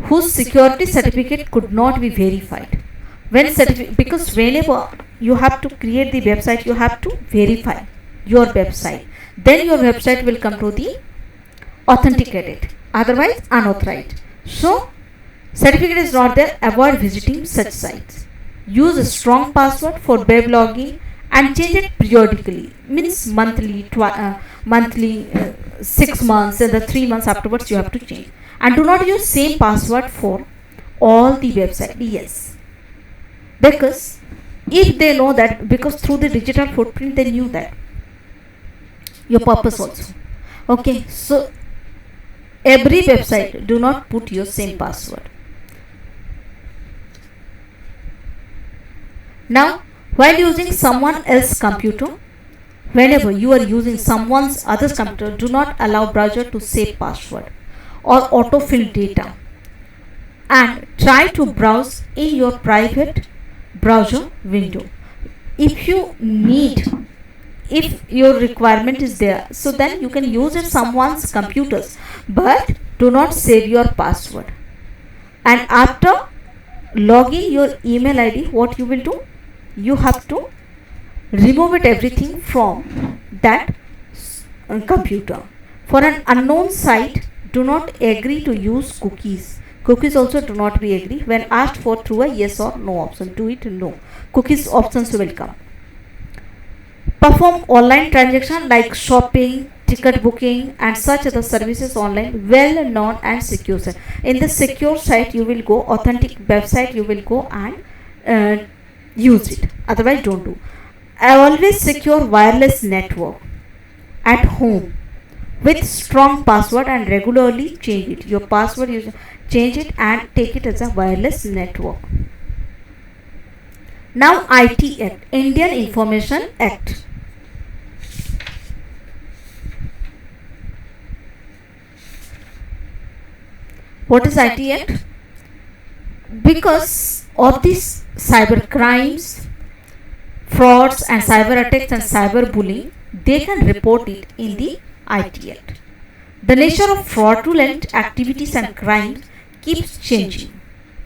whose security certificate could not be verified. Because whenever you have to create the website, you have to verify your website, then your website will come to the authenticated, otherwise unauthorized. So Certificate is not there, avoid visiting such sites. Use a strong password for web login and change it periodically, means monthly, 6 months, and the 3 months afterwards you have to change. And do not use same password for all the website. Yes, because if they know that, because through the digital footprint they knew that your purpose also. Okay, so every website do not put your same password. Now, while using someone else's computer, whenever you are using someone's other's computer, do not allow browser to save password or autofill data, and try to browse in your private browser window. If you need, if your requirement is there, so then you can use it someone's computers, but do not save your password. And after login your email ID, what you will do? You have to remove it everything from that computer. For an unknown site, do not agree to use cookies. Cookies also do not be agree. When asked for through a yes or no option, do it no. Cookies options will come. Perform online transaction like shopping, ticket booking and such other services online, well known and secure. In the secure site you will go, authentic website you will go and use it. Otherwise don't do. Always secure wireless network at home with strong password and regularly change it. Your password you change it and take it as a wireless network. Now IT Act, Indian Information Act. What is IT Act? Because of these cyber crimes, frauds and cyber attacks and cyber bullying, they can report it in the IT Act. The nature of fraudulent activities and crimes keeps changing.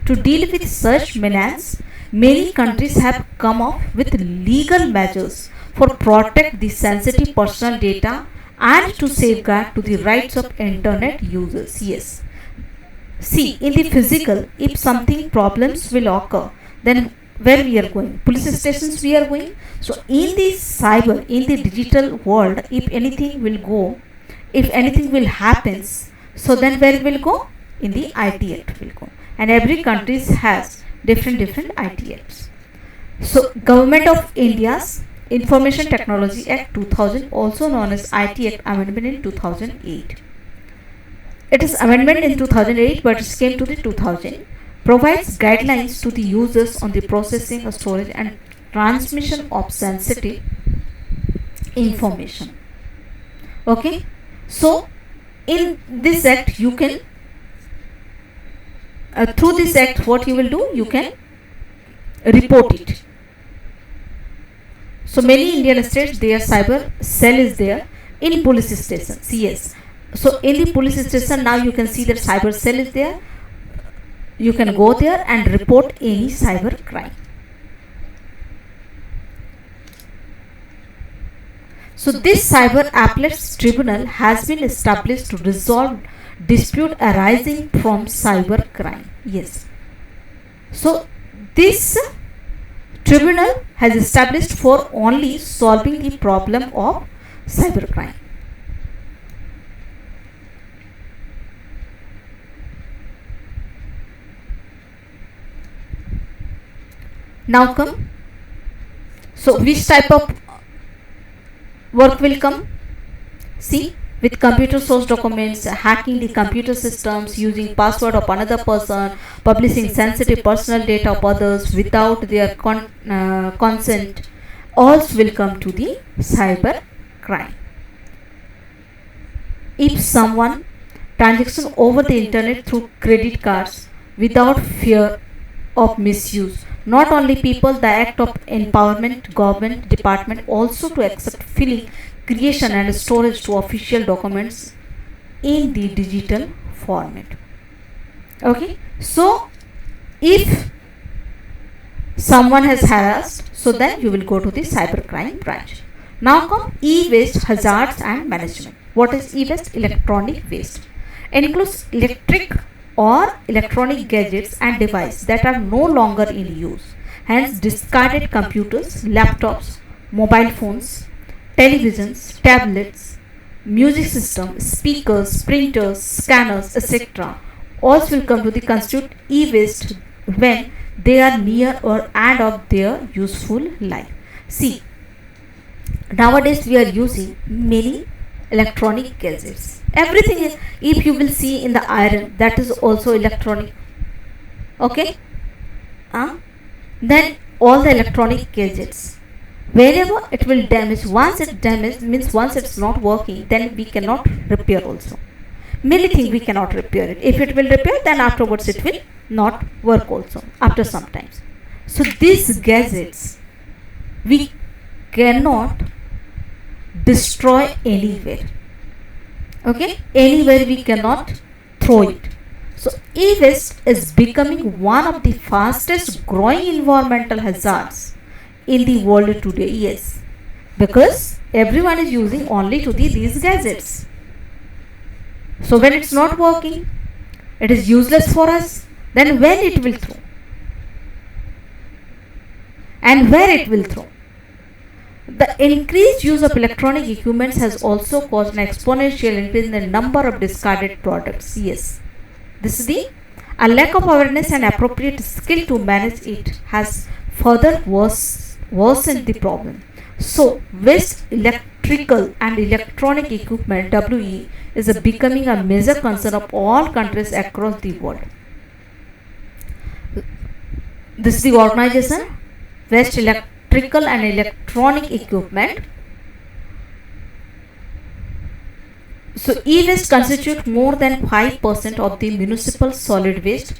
To deal with such menace, many countries have come up with legal measures for protect the sensitive personal data and to safeguard to the rights of internet users. Yes. See, in the physical, if something problems will occur, then where we are going? Police stations we are going. So in the cyber, in the digital world, if anything will go, if anything will happens, so then where will go? In the IT Act will go. And every country has different IT Acts. So Government of India's Information Technology Act 2000, also known as IT Act Amendment in 2008. It is amendment in 2008, but it came to the 2000. Provides guidelines to the users on the processing, storage and transmission of sensitive information. Okay. So in this act you can through this act what you will do, you can report it. So many Indian states, their cyber cell is there in police stations. Yes. So in the police station now you can see that cyber cell is there. You can go there and report any cyber crime. So this cyber appellates tribunal has been established to resolve dispute arising from cyber crime. Yes. So this tribunal has established for only solving the problem of cyber crime. Now come. So which type of work will come? See, with computer source documents, hacking the computer systems, using password of another person, publishing sensitive personal data of others without their consent, all will come to the cyber crime. If someone transaction over the internet through credit cards without fear of misuse, not only people, the act of empowerment government department also to accept filling, creation and storage to official documents in the digital format. Okay. So if someone has harassed, so then you will go to the cybercrime branch. Now come e-waste hazards and management. What is e-waste? Electronic waste. Includes electric or electronic gadgets and devices that are no longer in use. Hence, discarded computers, laptops, mobile phones, televisions, tablets, music systems, speakers, printers, scanners, etc. Also will come to the constitute e-waste when they are near or end of their useful life. See, nowadays we are using many electronic gadgets. Everything is, if you will see in the iron, that is also electronic. Okay? Then all the electronic gadgets, wherever it will damage, once it damaged means once it's not working, then we cannot repair also. Many things we cannot repair it. If it will repair, then afterwards it will not work also after some times. So these gadgets we cannot destroy anywhere. Okay, anywhere we cannot throw it. So e-waste is becoming one of the fastest growing environmental hazards in the world today. Yes, because everyone is using only to these gadgets. So when it's not working, it is useless for us. Then when it will throw, and where it will throw. The increased use of electronic equipment has also caused an exponential increase in the number of discarded products. Yes, this is a lack of awareness and appropriate skill to manage it has further worsened the problem. So, waste electrical and electronic equipment (WE) is becoming a major concern of all countries across the world. This is the organization, Waste Electrical and Electronic Equipment. So e-waste constitute more than 5% of the municipal solid waste.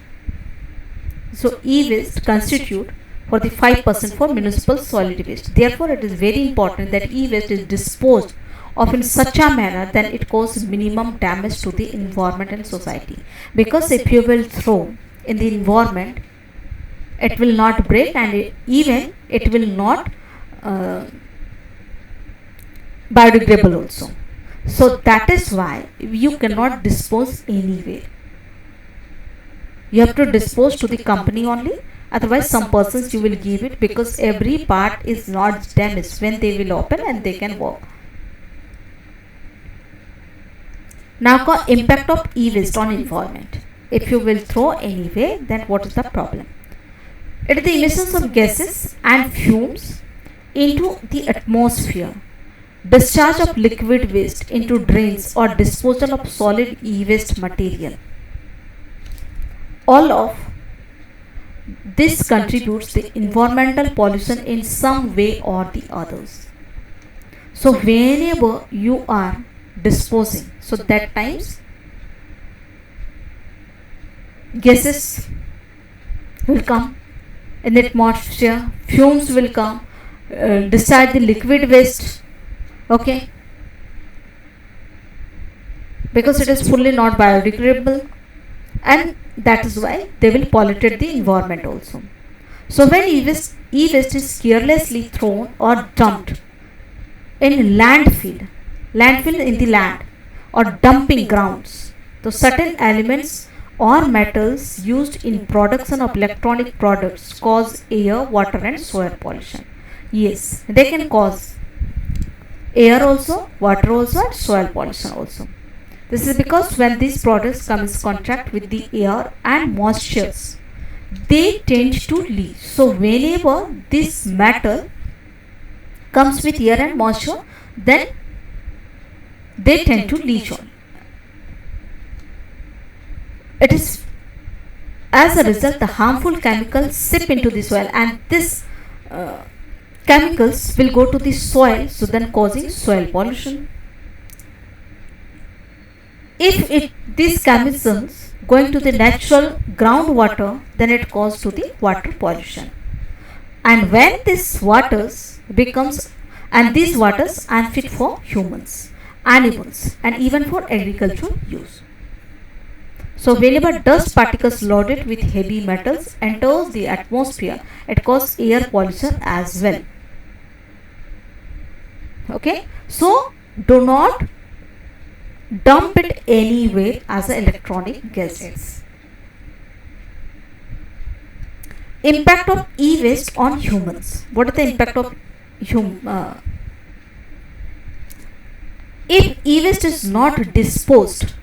So e-waste constitute for the 5% for municipal solid waste. Therefore, it is very important that e-waste is disposed of in such a manner that it causes minimum damage to the environment and society. Because if you will throw in the environment, it will not break, and even it will not biodegradable also. So that is why you cannot dispose anywhere. You have to dispose to the company only. Otherwise, some persons you will give it, because every part is not damaged when they will open and they can work. Now, impact of e-waste on environment. If you will throw anywhere, then what is the problem? It is the emissions of gases and fumes into the atmosphere, discharge of liquid waste into drains, or disposal of solid e-waste material. All of this contributes to environmental pollution in some way or the others. So whenever you are disposing, so that times gases will come in the atmosphere, fumes will come, discharge the liquid waste, okay, because it is fully not biodegradable, and that is why they will pollute the environment also. So when e-waste is carelessly thrown or dumped in landfill in the land or dumping grounds, so certain elements or metals used in production of electronic products cause air, water and soil pollution. Yes, they can cause air also, water also and soil pollution also. This is because when these products come in contact with the air and moistures, they tend to leach. So whenever this metal comes with air and moisture, then they tend to leach on. It is as a result the harmful chemicals seep into the soil, and this chemicals will go to the soil, so then causing soil pollution. If these chemicals going to the natural groundwater, then it causes to the water pollution. And when this waters becomes, and these waters unfit for humans, animals and even for agricultural use. So whenever dust particles loaded with heavy metals enters the atmosphere, it causes air pollution as well. Okay, so do not dump it anywhere as electronic gadgets. Impact of e-waste on humans. What is the impact of if e-waste is not disposed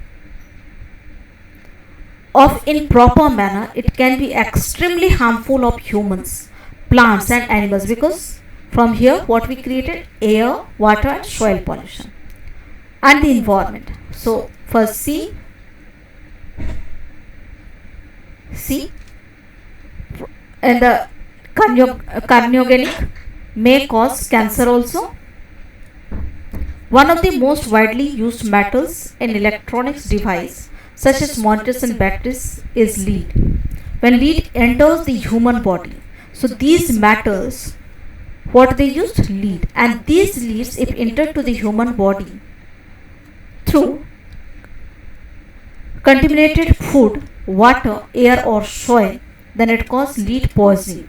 of in proper manner, it can be extremely harmful of humans, plants and animals, because from here what we created: air, water and soil pollution and the environment. So first see and the carcinogenic, may cause cancer also. One of the most widely used metals in electronics device such as monitors and batteries is lead. When lead enters the human body, so these metals, what they used? Lead. And these leads, if entered to the human body through contaminated food, water, air or soil, then it causes lead poisoning.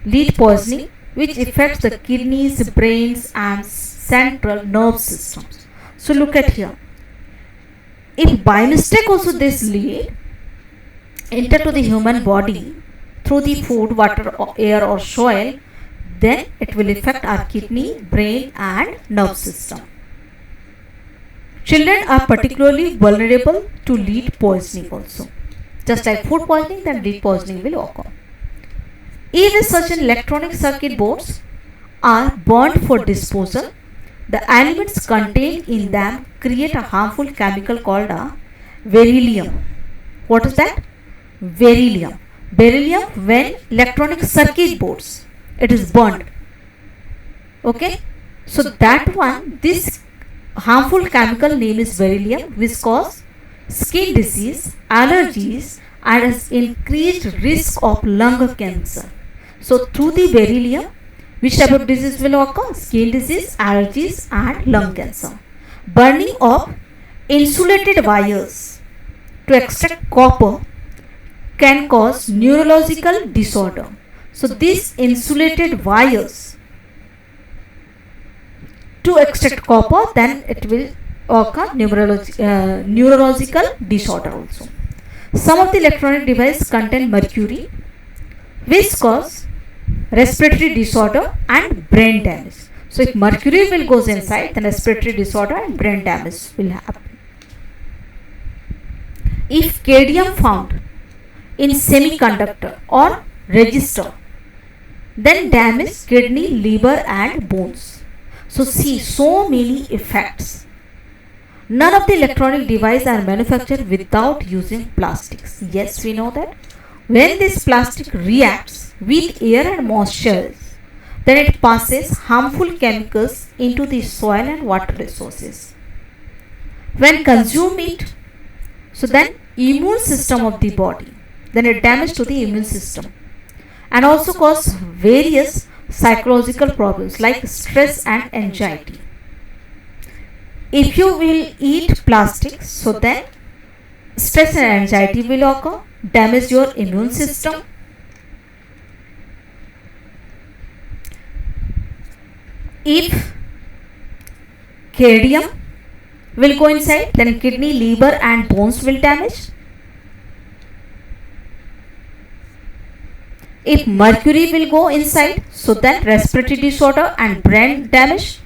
Lead poisoning, which affects the kidneys, brains and central nerve systems. So look at here. If by mistake also this lead enter to the human body through the food, water, or air or soil, then it will affect our kidney, brain and nerve system. Children are particularly vulnerable to lead poisoning also. Just like food poisoning, then lead poisoning will occur. If such electronic circuit boards are burned for disposal, the elements contained in them create a harmful chemical called a beryllium. What is that? Beryllium. Beryllium, when electronic circuit boards, it is burned. Okay. So that one, this harmful chemical name is beryllium, which cause skin disease, allergies and has increased risk of lung cancer. So through the beryllium, which type of disease will occur? Skin disease, allergies and lung cancer. Burning of insulated wires to extract copper can cause neurological disorder. So these insulated wires to extract copper, then it will occur neurological disorder also. Some of the electronic devices contain mercury, which cause respiratory disorder and brain damage. So if mercury will goes inside, then respiratory disorder and brain damage will happen. If cadmium found in semiconductor or register, then damage kidney, liver and bones. So see, so many effects. None of the electronic devices are manufactured without using plastics. Yes, we know that. When this plastic reacts with air and moisture, then it passes harmful chemicals into the soil and water resources. When consume it, so then immune system of the body, then it damage to the immune system and also cause various psychological problems like stress and anxiety. If you will eat plastic, so then stress and anxiety will occur, damage your immune system. If cadmium will go inside, then kidney, liver and bones will damage. If mercury will go inside, so then respiratory disorder and brain damage.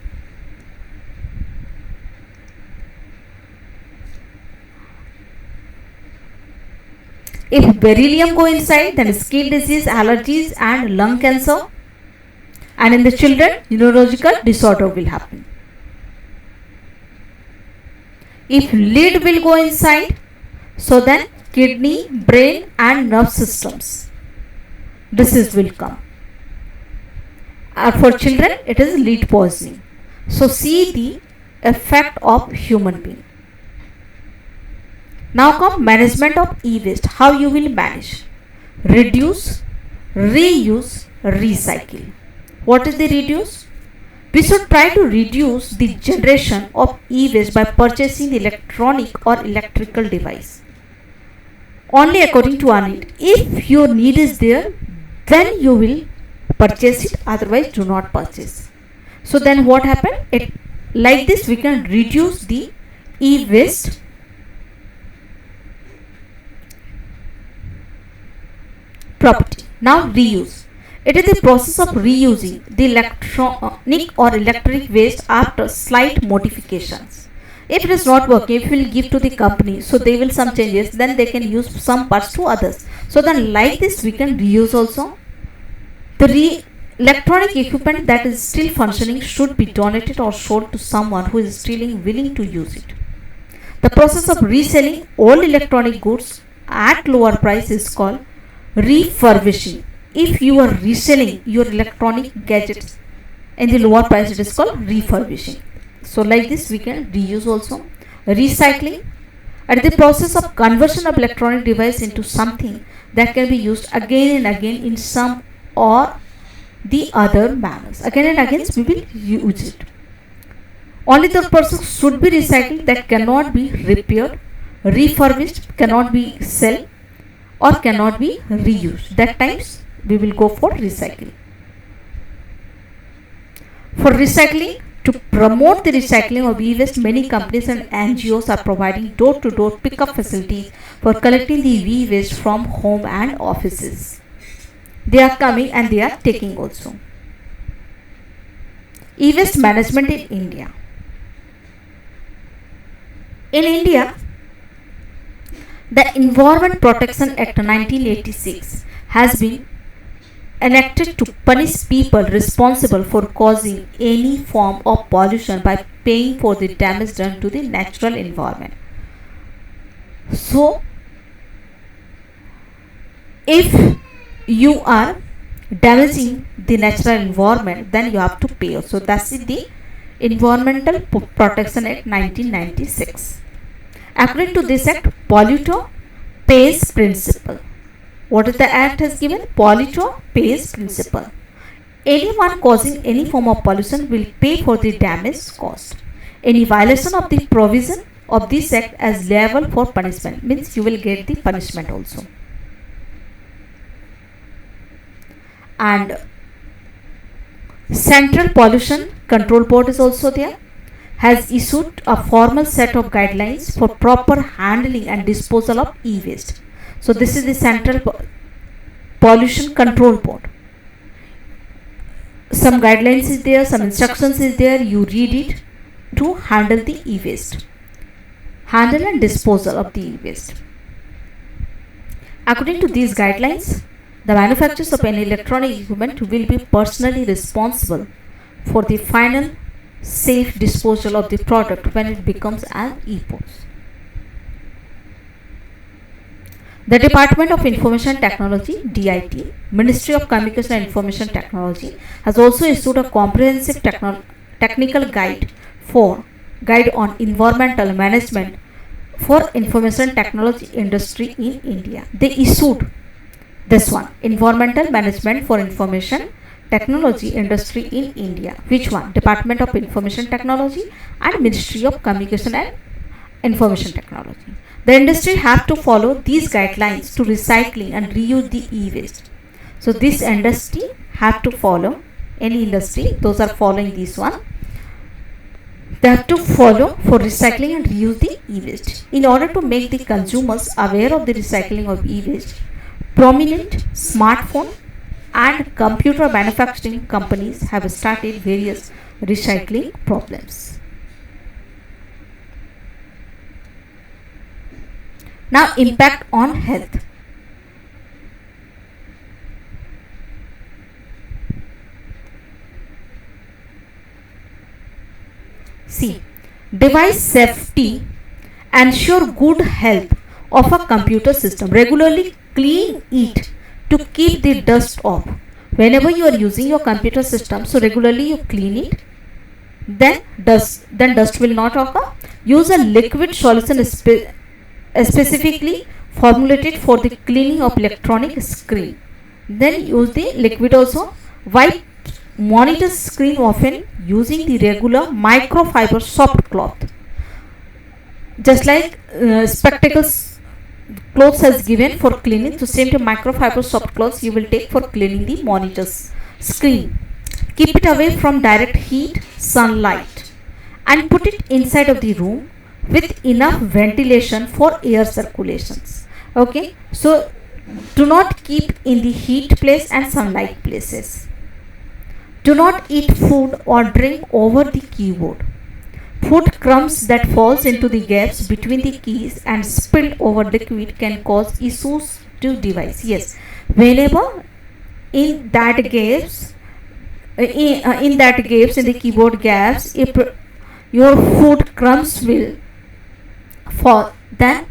If beryllium go inside, then skin disease, allergies and lung cancer. And in the children, neurological disorder will happen. If lead will go inside, so then kidney, brain and nerve systems, disease will come. For children, it is lead poisoning. So see the effect of human being. Now come management of e-waste. How you will manage? Reduce, reuse, recycle. What is the reduce? We should try to reduce the generation of e-waste by purchasing the electronic or electrical device only according to our need. If your need is there, then you will purchase it, otherwise do not purchase. So then what happened? Like this we can reduce the e-waste property. Now reuse. It is the process of reusing the electronic or electric waste after slight modifications. If it is not working, if we will give to the company, so they will some changes, then they can use some parts to others. So then like this we can reuse also. The electronic equipment that is still functioning should be donated or sold to someone who is still willing to use it. The process of reselling all electronic goods at lower price is called refurbishing. If you are reselling your electronic gadgets in the lower price, it is called refurbishing. So like this we can reuse also. Recycling, at the process of conversion of electronic device into something that can be used again and again in some or the other manners. Again and again we will use it. Only the process should be recycled that cannot be repaired, refurbished, cannot be sold or cannot be reused. That times we will go for recycling. For recycling, to promote the recycling of e-waste, many companies and NGOs are providing door-to-door pickup facilities for collecting the e-waste from home and offices. They are coming and they are taking also. E-waste management in India. In India, the Environment Protection Act 1986 has been enacted to punish people responsible for causing any form of pollution by paying for the damage done to the natural environment. So, if you are damaging the natural environment, then you have to pay. So, that's the Environmental Protection Act 1996. According to this act, polluter pays principle. What is the act has given? Polluter pays principle. Anyone causing any form of pollution will pay for the damage caused. Any violation of the provision of this act as liable for punishment, means you will get the punishment also. And Central Pollution Control Board is also there, has issued a formal set of guidelines for proper handling and disposal of e-waste. So this is the Central Pollution Control Board. Some guidelines is there, some instructions is there, you read it to handle the e-waste. Handle and disposal of the e-waste. According to these guidelines, the manufacturers of any electronic equipment will be personally responsible for the final safe disposal of the product when it becomes an e-waste. The Department of Information Technology, DIT, Ministry of Communication and Information Technology, has also issued a comprehensive technical guide on environmental management for information technology industry in India. They issued this one, Environmental Management for Information Technology Industry in India. Which one? Department of Information Technology and Ministry of Communication and Information Technology. The industry have to follow these guidelines to recycling and reuse the e-waste. So this industry have to follow, any industry, those are following this one. They have to follow for recycling and reuse the e-waste. In order to make the consumers aware of the recycling of e-waste, prominent smartphone and computer manufacturing companies have started various recycling problems. Now, impact on health. See, device safety ensure good health of a computer system. Regularly clean it to keep the dust off. Whenever you are using your computer system, so regularly you clean it, then dust will not occur. Use a liquid solution specifically formulated for the cleaning of electronic screen. Then use the liquid also. Wipe monitor screen often using the regular microfiber soft cloth. Just like spectacles clothes has given for cleaning, so same to microfiber soft cloths you will take for cleaning the monitor's screen. Keep it away from direct heat, sunlight, and put it inside of the room with enough ventilation for air circulations. Okay, so Do not keep in the heat place and sunlight places. Do not eat food or drink over the keyboard. Food crumbs that falls into the gaps between the keys and spill over liquid can cause issues to device. Yes, whenever in that gaps, in the keyboard gaps, if your food crumbs will fall, then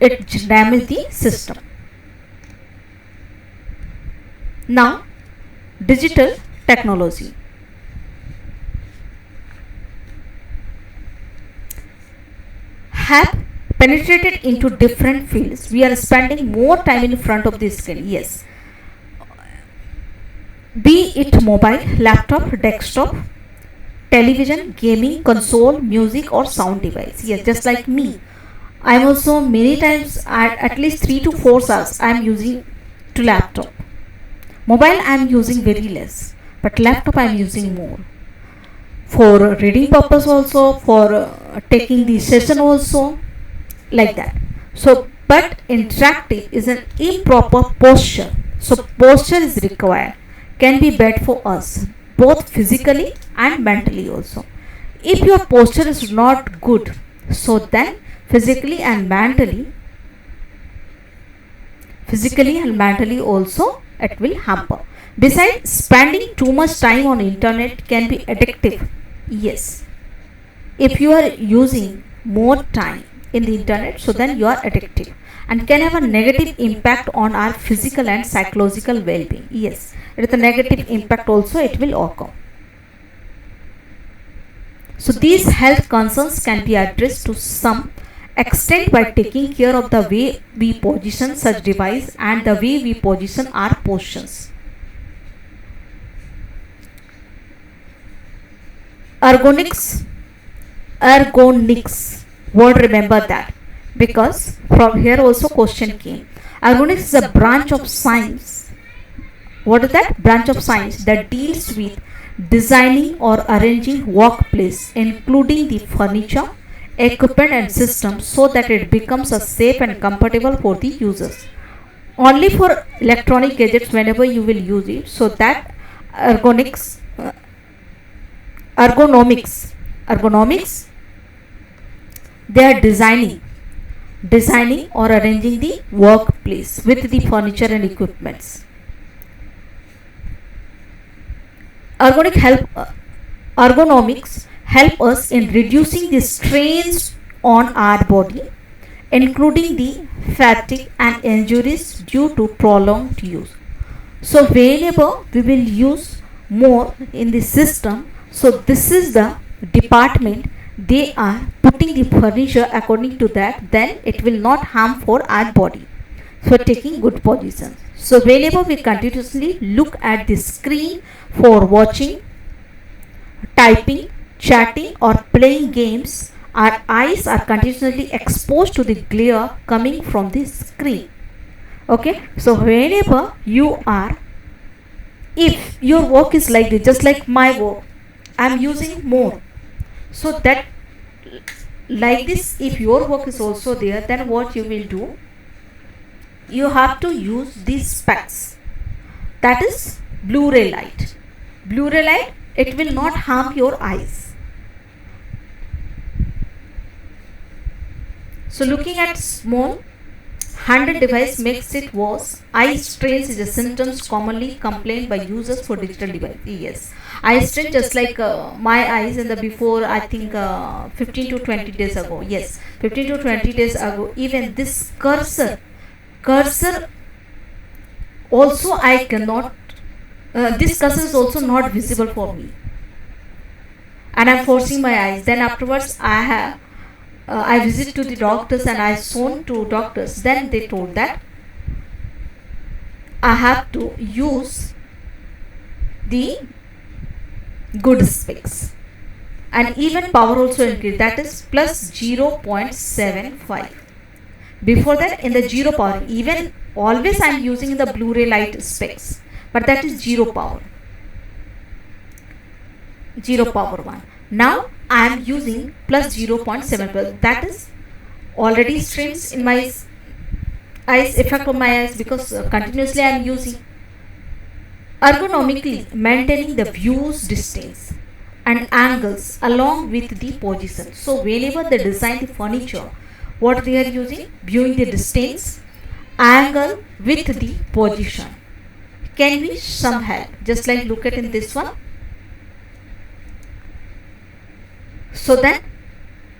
it damages the system. Now, digital technology have penetrated into different fields. We are spending more time in front of the screen. Yes, be it mobile, laptop, desktop, television, gaming, console, music, or sound device. Yes, just like me, I'm also many times at least 3 to 4 hours I'm using to laptop. Mobile I'm using very less, but laptop I'm using more for reading purpose also, for taking the session also, like that. So, but interactive is an improper posture. So, posture is required, can be bad for us both physically and mentally also. If your posture is not good, so then physically and mentally also it will hamper. Besides, spending too much time on internet can be addictive. Yes, if you are using more time in the internet, so then you are addictive and can have a negative impact on our physical and psychological well-being. Yes, it is a negative impact also it will occur. So these health concerns can be addressed to some extent by taking care of the way we position such device and the way we position our postures. Ergonics word, remember that, because from here also question came. Ergonics is a branch of science. What is that? Branch of science that deals with designing or arranging workplace, including the furniture, equipment and systems, so that it becomes a safe and comfortable for the users. Only for electronic gadgets whenever you will use it, so that ergonomics, they are designing or arranging the workplace with the furniture and equipments. Ergonomics help us in reducing the strains on our body, including the fatigue and injuries due to prolonged use. So whenever we will use more in the system, so this is the department, they are putting the furniture according to that, then it will not harm for our body. So taking good positions. So whenever we continuously look at the screen for watching, typing, chatting or playing games, our eyes are continuously exposed to the glare coming from the screen. Okay, so whenever you are, if your work is like this, just like my work, I am using more. So that like this, if your work is also there, then what you will do, you have to use these specs, that is Blu-ray light. Blu-ray light, it will not harm your eyes. So looking at small handheld device makes it worse. Eye strains is a symptoms commonly complained by users for digital device. Yes, eye strain, just like my eyes in the before, I think 15 to 20 days ago. Yes, 15 to 20 days ago, even this cursor also I cannot, this cursor is also not visible for me, and I'm forcing my eyes. Then afterwards I visit to the doctors and I shown to doctors. Then they told that I have to use the good specs, and even power also increased, that is plus 0.75. Before that in the 0 power, even always I am using the Blu-ray light specs, but that is 0 power 1. Now I am using plus 0.7, that is already strains in my eyes, effect on my eyes, because continuously I am using. Ergonomically maintaining the views distance and angles along with the position. So whenever they design the furniture, what they are using, viewing the distance, angle with the position, can be some help. Just like look at in this one. So then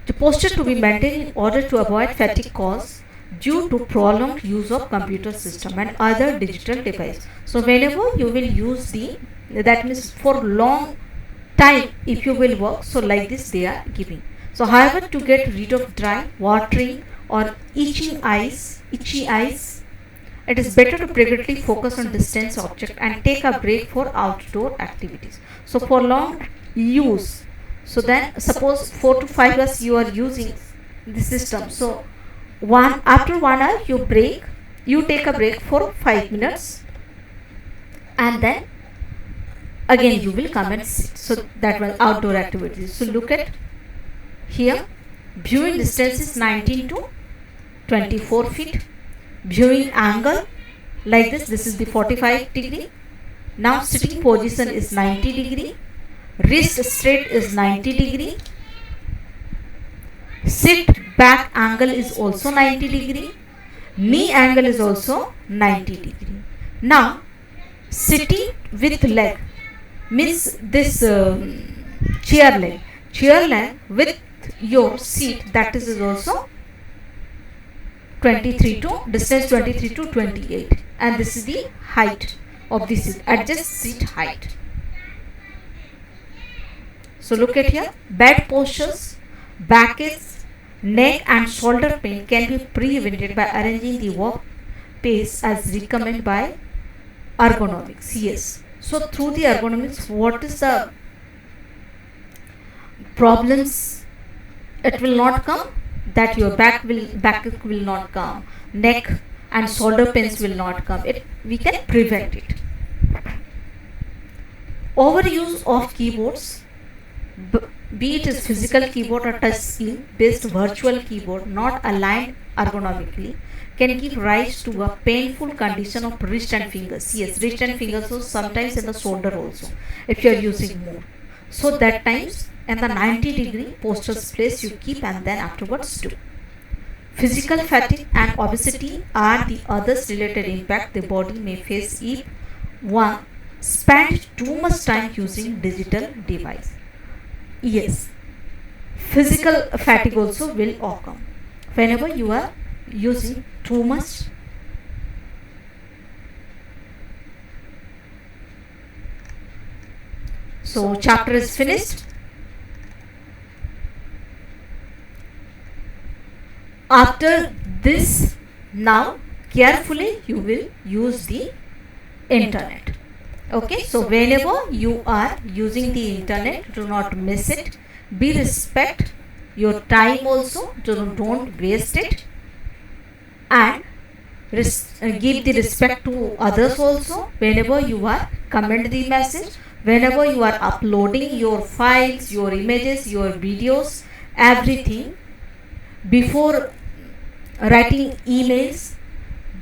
the posture to be maintained in order to avoid fatigue caused due to prolonged use of computer system and other digital device. So whenever you will use that means for long time if you will work, so like this they are giving. So however, to get rid of dry, watering or itchy eyes, it is better to privately focus on distance object and take a break for outdoor activities. So for long use, so then suppose 4 to 5 hours you are using the system, so after 1 hour you take a break for 5 minutes, and then again you will come and sit. So that was outdoor activities. So look at here, viewing distance is 19 to 24 feet. Viewing angle like this is the 45 degree. Now sitting position is 90 degree. Wrist straight is 90 degree. Sit back angle is also 90 degree. Knee angle is also 90 degree. Now sitting with leg means this chair leg with your seat, that is also 23 to distance 23 to 28, and this is the height of the seat. Adjust seat height. So look at here, bad postures, backaches, neck and shoulder pain can be prevented by arranging the work pace as recommended by ergonomics. Yes, so through the ergonomics, what is the problems? It will not come, that your back will not come, neck and shoulder pains will not come. We can prevent it. Overuse of keyboards, be it is physical keyboard or touch screen based virtual keyboard not aligned ergonomically, can give rise to a painful condition of wrist and fingers. Yes, wrist and fingers, so sometimes in the shoulder also if you are using more. So that times in the 90 degree posture place you keep, and then afterwards do. Physical fatigue and obesity are the others related impact the body may face if one spend too much time using digital device. Yes, physical fatigue also will occur whenever you are using too much. So chapter is finished. After this, now carefully you will use the internet. Okay, so whenever you are using the internet, do not miss it. Be respect your time also, don't waste it, and give the respect to others also. Whenever you are comment the message, whenever you are uploading your files, your images, your videos, everything, before writing emails,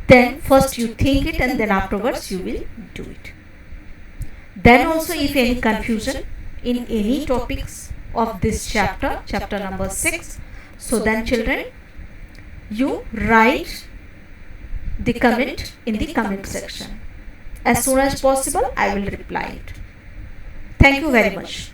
then first you think it and then afterwards you will do it. Then also, if any confusion in any topics of this chapter number 6, so then children, you write the comment in the comment section. As soon as possible I will reply it. Thank you very much.